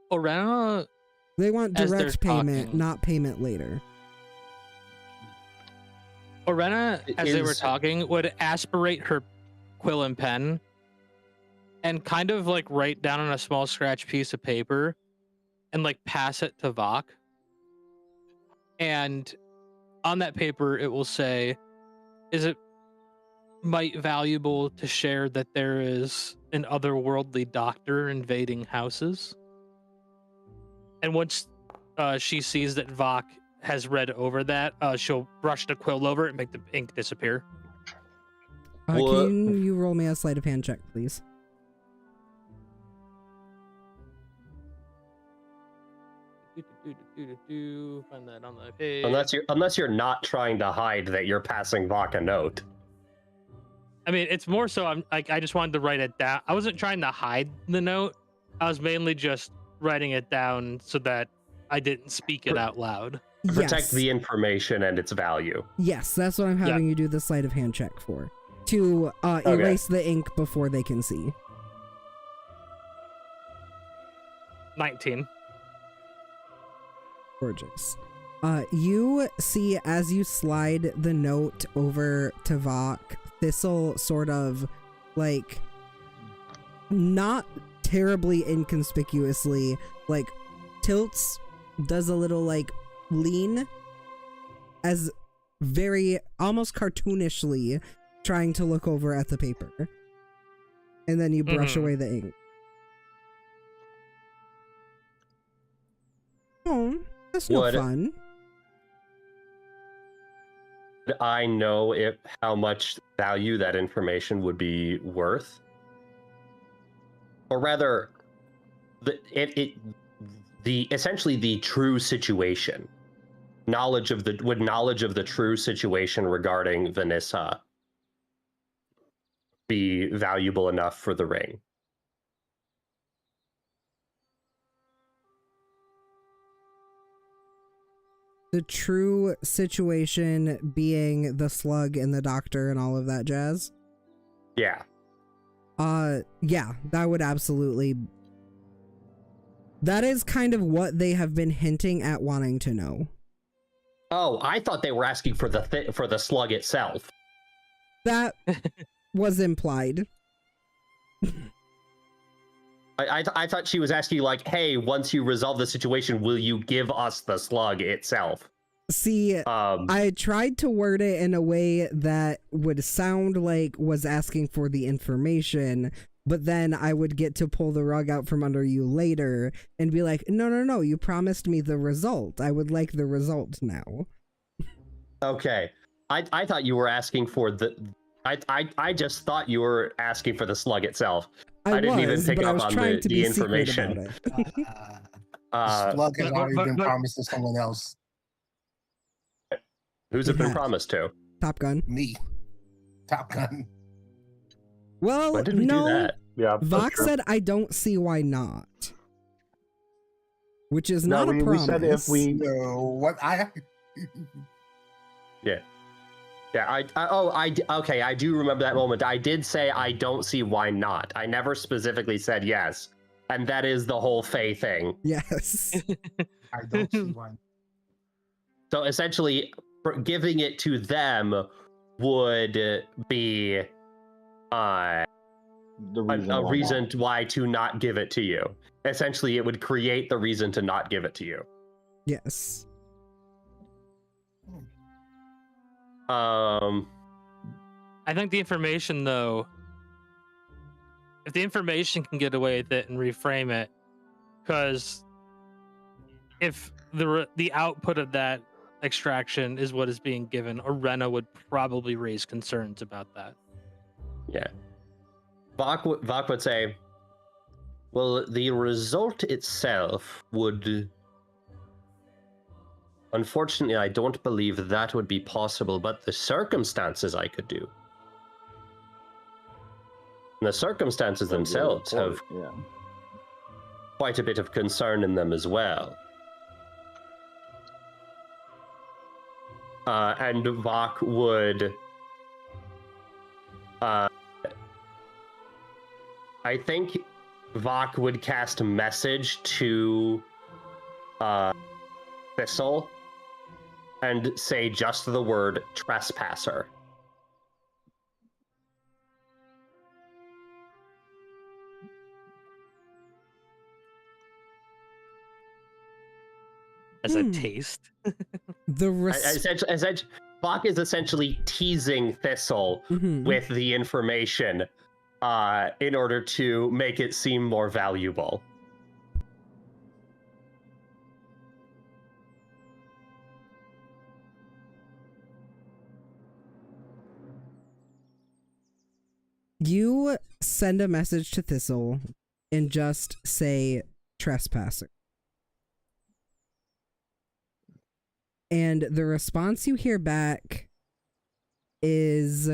Speaker 6: Orena,
Speaker 1: They want
Speaker 6: as they're
Speaker 1: direct payment,
Speaker 6: talking-
Speaker 1: not payment later.
Speaker 6: Orena, as they were talking, would aspirate her quill and pen and kind of like write down on a small scratch piece of paper and like pass it to Vok. And on that paper, it will say, is it might valuable to share that there is an otherworldly doctor invading houses? And once she sees that Vok has read over that, she'll brush the quill over it and make the ink disappear.
Speaker 1: Can you roll me a sleight of hand check, please?
Speaker 6: Find that on the page.
Speaker 3: Unless you're not trying to hide that you're passing Vok a note.
Speaker 6: I mean, it's more so I just wanted to write it down. I wasn't trying to hide the note. I was mainly just writing it down so that I didn't speak it out loud.
Speaker 3: Protect
Speaker 1: Yes.
Speaker 3: the information and its value.
Speaker 1: Yes, that's what I'm having you do the sleight of hand check for. To erase the ink before they can see.
Speaker 6: 19.
Speaker 1: Gorgeous. You see as you slide the note over to Vok, Thistle sort of like not terribly inconspicuously like tilts, does a little like lean as very almost cartoonishly trying to look over at the paper. And then you brush away the ink. Oh, that's no fun.
Speaker 3: I know how much value that information would be worth, or rather, essentially the true situation, knowledge of the true situation regarding Vanessa be valuable enough for the ring?
Speaker 1: The true situation being the slug and the doctor and all of that jazz?
Speaker 3: Yeah.
Speaker 1: Yeah, that would absolutely... That is kind of what they have been hinting at wanting to know.
Speaker 3: Oh, I thought they were asking for the slug itself.
Speaker 1: That was implied.
Speaker 3: I thought she was asking, like, hey, once you resolve the situation, will you give us the slug itself?
Speaker 1: See, I tried to word it in a way that would sound like was asking for the information, but then I would get to pull the rug out from under you later and be like, no, you promised me the result. I would like the result now. Okay.
Speaker 3: I thought you were asking for the... I just thought you were asking for the slug itself. I didn't even pick up on the information.
Speaker 5: The slug has already been promised to someone else.
Speaker 3: Who's it been promised to?
Speaker 1: Top Gun.
Speaker 5: Me. Top Gun.
Speaker 1: Well,
Speaker 3: when did we do that?
Speaker 2: Yeah,
Speaker 1: Vox said, I don't see why not. Which is not a promise.
Speaker 2: We said if we...
Speaker 5: No, what I...
Speaker 3: Yeah. Yeah, okay, I do remember that moment. I did say I don't see why not. I never specifically said yes. And that is the whole Faye thing.
Speaker 1: Yes.
Speaker 5: I don't see why.
Speaker 3: So essentially, giving it to them would be
Speaker 2: The reason
Speaker 3: a
Speaker 2: why
Speaker 3: reason
Speaker 2: not.
Speaker 3: why to not give it to you. Essentially, it would create the reason to not give it to you.
Speaker 1: Yes.
Speaker 6: I think the information, though, if the information can get away with it and reframe it, because if the output of that extraction is what is being given, Arena would probably raise concerns about that.
Speaker 3: Yeah. Vok would say, well, the result itself would... Unfortunately, I don't believe that would be possible, but the circumstances I could do. And the circumstances themselves have quite a bit of concern in them as well. And Vok would... I think Vok would cast a message to Thistle and say just the word trespasser.
Speaker 6: As a taste.
Speaker 3: Essentially, Vok is essentially teasing Thistle with the information in order to make it seem more valuable.
Speaker 1: You send a message to Thistle and just say trespasser. And the response you hear back is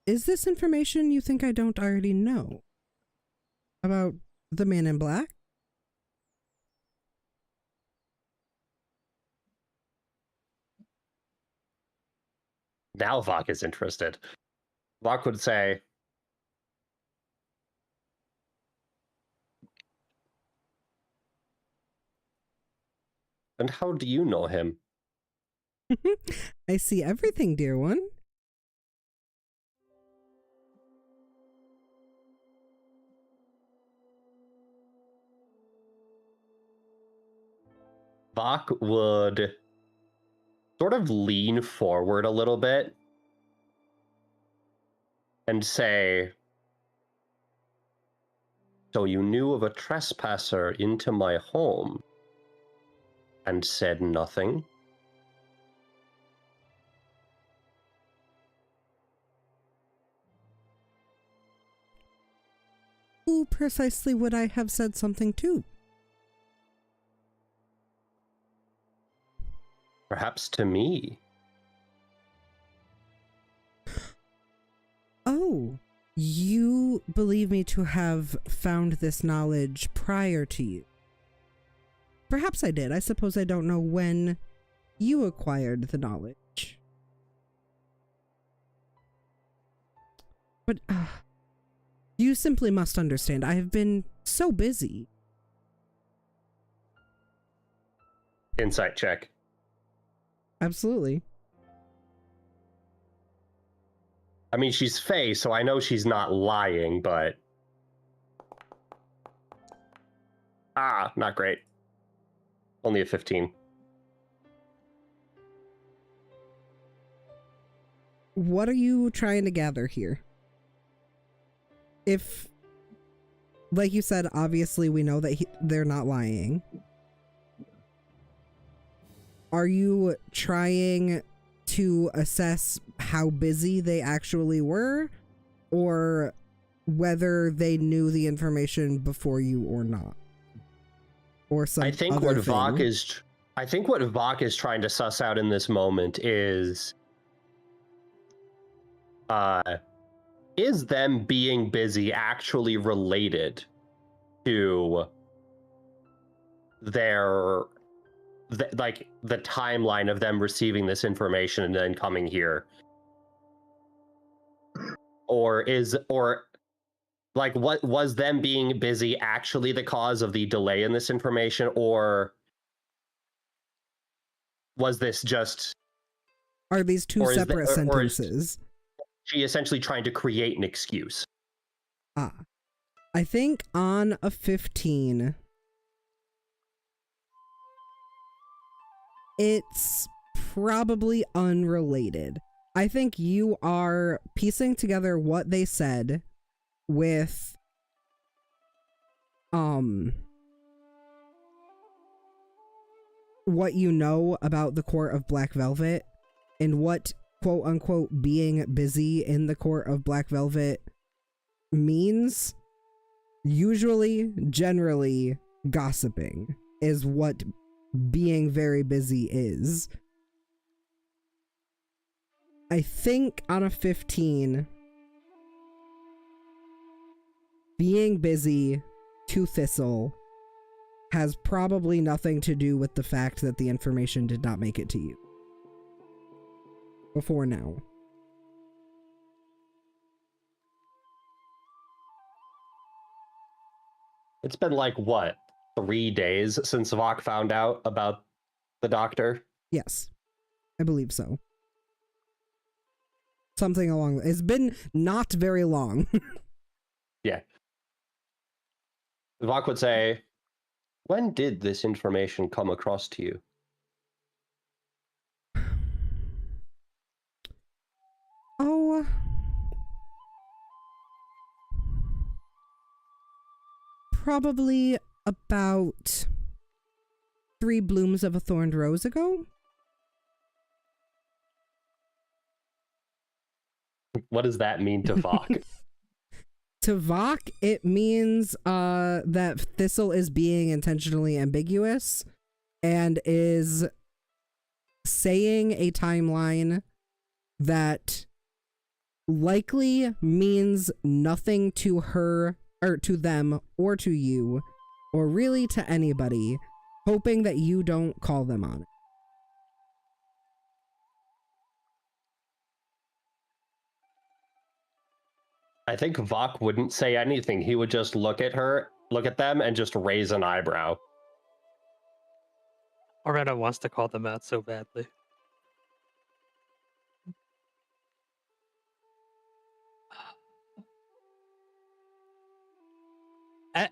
Speaker 1: this information you think I don't already know about the man in black?
Speaker 3: Now Vok is interested. Vok would say, and how do you know him?
Speaker 1: I see everything, dear one.
Speaker 3: Vok would sort of lean forward a little bit and say, so you knew of a trespasser into my home and said nothing?
Speaker 1: Who precisely would I have said something to?
Speaker 3: Perhaps to me.
Speaker 1: Oh, you believe me to have found this knowledge prior to you. Perhaps I did. I suppose I don't know when you acquired the knowledge. But you simply must understand, I have been so busy.
Speaker 3: Insight check.
Speaker 1: Absolutely.
Speaker 3: I mean, she's Faye, so I know she's not lying, but... not great. Only a 15.
Speaker 1: What are you trying to gather here? If, like you said, obviously we know that they're not lying. Are you trying to assess how busy they actually were, or whether they knew the information before you or not? Or some
Speaker 3: I think
Speaker 1: other
Speaker 3: what
Speaker 1: thing?
Speaker 3: Vok is trying to suss out in this moment is them being busy actually related to their the timeline of them receiving this information and then coming here, or what was them being busy actually the cause of the delay in this information, or was this just...
Speaker 1: Are these two separate sentences?
Speaker 3: she essentially trying to create an excuse.
Speaker 1: I think on a 15, it's probably unrelated. I think you are piecing together what they said with what you know about the court of Black Velvet and what quote unquote being busy in the court of Black Velvet means. Usually, generally, gossiping is what being very busy is. I think on a 15, being busy to Thistle has probably nothing to do with the fact that the information did not make it to you before now.
Speaker 3: It's been like, what, 3 days since Vok found out about the doctor?
Speaker 1: Yes, I believe so. Something along... It's been not very long.
Speaker 3: Yeah. Vok would say, when did this information come across to you?
Speaker 1: Oh... Probably about 3 blooms of a thorned rose ago?
Speaker 3: What does that mean to Vok?
Speaker 1: To Vok, it means that Thistle is being intentionally ambiguous and is saying a timeline that likely means nothing to her or to them or to you or really to anybody, hoping that you don't call them on it.
Speaker 3: I think Vok wouldn't say anything. He would just look at them, and just raise an eyebrow.
Speaker 6: Oretta wants to call them out so badly.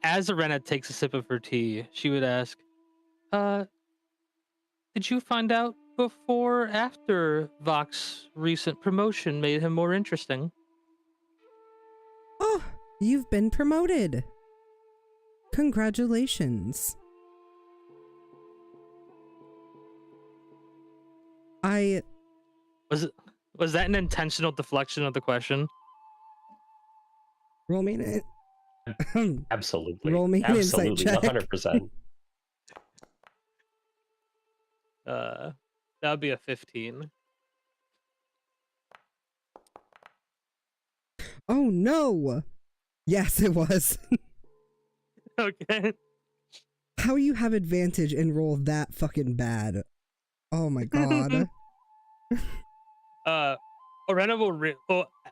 Speaker 6: As Arena takes a sip of her tea, she would ask, did you find out before or after Vok's recent promotion made him more interesting?
Speaker 1: Oh, you've been promoted. Congratulations.
Speaker 6: Was that an intentional deflection of the question?
Speaker 1: Roll me an
Speaker 3: Absolutely.
Speaker 1: Roll me an insight
Speaker 3: Absolutely,
Speaker 1: check.
Speaker 3: 100%.
Speaker 6: That would be a 15.
Speaker 1: Oh no! Yes, it was.
Speaker 6: Okay.
Speaker 1: How you have advantage and roll that fucking bad? Oh my god.
Speaker 6: Orena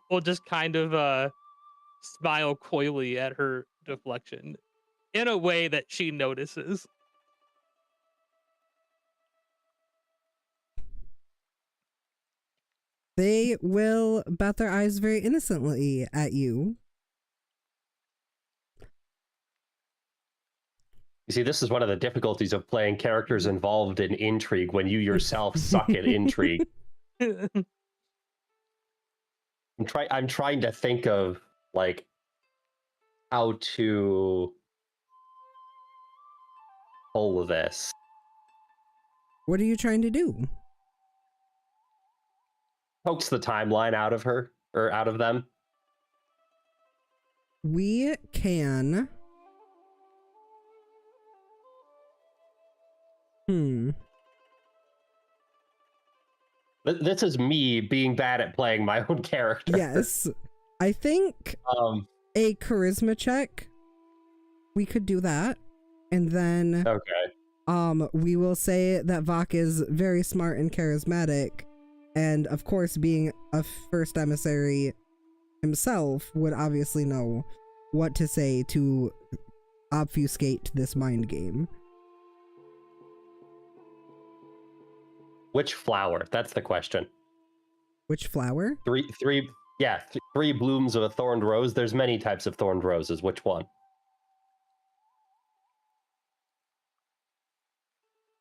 Speaker 6: will just kind of smile coyly at her deflection in a way that she notices.
Speaker 1: They will bat their eyes very innocently at you.
Speaker 3: You see, this is one of the difficulties of playing characters involved in intrigue when you yourself suck at intrigue. I'm trying to think of, like, how to pull this.
Speaker 1: What are you trying to do?
Speaker 3: Pokes the timeline out of her, or out of them.
Speaker 1: We can...
Speaker 3: This is me being bad at playing my own character.
Speaker 1: Yes. I think a charisma check. We could do that. And then
Speaker 3: Okay.
Speaker 1: we will say that Vok is very smart and charismatic. And of course, being a first emissary himself, would obviously know what to say to obfuscate this mind game.
Speaker 3: Which flower? That's the question.
Speaker 1: Which flower?
Speaker 3: Three Yeah, 3 blooms of a thorned rose. There's many types of thorned roses. Which one?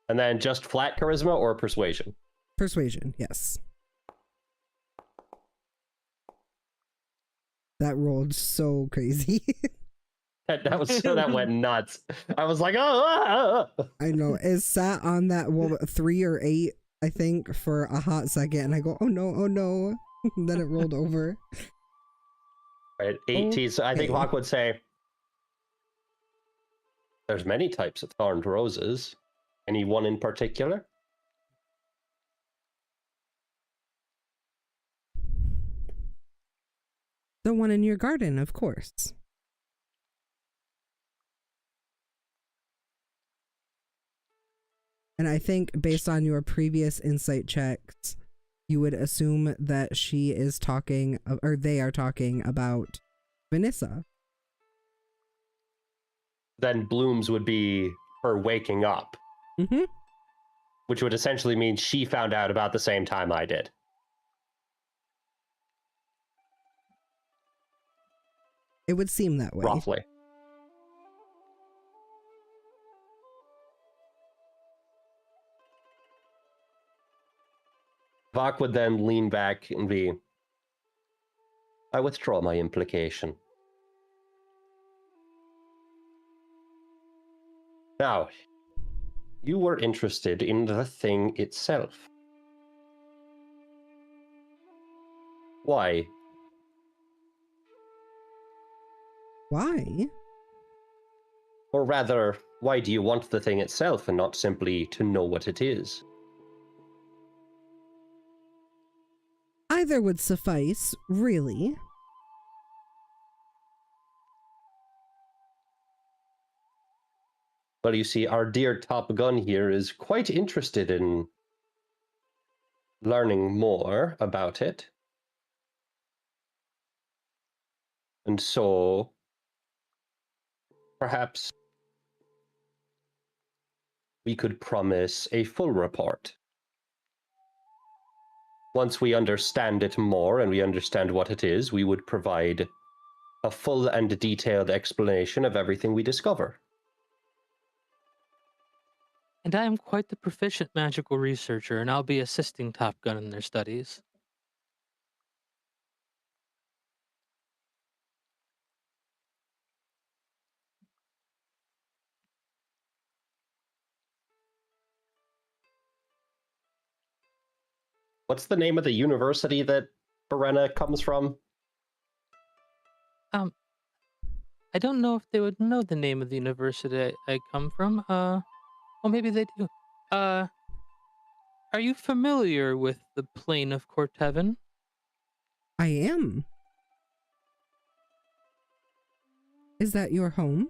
Speaker 3: And then just flat charisma or persuasion?
Speaker 1: Persuasion, yes. That rolled so crazy.
Speaker 3: That went nuts. I was like, oh.
Speaker 1: I know. It sat on that 3 or 8, I think, for a hot second, and I go, oh no, oh no. Then it rolled over.
Speaker 3: Right, 18. Okay. So I think
Speaker 1: Okay.
Speaker 3: Hawk would say, there's many types of thorned roses. Any one in particular?
Speaker 1: The one in your garden, of course. And I think based on your previous insight checks, you would assume that she is talking, or they are talking about Vanessa.
Speaker 3: Then blooms would be her waking up.
Speaker 1: Mm-hmm.
Speaker 3: Which would essentially mean she found out about the same time I did.
Speaker 1: It would seem that way.
Speaker 3: Roughly. Vok would then lean back and be, I withdraw my implication. Now, you were interested in the thing itself. Why?
Speaker 1: Why?
Speaker 3: Or rather, why do you want the thing itself and not simply to know what it is?
Speaker 1: Either would suffice, really.
Speaker 3: Well, you see, our dear Top Gun here is quite interested in learning more about it. And so, perhaps we could promise a full report. Once we understand it more and we understand what it is, we would provide a full and detailed explanation of everything we discover.
Speaker 6: And I am quite the proficient magical researcher, and I'll be assisting Top Gun in their studies.
Speaker 3: What's the name of the university that Berena comes from?
Speaker 6: I don't know if they would know the name of the university I come from. Well, maybe they do. Are you familiar with the Plain of Cortevin?
Speaker 1: I am. Is that your home?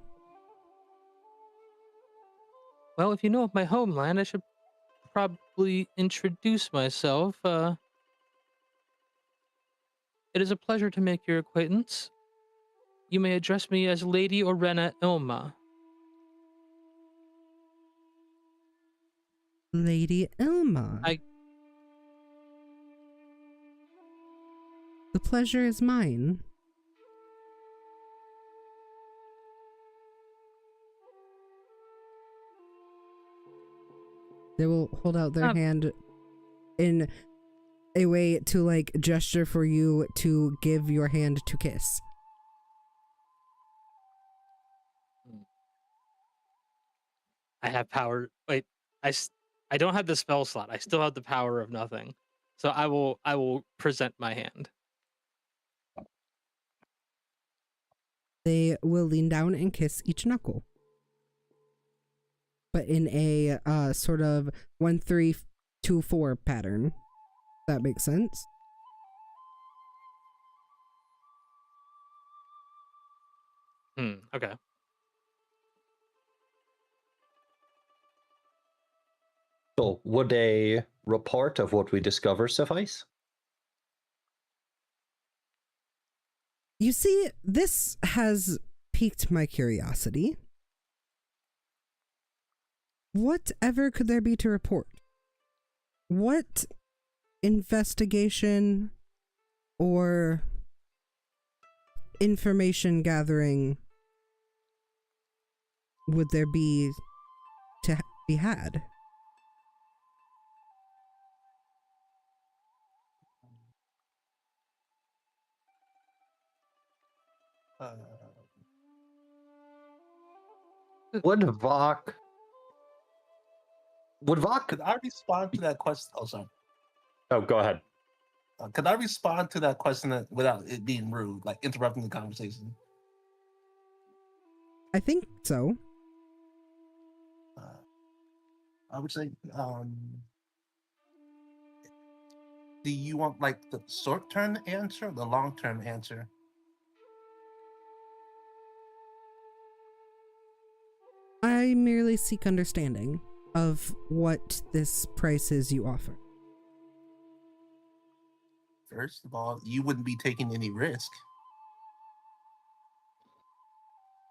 Speaker 6: Well, if you know of my homeland, I should probably introduce myself. It is a pleasure to make your acquaintance. You may address me as Lady Orena Ilma.
Speaker 1: Lady Ilma. The pleasure is mine. They will hold out their hand in a way to like gesture for you to give your hand to kiss.
Speaker 6: I have power. Wait, I don't have the spell slot. I still have the power of nothing. So I will present my hand.
Speaker 1: They will lean down and kiss each knuckle. But in a sort of 1, 3, 2, 4 pattern. That makes sense.
Speaker 6: Okay.
Speaker 3: So, would a report of what we discover suffice?
Speaker 1: You see, this has piqued my curiosity. Whatever could there be to report? What investigation or information gathering would there be to be had?
Speaker 3: Would Vok? Would Vok?
Speaker 5: Could I respond to that question? Oh, sorry.
Speaker 3: Oh, go ahead.
Speaker 5: Could I respond to that question without it being rude, like interrupting the conversation?
Speaker 1: I think so.
Speaker 5: I would say, do you want like the short-term answer or the long-term answer?
Speaker 1: I merely seek understanding of what this price is you offer.
Speaker 5: First of all, you wouldn't be taking any risk.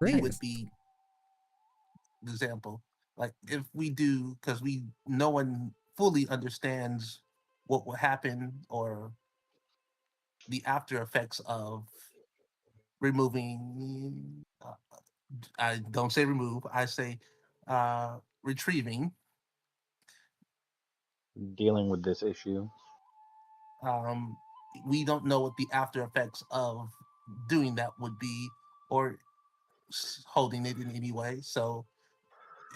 Speaker 5: You would be, example, like if we do, because no one fully understands what will happen or the after effects of removing. I don't say remove. I say retrieving.
Speaker 2: Dealing with this issue.
Speaker 5: We don't know what the after effects of doing that would be, or holding it in any way. So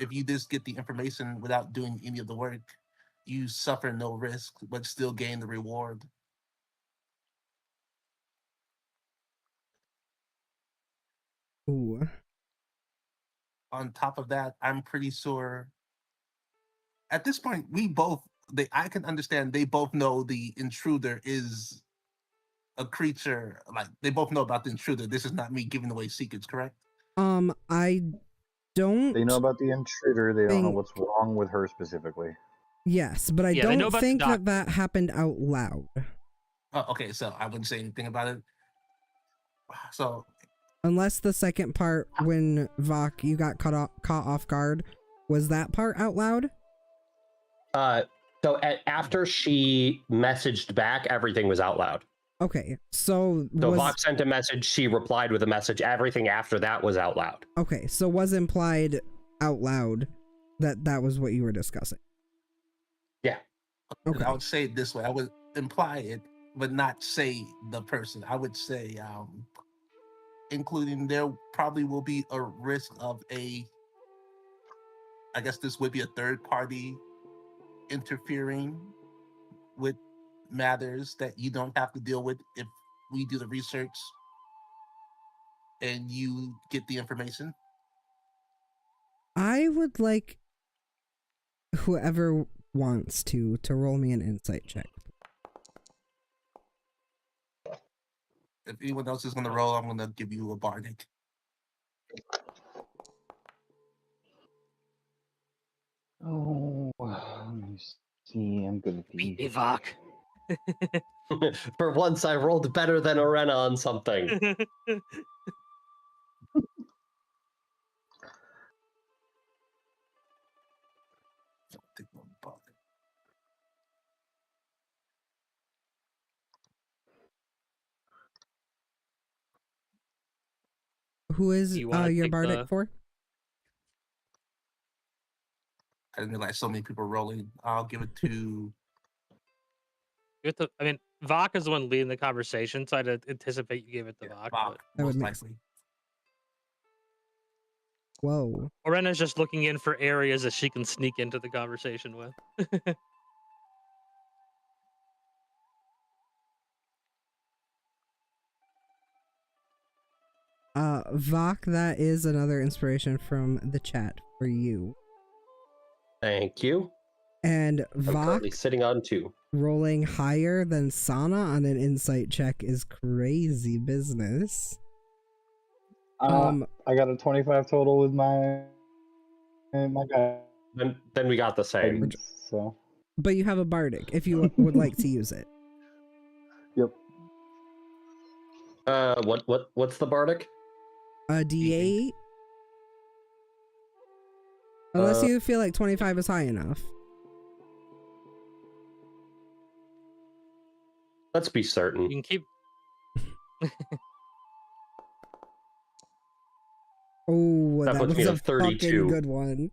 Speaker 5: if you just get the information without doing any of the work, you suffer no risk, but still gain the reward.
Speaker 1: Ooh.
Speaker 5: On top of that, I'm pretty sure at this point I can understand they both know the intruder is a creature. Like they both know about the intruder. This is not me giving away secrets, correct?
Speaker 1: I don't.
Speaker 2: They know about the intruder. They don't know
Speaker 1: think-
Speaker 2: what's wrong with her specifically.
Speaker 1: Yes, but I
Speaker 6: Yeah, they know
Speaker 1: don't
Speaker 6: about the
Speaker 1: think that happened out loud.
Speaker 5: Oh, okay, so I wouldn't say anything about it. So
Speaker 1: Unless the second part, when Vok, you got caught off guard, was that part out loud?
Speaker 3: After she messaged back, everything was out loud.
Speaker 1: Okay, so
Speaker 3: Vok sent a message, she replied with a message. Everything after that was out loud.
Speaker 1: Okay, so was implied out loud that was what you were discussing?
Speaker 3: Yeah.
Speaker 1: Okay.
Speaker 5: I would say it this way. I would imply it, but not say the person. I would say, including there probably will be a risk of I guess this would be a third party interfering with matters that you don't have to deal with if we do the research and you get the information.
Speaker 1: I would like whoever wants to roll me an insight check.
Speaker 5: If anyone else is going to roll, I'm going to give you a bardic.
Speaker 2: Oh, let me see. I'm gonna be.
Speaker 6: Vok.
Speaker 3: For once, I rolled better than Arena on something.
Speaker 1: Who is
Speaker 6: You wanna
Speaker 1: your
Speaker 6: take
Speaker 1: bardic
Speaker 6: the-
Speaker 1: for?
Speaker 5: I didn't realize so many people rolling. I'll give it to.
Speaker 6: Vok is the one leading the conversation, so I'd anticipate you gave it to Vok.
Speaker 5: Vok,
Speaker 1: That would
Speaker 5: most
Speaker 1: make
Speaker 5: likely.
Speaker 1: Whoa.
Speaker 6: Orena's just looking in for areas that she can sneak into the conversation with.
Speaker 1: Vok, that is another inspiration from the chat for you.
Speaker 3: Thank you.
Speaker 1: And
Speaker 3: I'm currently
Speaker 1: Vok
Speaker 3: sitting on 2.
Speaker 1: rolling higher than Sana on an insight check is crazy business.
Speaker 2: I got a 25 total with my guy.
Speaker 3: Then we got the same.
Speaker 2: So.
Speaker 1: But you have a bardic if you would like to use it.
Speaker 2: Yep.
Speaker 3: What's the bardic?
Speaker 1: A D8. Unless you feel like 25 is high enough.
Speaker 3: Let's be certain.
Speaker 6: You can keep.
Speaker 1: Oh,
Speaker 3: That
Speaker 1: that
Speaker 3: puts
Speaker 1: was
Speaker 3: me
Speaker 1: a
Speaker 3: at
Speaker 1: fucking
Speaker 3: 32.
Speaker 1: good one.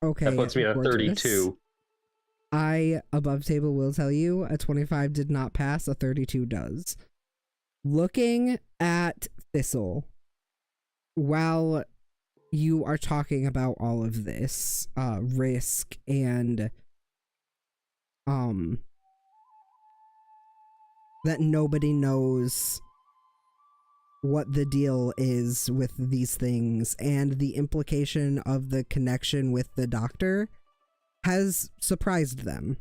Speaker 1: Okay,
Speaker 3: That puts me at
Speaker 1: gorgeous.
Speaker 3: 32.
Speaker 1: I, above table, will tell you a 25 did not pass, a 32 does. Looking at Thistle, while you are talking about all of this risk and that nobody knows what the deal is with these things, and the implication of the connection with the doctor has surprised them.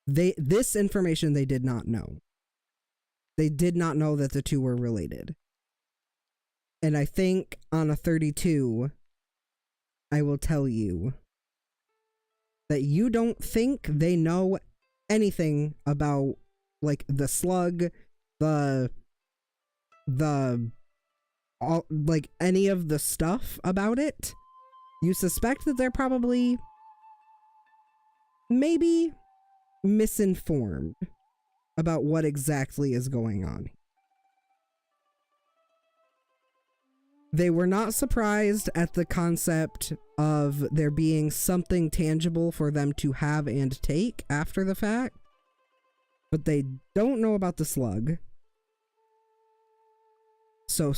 Speaker 1: This information they did not know. They did not know that the two were related. And I think on a 32, I will tell you that you don't think they know anything about, like, the slug, all, like, any of the stuff about it. You suspect that they're probably maybe misinformed about what exactly is going on. They were not surprised at the concept of there being something tangible for them to have and take after the fact, but they don't know about the slug. So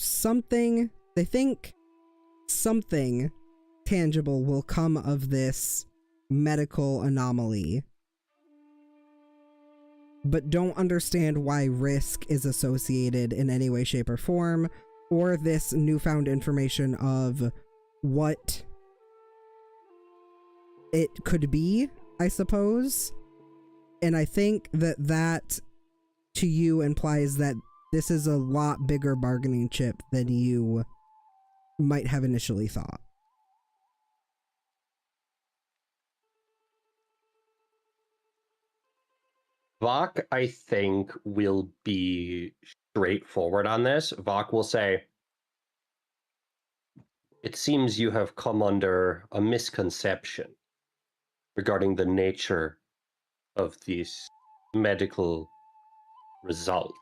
Speaker 1: they think something tangible will come of this medical anomaly, but don't understand why risk is associated in any way, shape, or form, or this newfound information of what it could be, I suppose. And I think that to you implies that this is a lot bigger bargaining chip than you might have initially thought.
Speaker 3: Vok, I think, will be straightforward on this. Vok will say, it seems you have come under a misconception regarding the nature of this medical result.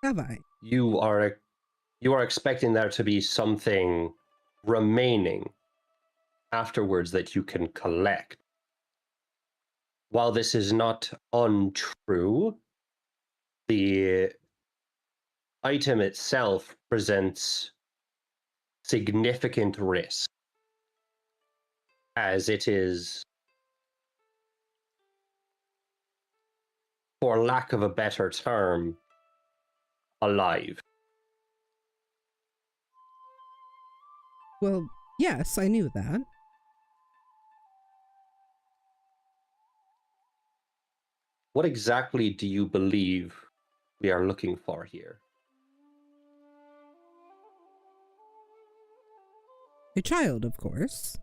Speaker 1: Have I?
Speaker 3: You are expecting there to be something remaining afterwards that you can collect. While this is not untrue, the item itself presents significant risk, as it is, for lack of a better term, alive.
Speaker 1: Well, yes, I knew that.
Speaker 3: What exactly do you believe we are looking for here?
Speaker 1: A child, of course.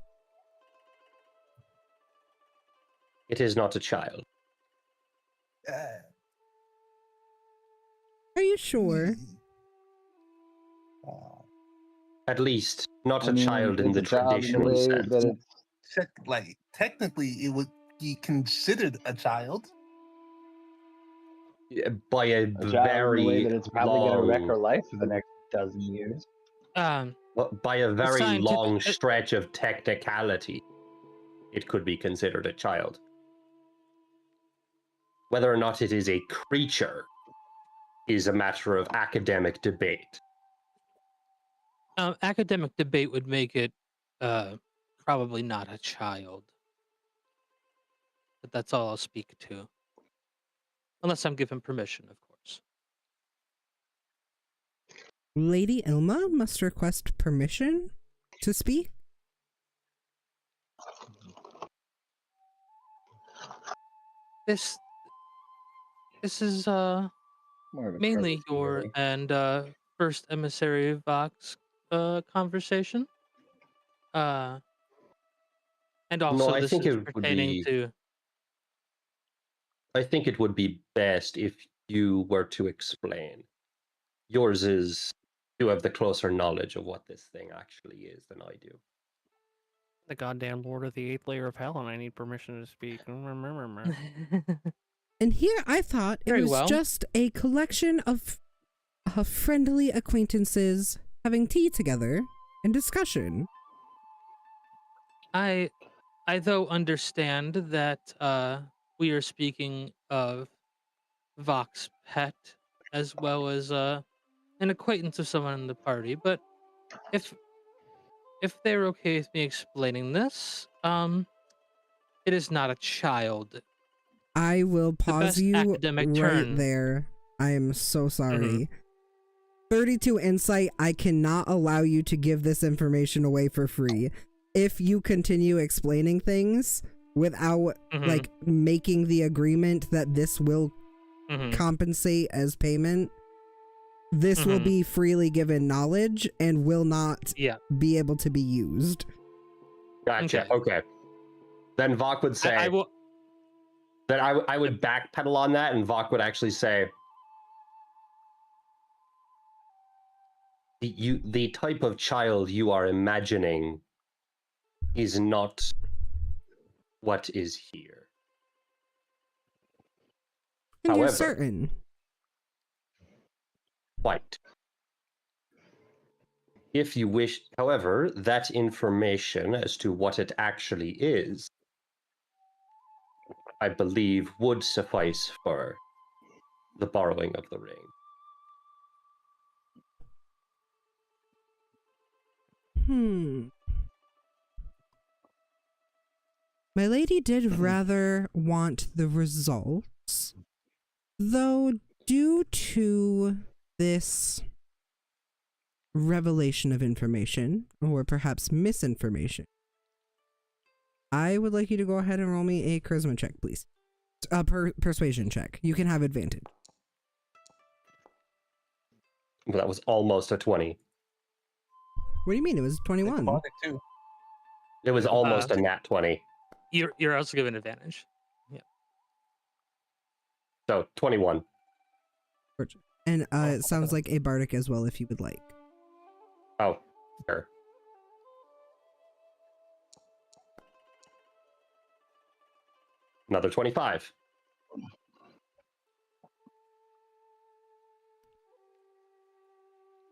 Speaker 3: It is not a child.
Speaker 1: Are you sure?
Speaker 3: At least, not
Speaker 2: I
Speaker 3: a
Speaker 2: mean,
Speaker 3: child in
Speaker 2: it's
Speaker 3: the
Speaker 2: a child in the
Speaker 3: traditional
Speaker 2: way
Speaker 3: sense.
Speaker 2: that it's
Speaker 5: Like technically, it would be considered a child.
Speaker 3: By a
Speaker 2: a child in the way
Speaker 3: very
Speaker 2: that it's probably going to wreck her
Speaker 3: long,
Speaker 2: life for the next dozen years.
Speaker 3: by a very
Speaker 6: scientific-
Speaker 3: long stretch of technicality, it could be considered a child. Whether or not it is a creature is a matter of academic debate.
Speaker 6: Academic debate would make it probably not a child. But that's all I'll speak to. Unless I'm given permission, of course.
Speaker 1: Lady Ilma must request permission to speak?
Speaker 6: This is
Speaker 2: More of a
Speaker 6: mainly
Speaker 2: courtesy,
Speaker 6: your
Speaker 2: really.
Speaker 6: and first emissary Vox conversation. And also
Speaker 3: I
Speaker 6: this
Speaker 3: think
Speaker 6: is
Speaker 3: it would
Speaker 6: pertaining
Speaker 3: be.
Speaker 6: to
Speaker 3: I think it would be best if you were to explain. Yours is, you have the closer knowledge of what this thing actually is than I do.
Speaker 4: The goddamn Lord of the 8th layer of hell, and I need permission to speak.
Speaker 1: And here I thought it
Speaker 6: Very
Speaker 1: was
Speaker 6: well.
Speaker 1: just a collection of friendly acquaintances having tea together and discussion.
Speaker 6: I though understand that we are speaking of Vox pet as well as an acquaintance of someone in the party, but if they're okay with me explaining this, it is not a child.
Speaker 1: I will pause
Speaker 6: best
Speaker 1: you
Speaker 6: academic
Speaker 1: right
Speaker 6: turn.
Speaker 1: there. I am so sorry. 32 insight, I cannot allow you to give this information away for free. If you continue explaining things without like making the agreement that this will compensate as payment, this will be freely given knowledge and will not be able to be used.
Speaker 3: Gotcha. Okay. Then Vok would say,
Speaker 6: I will.
Speaker 3: Then I would backpedal on that, and Vok would actually say, the type of child you are imagining is not what is here.
Speaker 1: And
Speaker 3: However,
Speaker 1: you're certain.
Speaker 3: Quite. If you wish, however, that information as to what it actually is, I believe would suffice for the borrowing of the ring.
Speaker 1: My lady did rather want the results, though due to this revelation of information, or perhaps misinformation, I would like you to go ahead and roll me a charisma check, please. A persuasion check. You can have advantage.
Speaker 3: That was almost a 20.
Speaker 1: What do you mean? It was 21.
Speaker 3: It was almost a nat 20.
Speaker 6: You're also given advantage. Yeah.
Speaker 3: So 21.
Speaker 1: And it sounds like a bardic as well, if you would like.
Speaker 3: Oh, sure. Another 25.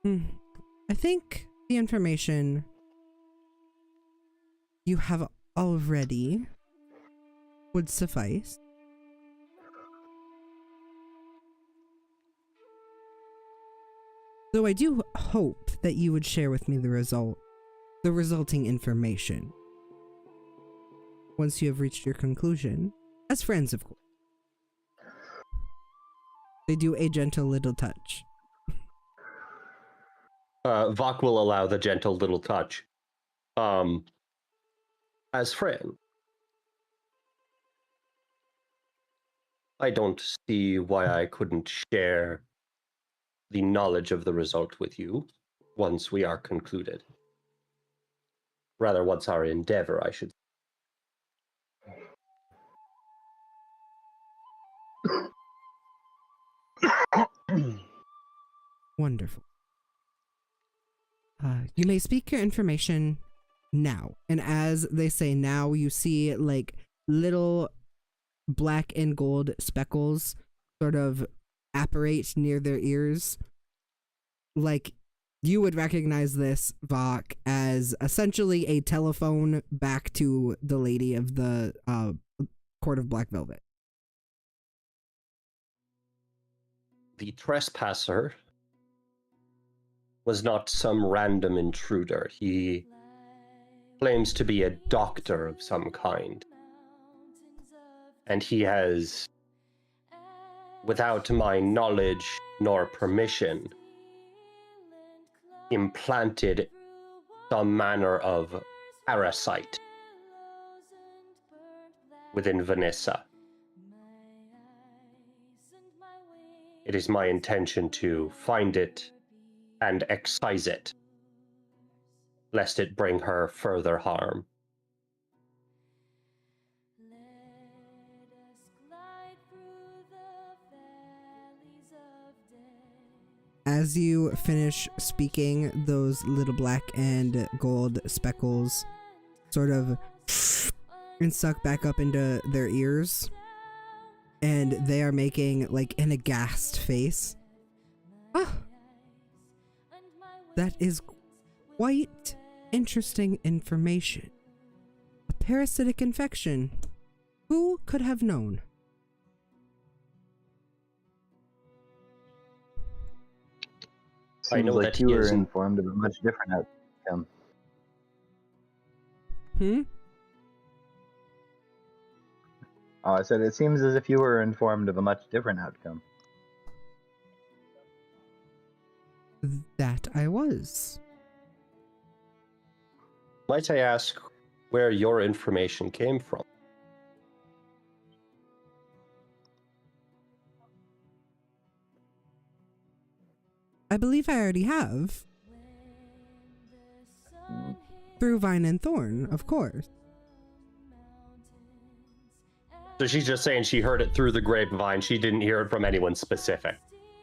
Speaker 1: I think the information you have already would suffice. Though I do hope that you would share with me the resulting information. Once you have reached your conclusion, as friends, of course. They do a gentle little touch.
Speaker 3: Vok will allow the gentle little touch. As friend, I don't see why I couldn't share the knowledge of the result with you once we are concluded. Rather, once our endeavor, I should.
Speaker 1: Wonderful. You may speak your information now. And as they say now, you see like little black and gold speckles sort of apparate near their ears. Like, you would recognize this, Vok, as essentially a telephone back to the lady of the Court of Black Velvet.
Speaker 3: The trespasser was not some random intruder. He claims to be a doctor of some kind. And he has, without my knowledge nor permission, implanted some manner of parasite within Vanessa. It is my intention to find it and excise it, lest it bring her further harm.
Speaker 1: As you finish speaking, those little black and gold speckles sort of and suck back up into their ears, and they are making like an aghast face. Oh, That is quite interesting information. A parasitic infection. Who could have known?
Speaker 3: I
Speaker 2: Seems
Speaker 3: know
Speaker 2: like
Speaker 3: that
Speaker 2: you
Speaker 3: he
Speaker 2: were
Speaker 3: isn't-
Speaker 2: informed of a much different outcome. Oh, I said it seems as if you were informed of a much different outcome.
Speaker 1: That I was.
Speaker 3: Might I ask where your information came from?
Speaker 1: I believe I already have. Through Vine and Thorn, of course.
Speaker 3: So she's just saying she heard it through the grapevine. She didn't hear it from anyone specific.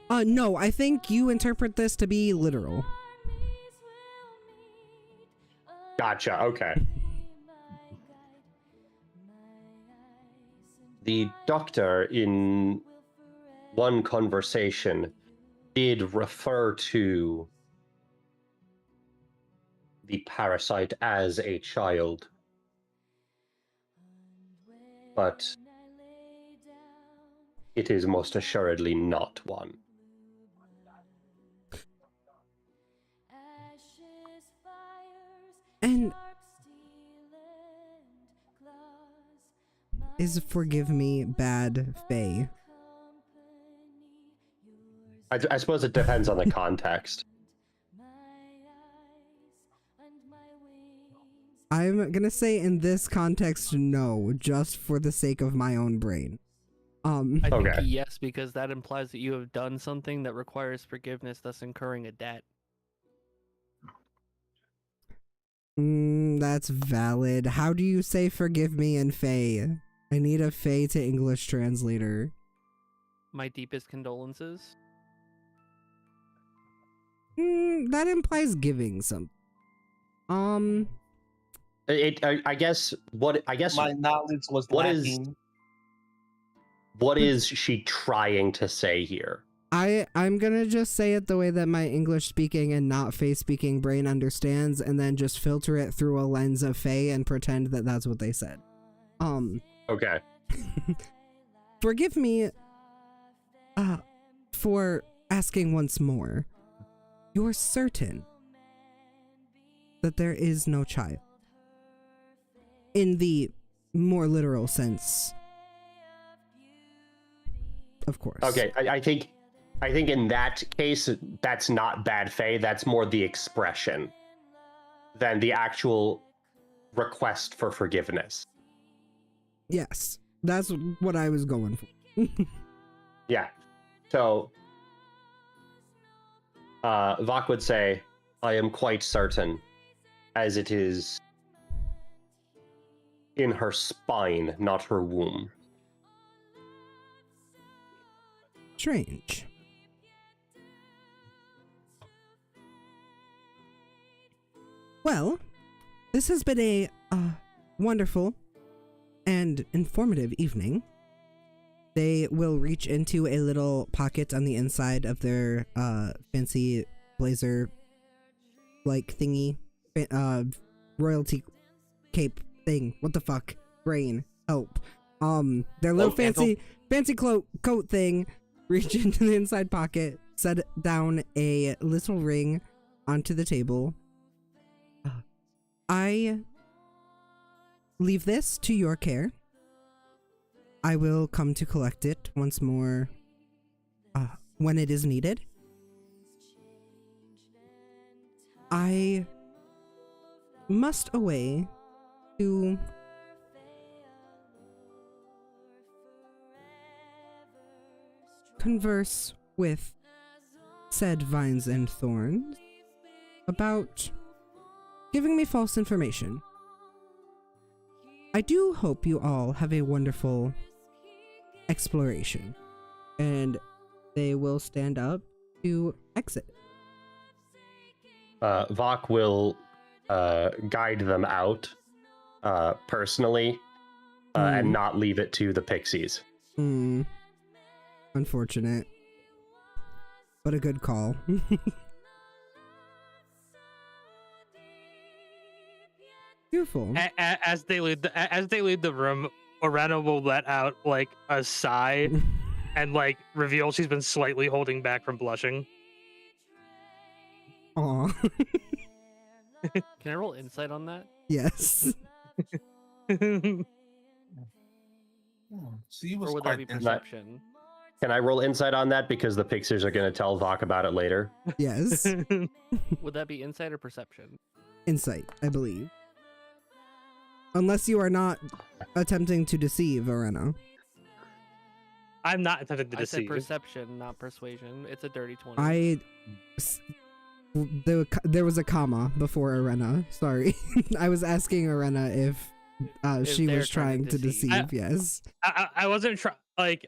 Speaker 1: No, I think you interpret this to be literal.
Speaker 3: Gotcha, okay. The doctor, in one conversation, did refer to the parasite as a child. But it is most assuredly not one.
Speaker 1: And is forgive me bad Faye?
Speaker 3: I suppose it depends on the context.
Speaker 1: I'm gonna say in this context, no, just for the sake of my own brain.
Speaker 4: I think
Speaker 3: Okay.
Speaker 4: yes, because that implies that you have done something that requires forgiveness, thus incurring a debt.
Speaker 1: That's valid. How do you say forgive me in Faye? I need a Faye to English translator.
Speaker 4: My deepest condolences.
Speaker 1: That implies giving something.
Speaker 3: I guess
Speaker 8: My knowledge was
Speaker 3: what is-
Speaker 8: lacking.
Speaker 3: what is she trying to say here?
Speaker 1: I'm gonna just say it the way that my English speaking and not Faye speaking brain understands, and then just filter it through a lens of Faye and pretend that that's what they said.
Speaker 3: Okay.
Speaker 1: Forgive me for asking once more. You're certain that there is no child? In the more literal sense, of course.
Speaker 3: Okay, I think in that case that's not bad faith. That's more the expression than the actual request for forgiveness.
Speaker 1: Yes, that's what I was going for.
Speaker 3: Yeah. So Vok would say, I am quite certain, as it is in her spine, not her womb.
Speaker 1: Strange. Well, this has been a wonderful and informative evening. They will reach into a little pocket on the inside of their fancy blazer like thingy, royalty cape thing. What the fuck? Brain, help. Their little fancy coat thing. Reach into the inside pocket, set down a little ring onto the table. I leave this to your care. I will come to collect it once more when it is needed. I must away to converse with said Vines and Thorns about giving me false information. I do hope you all have a wonderful exploration, and they will stand up to exit.
Speaker 3: Vok will guide them out personally and not leave it to the pixies.
Speaker 1: Unfortunate. But a good call. Beautiful.
Speaker 6: As they leave the room, Orena will let out like a sigh and like reveal she's been slightly holding back from blushing.
Speaker 1: Aw.
Speaker 4: Can I roll insight on that?
Speaker 1: Yes.
Speaker 5: She
Speaker 4: Or
Speaker 5: was
Speaker 4: would that
Speaker 5: quite
Speaker 4: be
Speaker 5: innocent.
Speaker 4: perception?
Speaker 3: Can I roll insight on that because the Pixies are going to tell Vok about it later?
Speaker 1: Yes.
Speaker 4: Would that be insight or perception?
Speaker 1: Insight, I believe. Unless you are not attempting to deceive Orena.
Speaker 6: I'm not attempting to
Speaker 4: I said
Speaker 6: deceive.
Speaker 4: perception, not persuasion. It's a dirty 20.
Speaker 1: There was a comma before Orena. Sorry. I was asking Orena if she
Speaker 4: they're
Speaker 1: was trying to deceive. Yes.
Speaker 6: I wasn't trying. Like,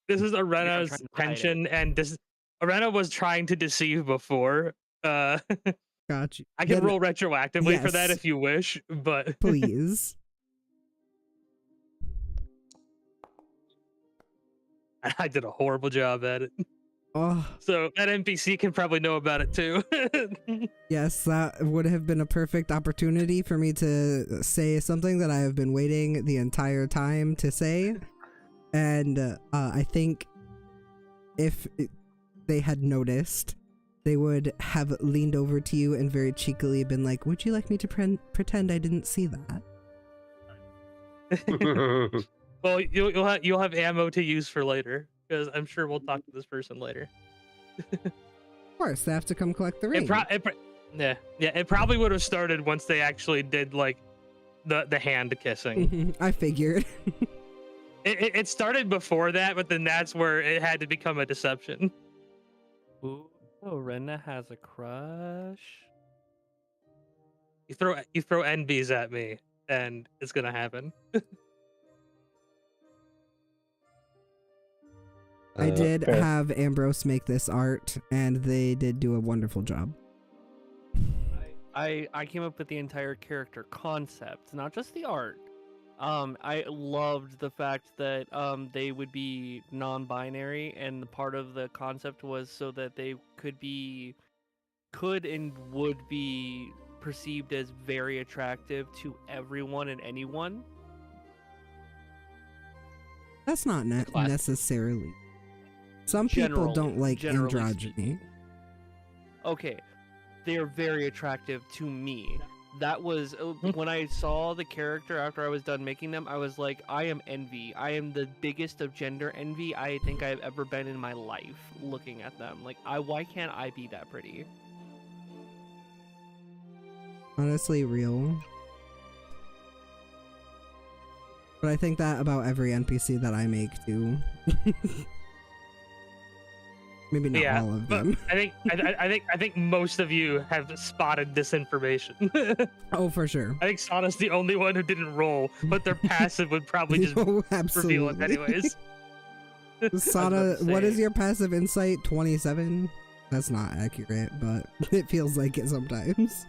Speaker 6: this is Arena's
Speaker 4: trying to hide
Speaker 6: tension, and Arena was trying to deceive before.
Speaker 1: Got you.
Speaker 6: I can roll retroactively for that
Speaker 1: yes.
Speaker 6: if you wish, but
Speaker 1: Please.
Speaker 6: I did a horrible job at it.
Speaker 1: Oh,
Speaker 6: So that NPC can probably know about it too.
Speaker 1: yes, that would have been a perfect opportunity for me to say something that I have been waiting the entire time to say. And I think if they had noticed, they would have leaned over to you and very cheekily been like, would you like me to pretend I didn't see that?
Speaker 6: Well, you'll have ammo to use for later, because I'm sure we'll talk to this person later.
Speaker 1: Of course, they have to come collect the ring.
Speaker 6: It probably would have started once they actually did like the hand kissing.
Speaker 1: I figured.
Speaker 6: It started before that, but then that's where it had to become a deception.
Speaker 4: Ooh, Rena has a crush.
Speaker 6: You throw NBs at me, and it's gonna happen.
Speaker 1: I did
Speaker 2: fair.
Speaker 1: have Ambrose make this art, and they did do a wonderful job.
Speaker 4: I came up with the entire character concept, not just the art. I loved the fact that they would be non-binary, and part of the concept was so that they could and would be perceived as very attractive to everyone and anyone.
Speaker 1: That's not necessarily. Some people don't like
Speaker 4: generally
Speaker 1: androgyny.
Speaker 4: speaking. Okay, they are very attractive to me. That was when I saw the character after I was done making them, I was like, I am envy. I am the biggest of gender envy I think I've ever been in my life looking at them. Like, why can't I be that pretty?
Speaker 1: Honestly, real. But I think that about every NPC that I make too. Maybe not all of them.
Speaker 6: I think most of you have spotted this information.
Speaker 1: Oh, for sure.
Speaker 6: I think Sana's the only one who didn't roll, but their passive would probably just reveal it anyways.
Speaker 1: Sana, what is your passive insight? 27? That's not accurate, but it feels like it sometimes.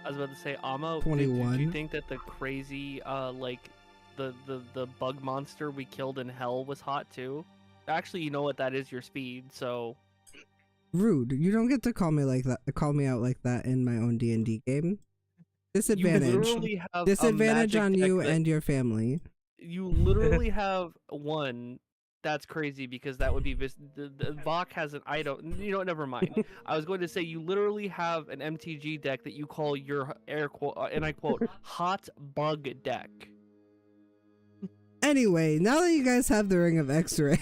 Speaker 4: I was about to say, Amo,
Speaker 1: 21.
Speaker 4: Did you think that the crazy, like, the bug monster we killed in hell was hot too? Actually, you know what? That is your speed, so...
Speaker 1: Rude. You don't get to call me like that. Call me out like that in my own D&D game. Disadvantage. Disadvantage on you and your family.
Speaker 4: You literally have one. That's crazy because that would be the Vok has an item. You know, never mind. I was going to say you literally have an MTG deck that you call your air quote, and I quote, hot bug deck.
Speaker 1: Anyway, now that you guys have the Ring of X-Ray,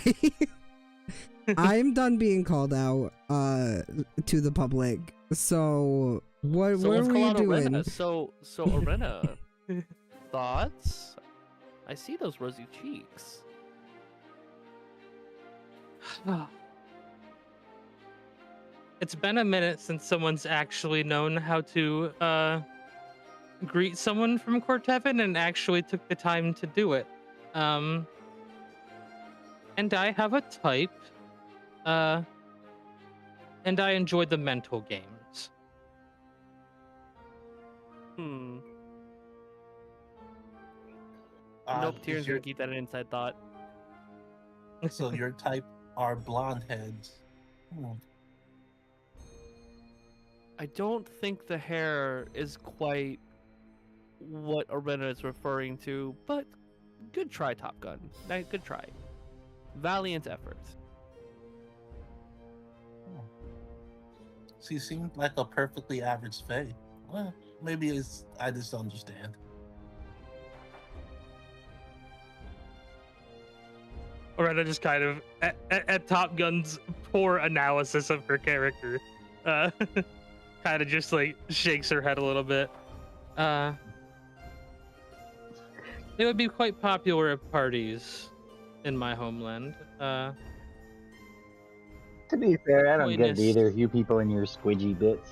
Speaker 1: I'm done being called out to the public. So what are we doing?
Speaker 4: Arena. So Arena, thoughts? I see those rosy cheeks.
Speaker 6: It's been a minute since someone's actually known how to greet someone from Cortevin and actually took the time to do it. And I have a type, and I enjoy the mental games.
Speaker 4: Nope, Tyrion's gonna keep that an inside thought.
Speaker 8: So your type are blonde heads.
Speaker 4: I don't think the hair is quite what Arena is referring to, but good try, Top Gun. Good try. Valiant efforts.
Speaker 8: She seemed like a perfectly average Fae. Well, maybe I just don't understand.
Speaker 6: Loretta just kind of at Top Gun's poor analysis of her character, kind of just like shakes her head a little bit. They would be quite popular at parties in my homeland.
Speaker 2: To be fair, I don't get it
Speaker 6: Witness.
Speaker 2: either. You people and your squidgy bits.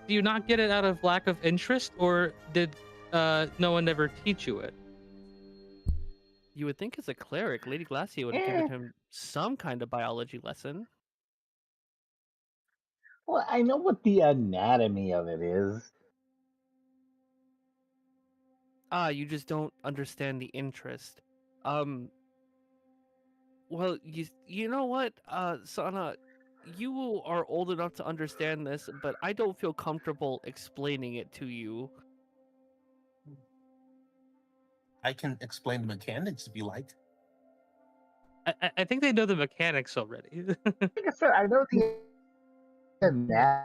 Speaker 6: Do you not get it out of lack of interest, or did no one ever teach you it?
Speaker 4: You would think as a cleric, Lady Glacia would have given him some kind of biology lesson.
Speaker 2: Well, I know what the anatomy of it is.
Speaker 4: You just don't understand the interest. Well, you know what, Sana, you are old enough to understand this, but I don't feel comfortable explaining it to you.
Speaker 8: I can explain the mechanics if you like.
Speaker 6: I think they know the mechanics already.
Speaker 2: Like I said, I know the anatomy.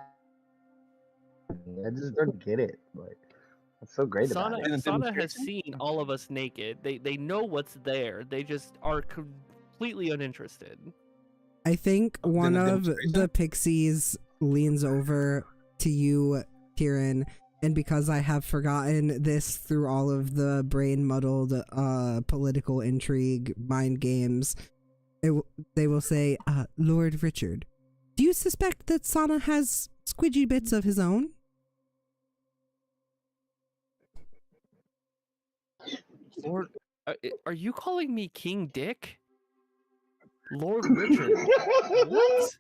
Speaker 2: I just don't get it. Like, what's so great about it?
Speaker 4: Sana has seen all of us naked. They know what's there. They just are completely uninterested.
Speaker 1: I think one of the pixies leans over to you, Kieran, and because I have forgotten this through all of the brain-muddled political intrigue, mind games, they will say, Lord Richard, do you suspect that Sana has squidgy bits of his own?
Speaker 4: Lord, are you calling me King Dick? Lord Richard. What?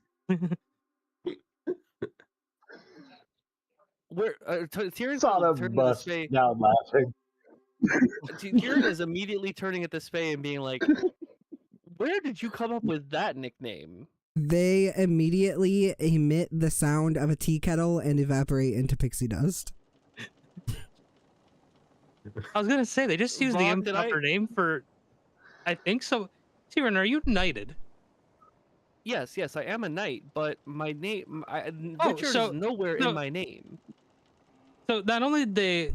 Speaker 4: Where Tyrion's turning to this Fae.
Speaker 2: Now laughing.
Speaker 4: Tyrion is immediately turning at this Fae and being like, "Where did you come up with that nickname?"
Speaker 1: They immediately emit the sound of a tea kettle and evaporate into pixie dust.
Speaker 6: I was gonna say they just used the improper name for. I think so. Tyrion, are you knighted?
Speaker 4: Yes, I am a knight, but my name, Richard is nowhere in my name.
Speaker 6: So not only did they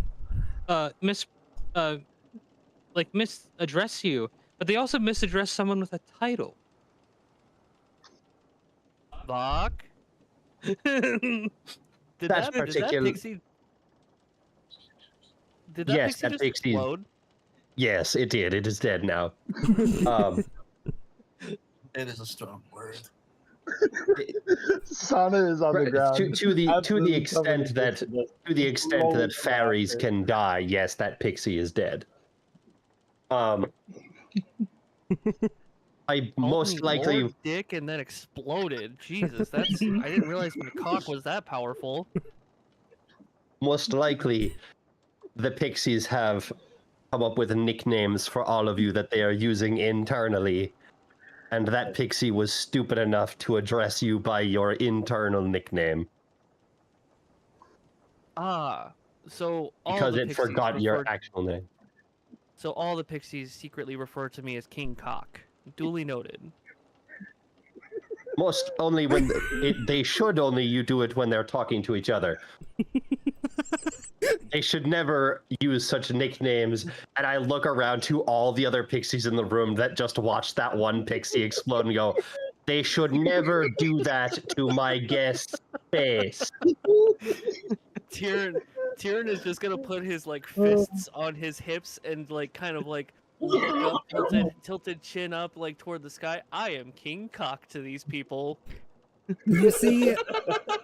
Speaker 6: misaddress you, but they also misaddressed someone with a title.
Speaker 4: Vok? Did that pixie just explode?
Speaker 3: Yes, it did. It is dead now.
Speaker 8: It is a strong word.
Speaker 2: Sana is on the ground.
Speaker 3: To the extent that fairies can die, yes, that pixie is dead. I most likely
Speaker 4: Lord Dick and then exploded. Jesus, I didn't realize my cock was that powerful.
Speaker 3: Most likely, the pixies have come up with nicknames for all of you that they are using internally. And that pixie was stupid enough to address you by your internal nickname.
Speaker 4: So all
Speaker 3: because
Speaker 4: the
Speaker 3: it
Speaker 4: pixies
Speaker 3: forgot your actual name.
Speaker 4: So all the pixies secretly refer to me as King Cock. Duly noted.
Speaker 3: Most only when they should only you do it when they're talking to each other. They should never use such nicknames. And I look around to all the other pixies in the room that just watched that one pixie explode and go, they should never do that to my guest's face.
Speaker 4: Tyrion is just gonna put his fists on his hips and kind of look up, tilted chin up toward the sky. I am King Cock to these people.
Speaker 1: You see,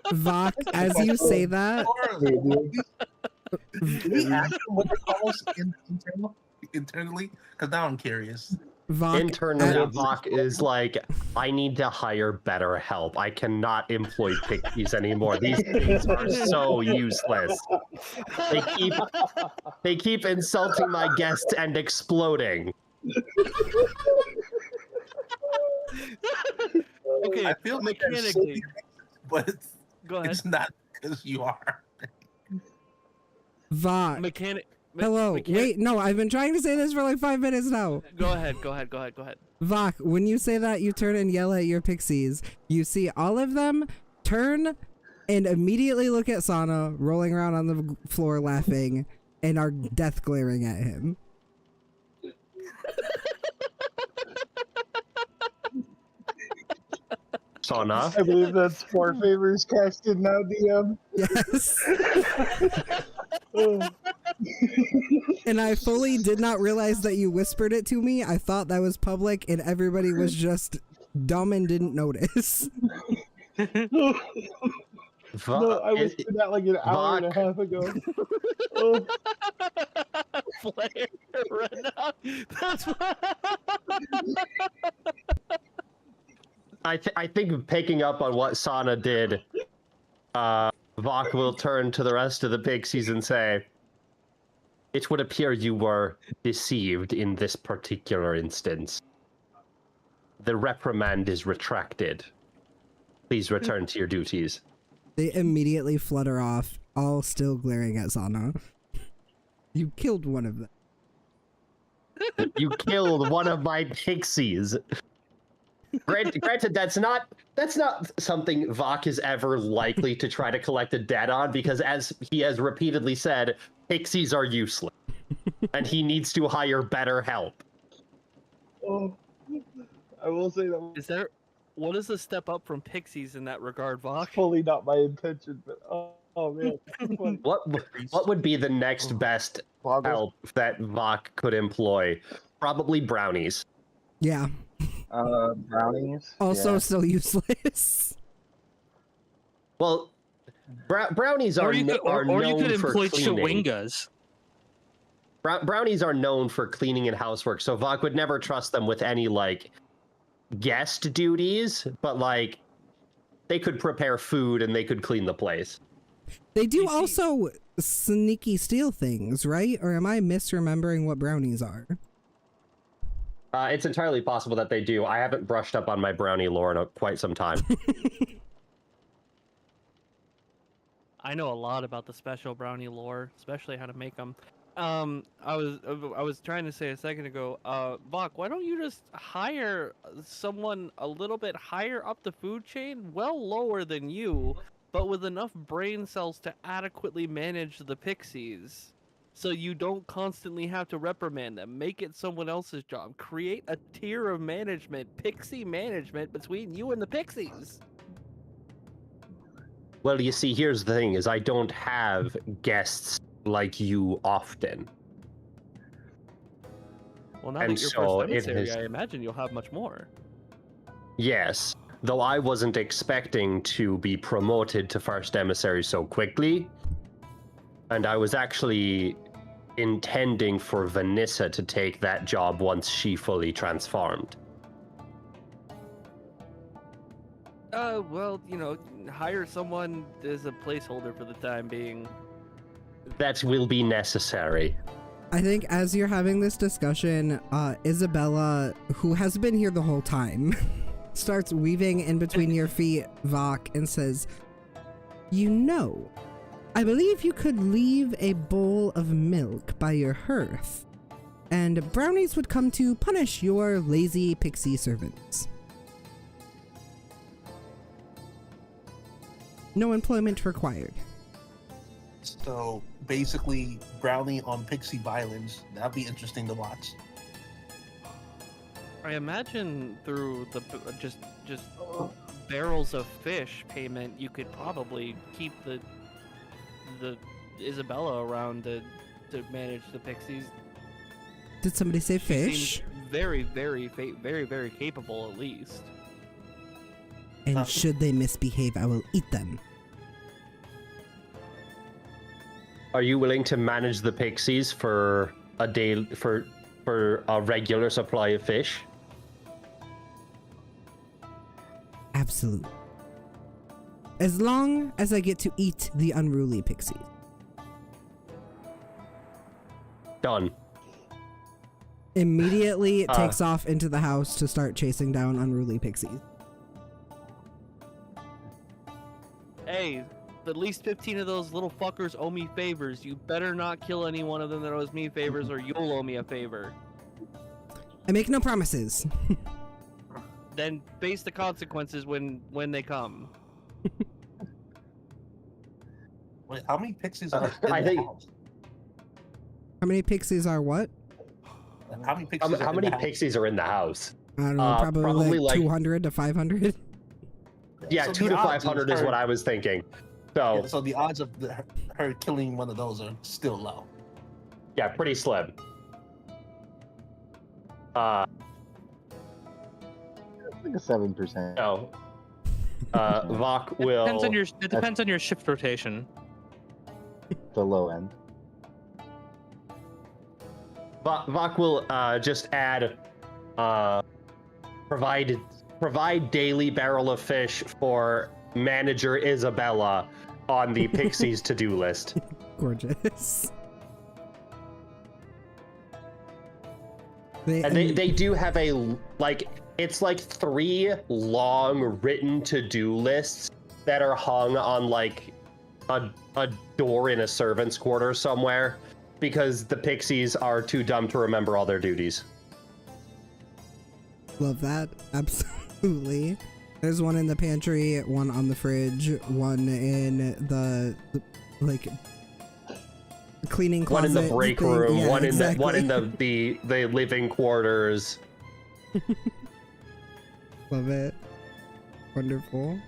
Speaker 1: Vok, as you say that.
Speaker 8: Did we ask them what they call us internally? Because now I'm curious.
Speaker 3: Internally, Vok is like, I need to hire better help. I cannot employ pixies anymore. These things are so useless. They keep insulting my guests and exploding.
Speaker 4: Okay,
Speaker 8: I feel like
Speaker 4: mechanically,
Speaker 8: but
Speaker 4: Go ahead.
Speaker 8: it's not because you are.
Speaker 1: Vok. Hello. Wait, no, I've been trying to say this for like 5 minutes now.
Speaker 4: Go ahead.
Speaker 1: Vok, when you say that, you turn and yell at your pixies. You see all of them turn and immediately look at Sana, rolling around on the floor laughing, and are death glaring at him.
Speaker 3: Sana?
Speaker 2: I believe that's 4 favors casted now, DM.
Speaker 1: Yes. And I fully did not realize that you whispered it to me. I thought that was public and everybody was just dumb and didn't notice.
Speaker 2: No, I whispered that like an hour and a half ago. Oh.
Speaker 4: Flare right now. That's
Speaker 3: I think picking up on what Sana did, Vok will turn to the rest of the pixies and say, "It would appear you were deceived in this particular instance. The reprimand is retracted. Please return to your duties."
Speaker 1: They immediately flutter off, all still glaring at Sana. You killed one of them.
Speaker 3: You killed one of my pixies. Granted, that's not something Vok is ever likely to try to collect a debt on, because as he has repeatedly said, pixies are useless, and he needs to hire better help.
Speaker 2: Oh, I will say that
Speaker 4: what is the step up from pixies in that regard, Vok?
Speaker 2: fully not my intention, but oh man.
Speaker 3: What would be the next best help that Vok could employ? Probably brownies.
Speaker 1: Yeah.
Speaker 2: Brownies.
Speaker 1: Also
Speaker 2: yeah.
Speaker 1: still useless.
Speaker 3: Well, brownies are known for cleaning.
Speaker 6: Chewingas.
Speaker 3: Brownies are known for cleaning and housework, so Vok would never trust them with any like guest duties, but like they could prepare food and they could clean the place.
Speaker 1: They do also sneaky steal things, right? Or am I misremembering what brownies are?
Speaker 3: It's entirely possible that they do. I haven't brushed up on my brownie lore in quite some time.
Speaker 4: I know a lot about the special brownie lore, especially how to make them. I was trying to say a second ago, Vok, why don't you just hire someone a little bit higher up the food chain, well lower than you, but with enough brain cells to adequately manage the pixies? So you don't constantly have to reprimand them. Make it someone else's job. Create a tier of management, pixie management, between you and the pixies.
Speaker 3: Well, you see, here's the thing, is I don't have guests like you often.
Speaker 4: Well, now
Speaker 3: And
Speaker 4: that you're
Speaker 3: so
Speaker 4: first
Speaker 3: it
Speaker 4: emissary,
Speaker 3: has-
Speaker 4: I imagine you'll have much more.
Speaker 3: Yes, though I wasn't expecting to be promoted to first emissary so quickly. And I was actually intending for Vanessa to take that job once she fully transformed.
Speaker 4: Well, hire someone as a placeholder for the time being.
Speaker 3: That will be necessary.
Speaker 1: I think as you're having this discussion, Isabella, who has been here the whole time, starts weaving in between your feet, Vok, and says, I believe you could leave a bowl of milk by your hearth, and brownies would come to punish your lazy pixie servants. No employment required.
Speaker 8: So basically, brownie on pixie violence. That'd be interesting to watch.
Speaker 4: I imagine through the just barrels of fish payment, you could probably keep the Isabella around to manage the pixies.
Speaker 1: Did somebody say
Speaker 4: She
Speaker 1: fish?
Speaker 4: seems very, very capable, at least.
Speaker 1: And should they misbehave, I will eat them.
Speaker 3: Are you willing to manage the pixies for a day, for a regular supply of fish?
Speaker 1: Absolutely. As long as I get to eat the unruly pixies.
Speaker 3: Done.
Speaker 1: Immediately it takes off into the house to start chasing down unruly pixies.
Speaker 4: Hey, at least 15 of those little fuckers owe me favors. You better not kill any one of them that owes me favors, or you'll owe me a favor.
Speaker 1: I make no promises.
Speaker 4: Then face the consequences when they come.
Speaker 8: Wait, how many pixies are in
Speaker 3: I
Speaker 8: the
Speaker 3: think-
Speaker 8: house?
Speaker 1: How many pixies are what?
Speaker 8: How many pixies?
Speaker 3: How many pixies are in the house?
Speaker 1: I don't know, probably,
Speaker 3: probably
Speaker 1: like
Speaker 3: like-
Speaker 1: 200 to 500.
Speaker 3: Yeah,
Speaker 8: So
Speaker 3: 2
Speaker 8: the
Speaker 3: to
Speaker 8: odds
Speaker 3: 500 is
Speaker 8: her-
Speaker 3: what I was thinking. So,
Speaker 8: Yeah, so the odds of her killing one of those are still low.
Speaker 3: yeah, pretty slim.
Speaker 2: Like a 7%.
Speaker 3: No. Vok
Speaker 6: It
Speaker 3: will.
Speaker 6: depends on your shift rotation.
Speaker 2: The low end.
Speaker 3: Vok will just add, provide daily barrel of fish for manager Isabella on the Pixies to-do list.
Speaker 1: Gorgeous.
Speaker 3: And they do have it's like 3 long written to-do lists that are hung on like a door in a servant's quarter somewhere because the Pixies are too dumb to remember all their duties.
Speaker 1: Love that. Absolutely. There's one in the pantry, one on the fridge, one in the like cleaning
Speaker 3: One in
Speaker 1: closet.
Speaker 3: the break
Speaker 1: thing.
Speaker 3: room,
Speaker 1: Yeah,
Speaker 3: one
Speaker 1: exactly.
Speaker 3: in the living quarters.
Speaker 1: Love it. Wonderful.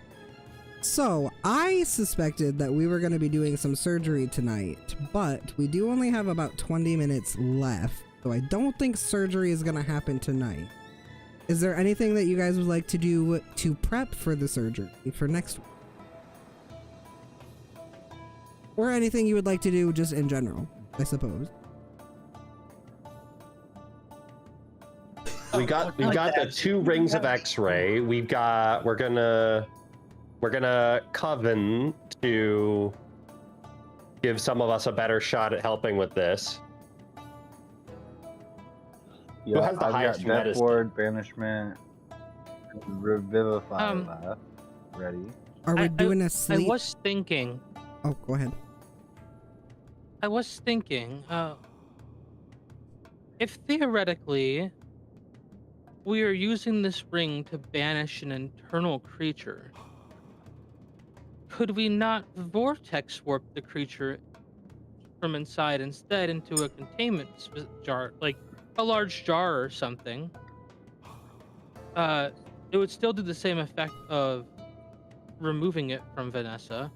Speaker 1: So, I suspected that we were going to be doing some surgery tonight, but we do only have about 20 minutes left, so I don't think surgery is going to happen tonight. Is there anything that you guys would like to do to prep for the surgery for next week? Or anything you would like to do just in general, I suppose.
Speaker 3: We got the 2 rings of X-ray. We're gonna coven to give some of us a better shot at helping with this.
Speaker 2: Yeah,
Speaker 3: has the
Speaker 2: I've
Speaker 3: highest
Speaker 2: got Death
Speaker 3: medicine?
Speaker 2: Ward, Banishment, Revivify left. Ready.
Speaker 1: Are we doing a
Speaker 6: I
Speaker 1: sleep?
Speaker 6: was thinking.
Speaker 1: Oh, go ahead.
Speaker 6: If theoretically we are using this ring to banish an internal creature, could we not vortex warp the creature from inside instead into a containment jar, like a large jar or something? It would still do the same effect of removing it from Vanessa,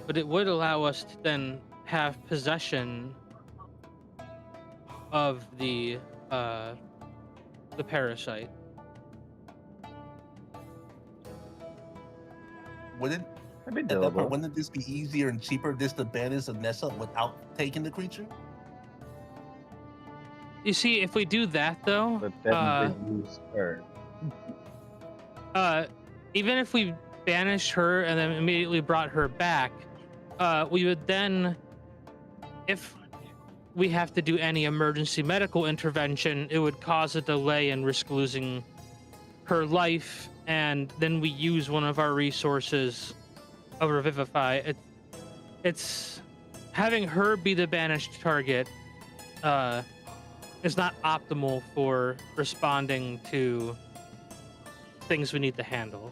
Speaker 6: but it would allow us to then have possession of the parasite.
Speaker 8: Wouldn't
Speaker 2: That'd be
Speaker 8: at that point,
Speaker 2: doable.
Speaker 8: wouldn't this be easier and cheaper just to banish Vanessa without taking the creature?
Speaker 6: You see, if we do that though,
Speaker 2: But then we use her.
Speaker 6: even if we banished her and then immediately brought her back, we would then, if we have to do any emergency medical intervention, it would cause a delay and risk losing her life, and then we use one of our resources of Revivify. It's having her be the banished target is not optimal for responding to things we need to handle.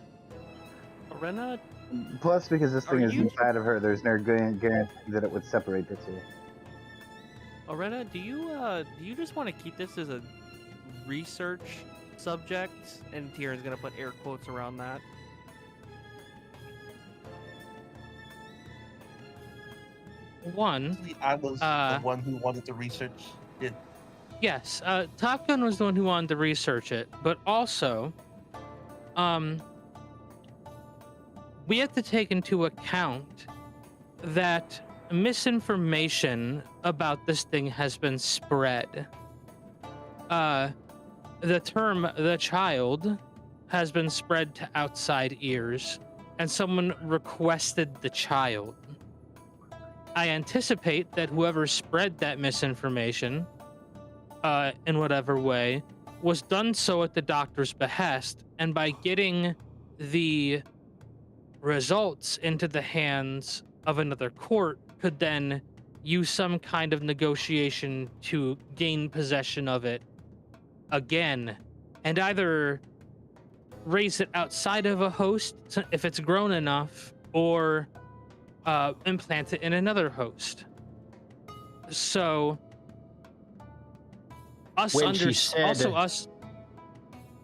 Speaker 4: Arena,
Speaker 2: Plus, because this thing
Speaker 4: Are
Speaker 2: is
Speaker 4: you-
Speaker 2: inside of her, there's no guarantee that it would separate the two.
Speaker 4: Arena, do you just want to keep this as a research subject? And Tieran's gonna put air quotes around that.
Speaker 6: One,
Speaker 8: Actually, I was the one who wanted to research it.
Speaker 6: yes, Top Gun was the one who wanted to research it, but also, we have to take into account that misinformation about this thing has been spread. The term "the child" has been spread to outside ears, and someone requested the child. I anticipate that whoever spread that misinformation, in whatever way, was done so at the doctor's behest, and by getting the results into the hands of another court could then use some kind of negotiation to gain possession of it again, and either raise it outside of a host if it's grown enough, or implant it in another host. So us
Speaker 3: When she said-
Speaker 6: also us.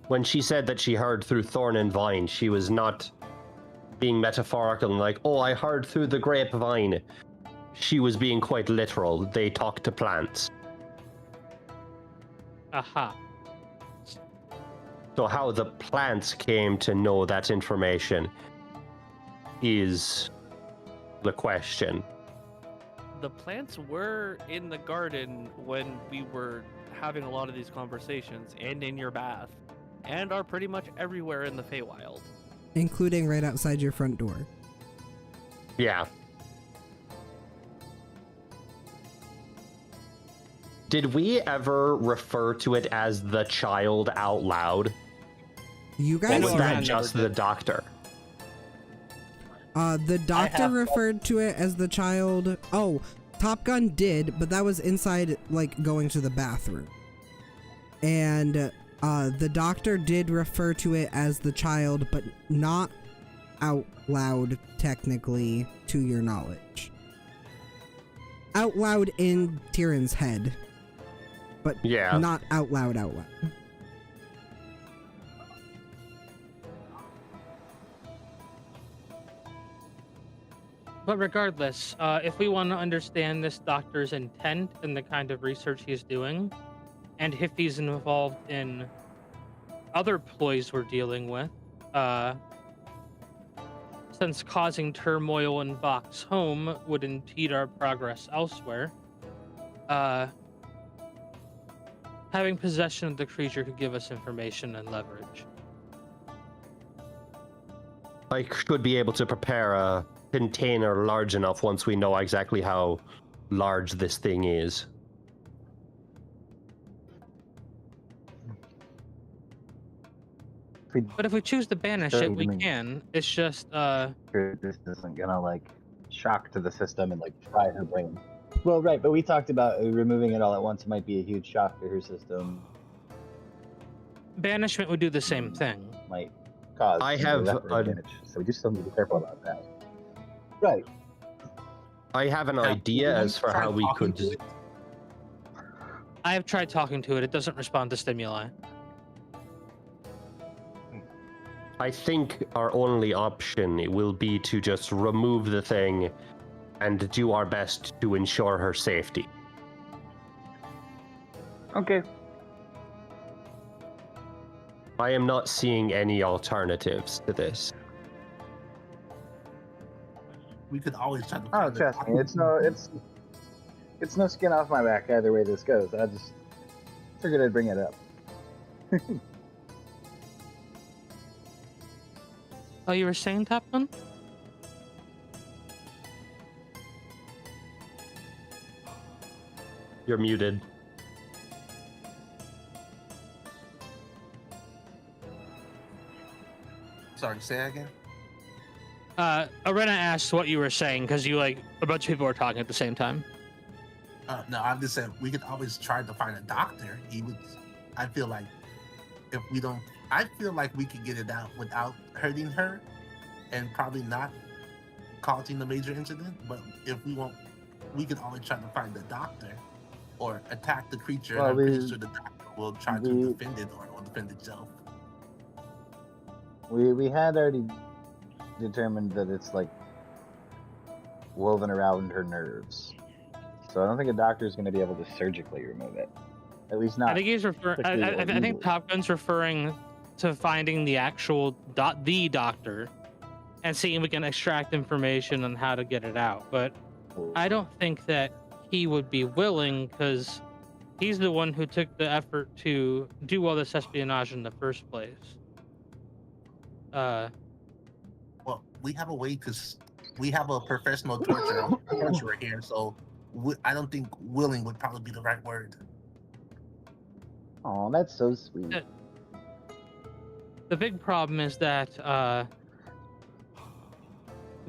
Speaker 3: When she said that she heard through thorn and vine, she was not being metaphorical and like, oh, I heard through the grapevine. She was being quite literal. They talk to plants.
Speaker 6: Aha.
Speaker 3: So how the plants came to know that information is the question.
Speaker 4: The plants were in the garden when we were having a lot of these conversations, and in your bath, and are pretty much everywhere in the Feywild.
Speaker 1: Including right outside your front door.
Speaker 3: Yeah. Did we ever refer to it as the child out loud?
Speaker 1: You
Speaker 3: Or
Speaker 1: guys
Speaker 3: was
Speaker 6: know
Speaker 3: that
Speaker 6: around
Speaker 3: just
Speaker 6: never
Speaker 3: the doctor?
Speaker 1: The doctor
Speaker 8: have-
Speaker 1: referred to it as the child. Oh, Top Gun did, but that was inside, like, going to the bathroom. And the doctor did refer to it as the child, but not out loud, technically, to your knowledge. Out loud in Tyrion's head, but
Speaker 3: Yeah.
Speaker 1: not out loud, out loud.
Speaker 6: But regardless, if we want to understand this doctor's intent and the kind of research he's doing, and if he's involved in other ploys we're dealing with, since causing turmoil in Bach's home would impede our progress elsewhere, having possession of the creature could give us information and leverage.
Speaker 3: I should be able to prepare a container large enough once we know exactly how large this thing is.
Speaker 6: But if we choose to banish
Speaker 2: Sorry,
Speaker 6: it, we
Speaker 2: Domingo.
Speaker 6: can. It's just,
Speaker 2: This isn't gonna like shock to the system and like fry her brain. Well, right, but we talked about removing it all at once might be a huge shock to her system.
Speaker 6: banishment would do the same thing.
Speaker 2: Might cause
Speaker 3: I
Speaker 2: some
Speaker 3: have
Speaker 2: irreparable
Speaker 3: a-
Speaker 2: damage. So we just still need to be careful about that. Right.
Speaker 3: I have an
Speaker 8: Now,
Speaker 3: idea
Speaker 8: we
Speaker 3: as for
Speaker 8: tried
Speaker 3: how we
Speaker 8: talking
Speaker 3: could.
Speaker 8: to it.
Speaker 6: I have tried talking to it. It doesn't respond to stimuli.
Speaker 3: I think our only option will be to just remove the thing and do our best to ensure her safety.
Speaker 2: Okay.
Speaker 3: I am not seeing any alternatives to this.
Speaker 8: We could always try to
Speaker 2: Oh,
Speaker 8: find the
Speaker 2: trust me, it's no skin off my back either way this goes. I just figured I'd bring it up.
Speaker 6: Oh, you were saying, Top Gun?
Speaker 3: You're muted.
Speaker 8: Sorry, say that again.
Speaker 6: Arena asked what you were saying because you a bunch of people were talking at the same time.
Speaker 8: No, I'm just saying we could always try to find a doctor. He would. I feel like if we don't, I feel like we could get it out without hurting her, and probably not causing a major incident. But if we won't, we could always try to find the doctor, or attack the creature.
Speaker 2: Well,
Speaker 8: and I'm pretty
Speaker 2: we-
Speaker 8: sure the doctor will try to
Speaker 2: we-
Speaker 8: defend it or defend itself.
Speaker 2: We had already determined that it's like woven around her nerves. So I don't think a doctor is going to be able to surgically remove it. At least not.
Speaker 6: I think he's referring.
Speaker 2: quickly or
Speaker 6: I think
Speaker 2: easily.
Speaker 6: Top Gun's referring to finding the actual the doctor and seeing if we can extract information on how to get it out. But I don't think that he would be willing because he's the one who took the effort to do all this espionage in the first place.
Speaker 8: Well, we have a way to. We have a professional torturer here, so I don't think willing would probably be the right word.
Speaker 2: Oh, that's so sweet.
Speaker 6: The big problem is that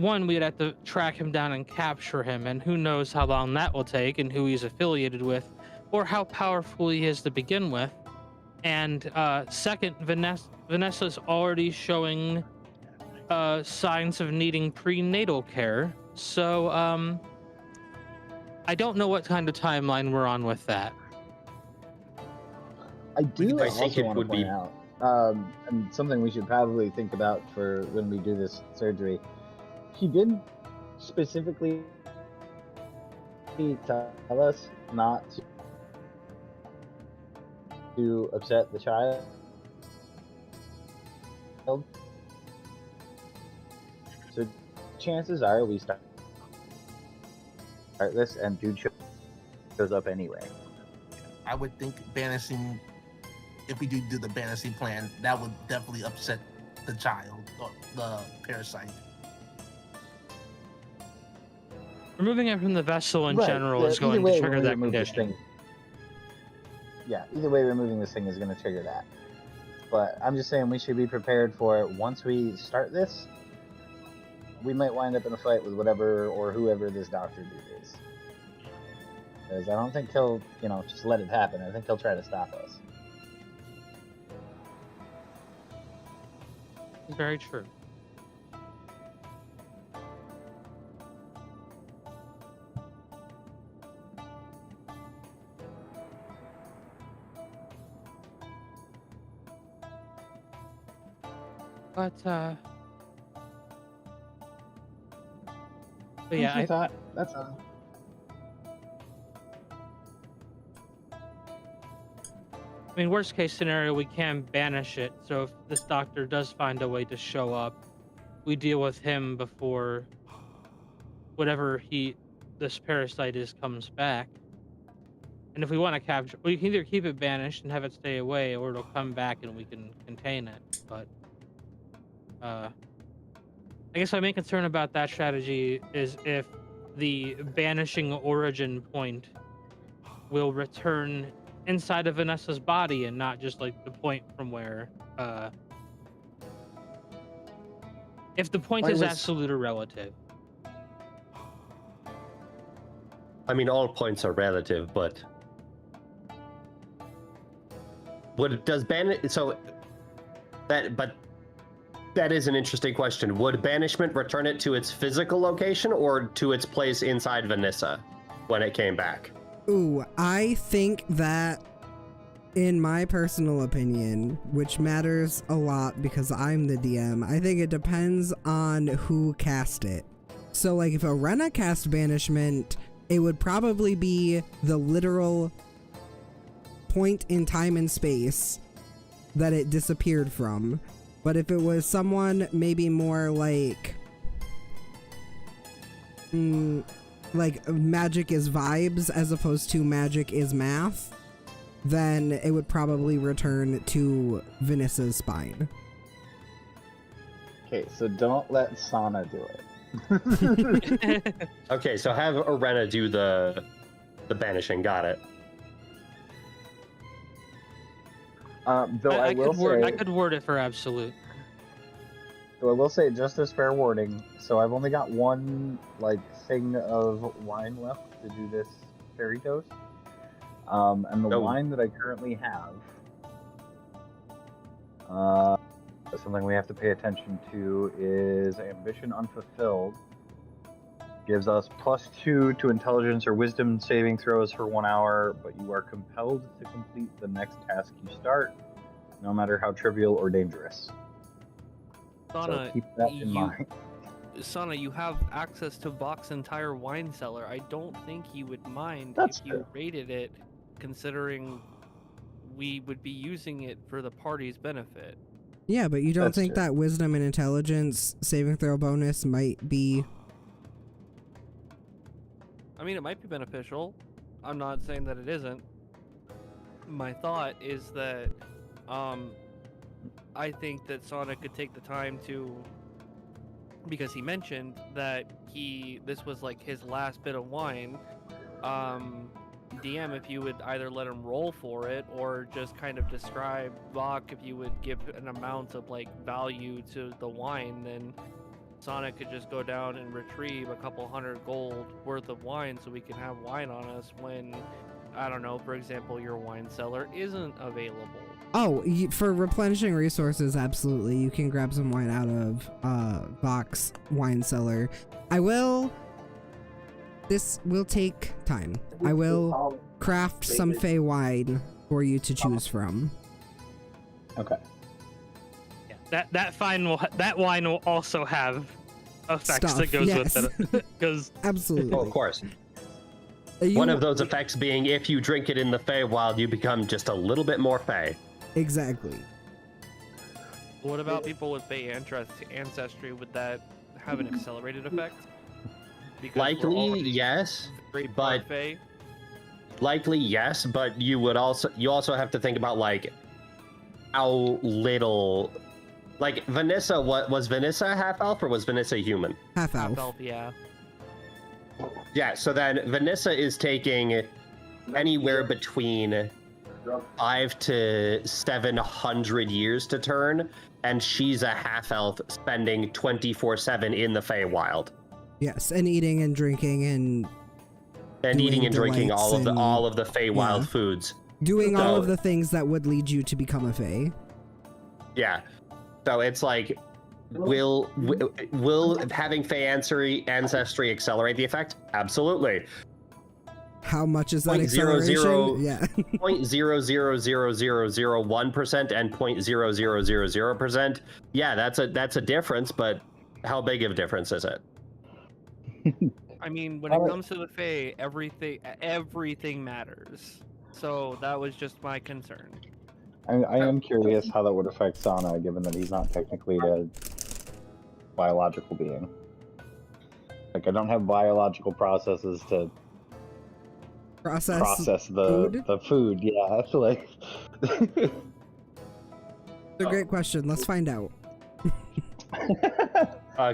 Speaker 6: one, we'd have to track him down and capture him, and who knows how long that will take, and who he's affiliated with, or how powerful he is to begin with. And second, Vanessa's already showing signs of needing prenatal care. So I don't know what kind of timeline we're on with that.
Speaker 2: I do
Speaker 3: I think
Speaker 2: also
Speaker 3: it
Speaker 2: want to
Speaker 3: would be-
Speaker 2: point out, and something we should probably think about for when we do this surgery. He did specifically tell us not to upset the child. So chances are we start this and dude shows up anyway.
Speaker 8: I would think banishing, if we do the banishing plan, that would definitely upset the child, or the parasite.
Speaker 6: Removing it from the vessel in
Speaker 2: Right,
Speaker 6: general
Speaker 2: yeah,
Speaker 6: is
Speaker 2: either
Speaker 6: going
Speaker 2: way,
Speaker 6: to trigger
Speaker 2: when we
Speaker 6: that
Speaker 2: remove this
Speaker 6: condition.
Speaker 2: thing- Yeah, either way, removing this thing is going to trigger that. But I'm just saying we should be prepared for it. Once we start this, we might wind up in a fight with whatever or whoever this doctor dude is. Because I don't think he'll, just let it happen. I think he'll try to stop us.
Speaker 6: Very true. But yeah,
Speaker 2: I thought that's all.
Speaker 6: I mean, worst case scenario, we can banish it. So if this doctor does find a way to show up, we deal with him before whatever this parasite is comes back. And if we want to capture, we can either keep it banished and have it stay away, or it'll come back and we can contain it. But I guess my main concern about that strategy is if the banishing origin point will return inside of Vanessa's body and not just like the point from where if the point
Speaker 3: Mine
Speaker 6: is
Speaker 3: was-
Speaker 6: absolute or relative.
Speaker 3: I mean, all points are relative, but that is an interesting question. Would banishment return it to its physical location or to its place inside Vanessa when it came back?
Speaker 1: Ooh, I think that, in my personal opinion, which matters a lot because I'm the DM, I think it depends on who cast it. So, like, if Arena cast banishment, it would probably be the literal point in time and space that it disappeared from. But if it was someone maybe more like magic is vibes as opposed to magic is math, then it would probably return to Vanessa's spine.
Speaker 2: Okay, so don't let Sana do it.
Speaker 3: Okay, so have Arena do the banishing. Got it.
Speaker 2: Though I will say,
Speaker 6: I could word it for absolute.
Speaker 2: So I will say, just as fair warning, so I've only got one thing of wine left to do this fairy dose. And the wine that I currently have, something we have to pay attention to is Ambition Unfulfilled. Gives us +2 to intelligence or wisdom saving throws for 1 hour, but you are compelled to complete the next task you start, no matter how trivial or dangerous.
Speaker 4: Sana,
Speaker 2: So keep that in mind.
Speaker 4: Sana, you have access to Vox's entire wine cellar. I don't think you would mind
Speaker 2: That's
Speaker 4: if you
Speaker 2: true.
Speaker 4: rated it, considering we would be using it for the party's benefit.
Speaker 1: Yeah, but you don't
Speaker 2: That's
Speaker 1: think
Speaker 2: true.
Speaker 1: that wisdom and intelligence saving throw bonus might be...
Speaker 4: I mean, it might be beneficial. I'm not saying that it isn't. My thought is that I think that Sonic could take the time to, because he mentioned that this was like his last bit of wine. DM, if you would either let him roll for it or just kind of describe Vok, if you would give an amount of value to the wine, then Sonic could just go down and retrieve a couple hundred gold worth of wine so we can have wine on us when, I don't know, for example, your wine cellar isn't available.
Speaker 1: Oh, for replenishing resources, absolutely. You can grab some wine out of Vox wine cellar. This will take time. I will craft some Fey wine for you to choose from.
Speaker 2: Okay.
Speaker 6: Yeah, that wine will also have effects
Speaker 1: Stuff,
Speaker 6: that goes
Speaker 1: yes.
Speaker 6: with it. Because
Speaker 1: Absolutely.
Speaker 3: Oh, of course.
Speaker 1: You-
Speaker 3: One of those effects being if you drink it in the Feywild, you become just a little bit more Fey.
Speaker 1: Exactly.
Speaker 4: What about people with Fey ancestry? Would that have an accelerated effect? Because we're
Speaker 3: Likely,
Speaker 4: already
Speaker 3: yes.
Speaker 4: very
Speaker 3: but-
Speaker 4: part Fey.
Speaker 3: Likely, yes, but you also have to think about like how little. Like Vanessa, was Vanessa half elf or was Vanessa human?
Speaker 1: Half
Speaker 4: Half
Speaker 1: elf.
Speaker 4: elf, yeah.
Speaker 3: Yeah, so then Vanessa is taking anywhere between 500 to 700 years to turn, and she's a half elf spending 24/7 in the Feywild.
Speaker 1: Yes, and eating and drinking and
Speaker 3: And eating
Speaker 1: Doing
Speaker 3: and drinking
Speaker 1: delights
Speaker 3: all of the Feywild
Speaker 1: yeah.
Speaker 3: foods.
Speaker 1: doing all
Speaker 3: So-
Speaker 1: of the things that would lead you to become a Fey.
Speaker 3: Yeah. So it's like, will having Fey ancestry accelerate the effect? Absolutely.
Speaker 1: How much is that
Speaker 3: 0.00
Speaker 1: acceleration? Yeah.
Speaker 3: 0.000001% and 0.0000%. Yeah, that's a difference, but how big of a difference is it?
Speaker 4: I mean, when it comes to the Fae, everything matters. So that was just my concern.
Speaker 2: I am curious how that would affect Sana, given that he's not technically a biological being. Like, I don't have biological processes to process
Speaker 1: food?
Speaker 2: the food. Yeah, I feel like.
Speaker 1: It's a great question. Let's find out.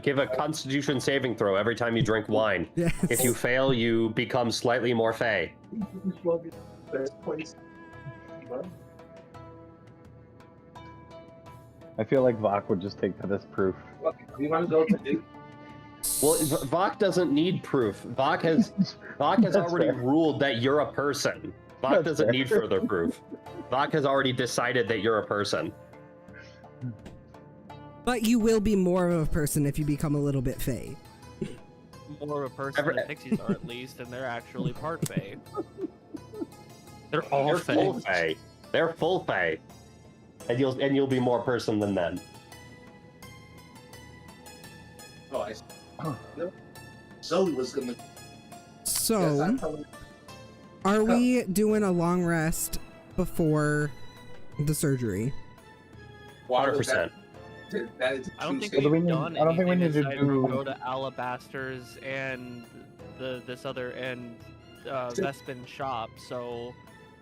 Speaker 3: Give a Constitution saving throw every time you drink wine.
Speaker 1: Yes.
Speaker 3: If you fail, you become slightly more Fey.
Speaker 2: I feel like Vok would just take that as proof.
Speaker 3: Well, Vok doesn't need proof. Vok has
Speaker 2: That's
Speaker 3: already
Speaker 2: fair.
Speaker 3: ruled that you're a person. Vok
Speaker 2: That's
Speaker 3: doesn't
Speaker 2: fair.
Speaker 3: need further proof. Vok has already decided that you're a person.
Speaker 1: But you will be more of a person if you become a little bit Fey.
Speaker 4: More of a person than pixies are, at least, and they're actually part Fae.
Speaker 6: they're all
Speaker 3: They're full
Speaker 6: Fey.
Speaker 3: Fey. They're full Fey. And you'll be more person than them.
Speaker 8: Oh, I. Zoe was gonna.
Speaker 1: So, are we doing a long rest before the surgery?
Speaker 3: 100%.
Speaker 8: That is
Speaker 4: I don't think
Speaker 2: So do
Speaker 4: we've
Speaker 2: we need-
Speaker 4: done
Speaker 2: I don't think we
Speaker 4: anything
Speaker 2: need to
Speaker 4: aside from
Speaker 2: do-
Speaker 4: go to Alabasters and this other and Vespin shop. So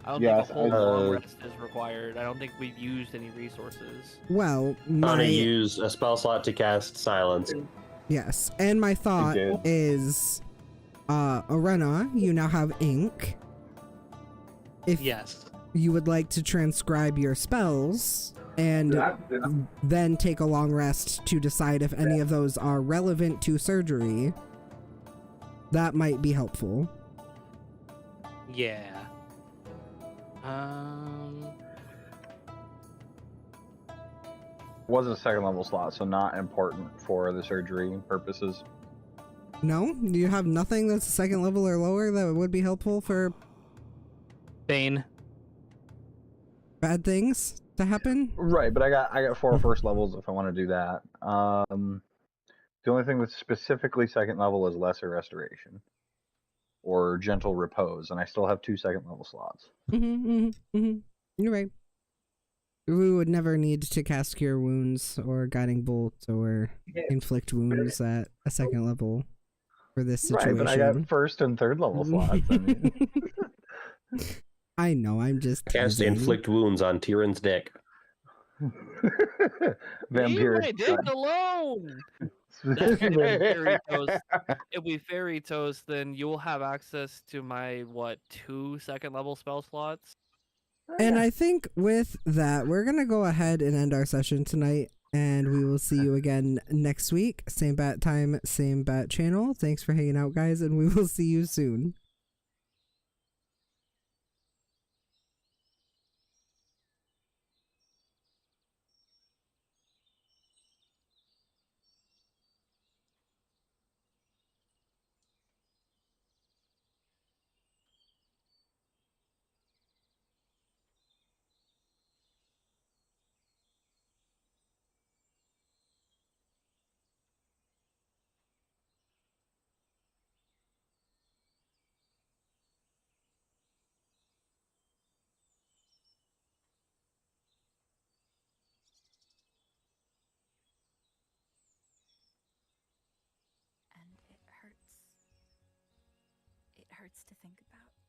Speaker 4: I don't
Speaker 2: Yes,
Speaker 4: think a whole
Speaker 2: I-
Speaker 4: long rest is required. I don't think we've used any resources.
Speaker 1: Well,
Speaker 3: I'm gonna
Speaker 1: my
Speaker 3: use a spell slot to cast silence.
Speaker 1: yes, and my thought
Speaker 2: did.
Speaker 1: is, Arena, you now have ink. If
Speaker 6: Yes.
Speaker 1: you would like to transcribe your spells and then take a long rest to decide if any of those are relevant to surgery, that might be helpful.
Speaker 6: Yeah.
Speaker 2: Was a second level slot, so not important for the surgery purposes.
Speaker 1: No? You have nothing that's second level or lower that would be helpful for
Speaker 6: Bane.
Speaker 1: bad things to happen?
Speaker 2: Right, but I got 4 first levels if I want to do that. The only thing that's specifically second level is lesser restoration or gentle repose, and I still have 2 second level slots.
Speaker 1: You're right. We would never need to cast Cure Wounds or Guiding Bolt or Inflict Wounds at a second level for this situation.
Speaker 2: Right, but I got first and third level slots. I mean.
Speaker 1: I know, I'm just
Speaker 3: Cast
Speaker 1: teasing.
Speaker 3: inflict wounds on Tyrion's dick.
Speaker 2: Vampire.
Speaker 4: Leave my dick alone. If we fairy toast, then you will have access to my 2 second level spell slots.
Speaker 1: And I think with that, we're going to go ahead and end our session tonight. And we will see you again next week. Same bat time, same bat channel. Thanks for hanging out, guys, and we will see you soon.
Speaker 9: And it hurts. It hurts to think about.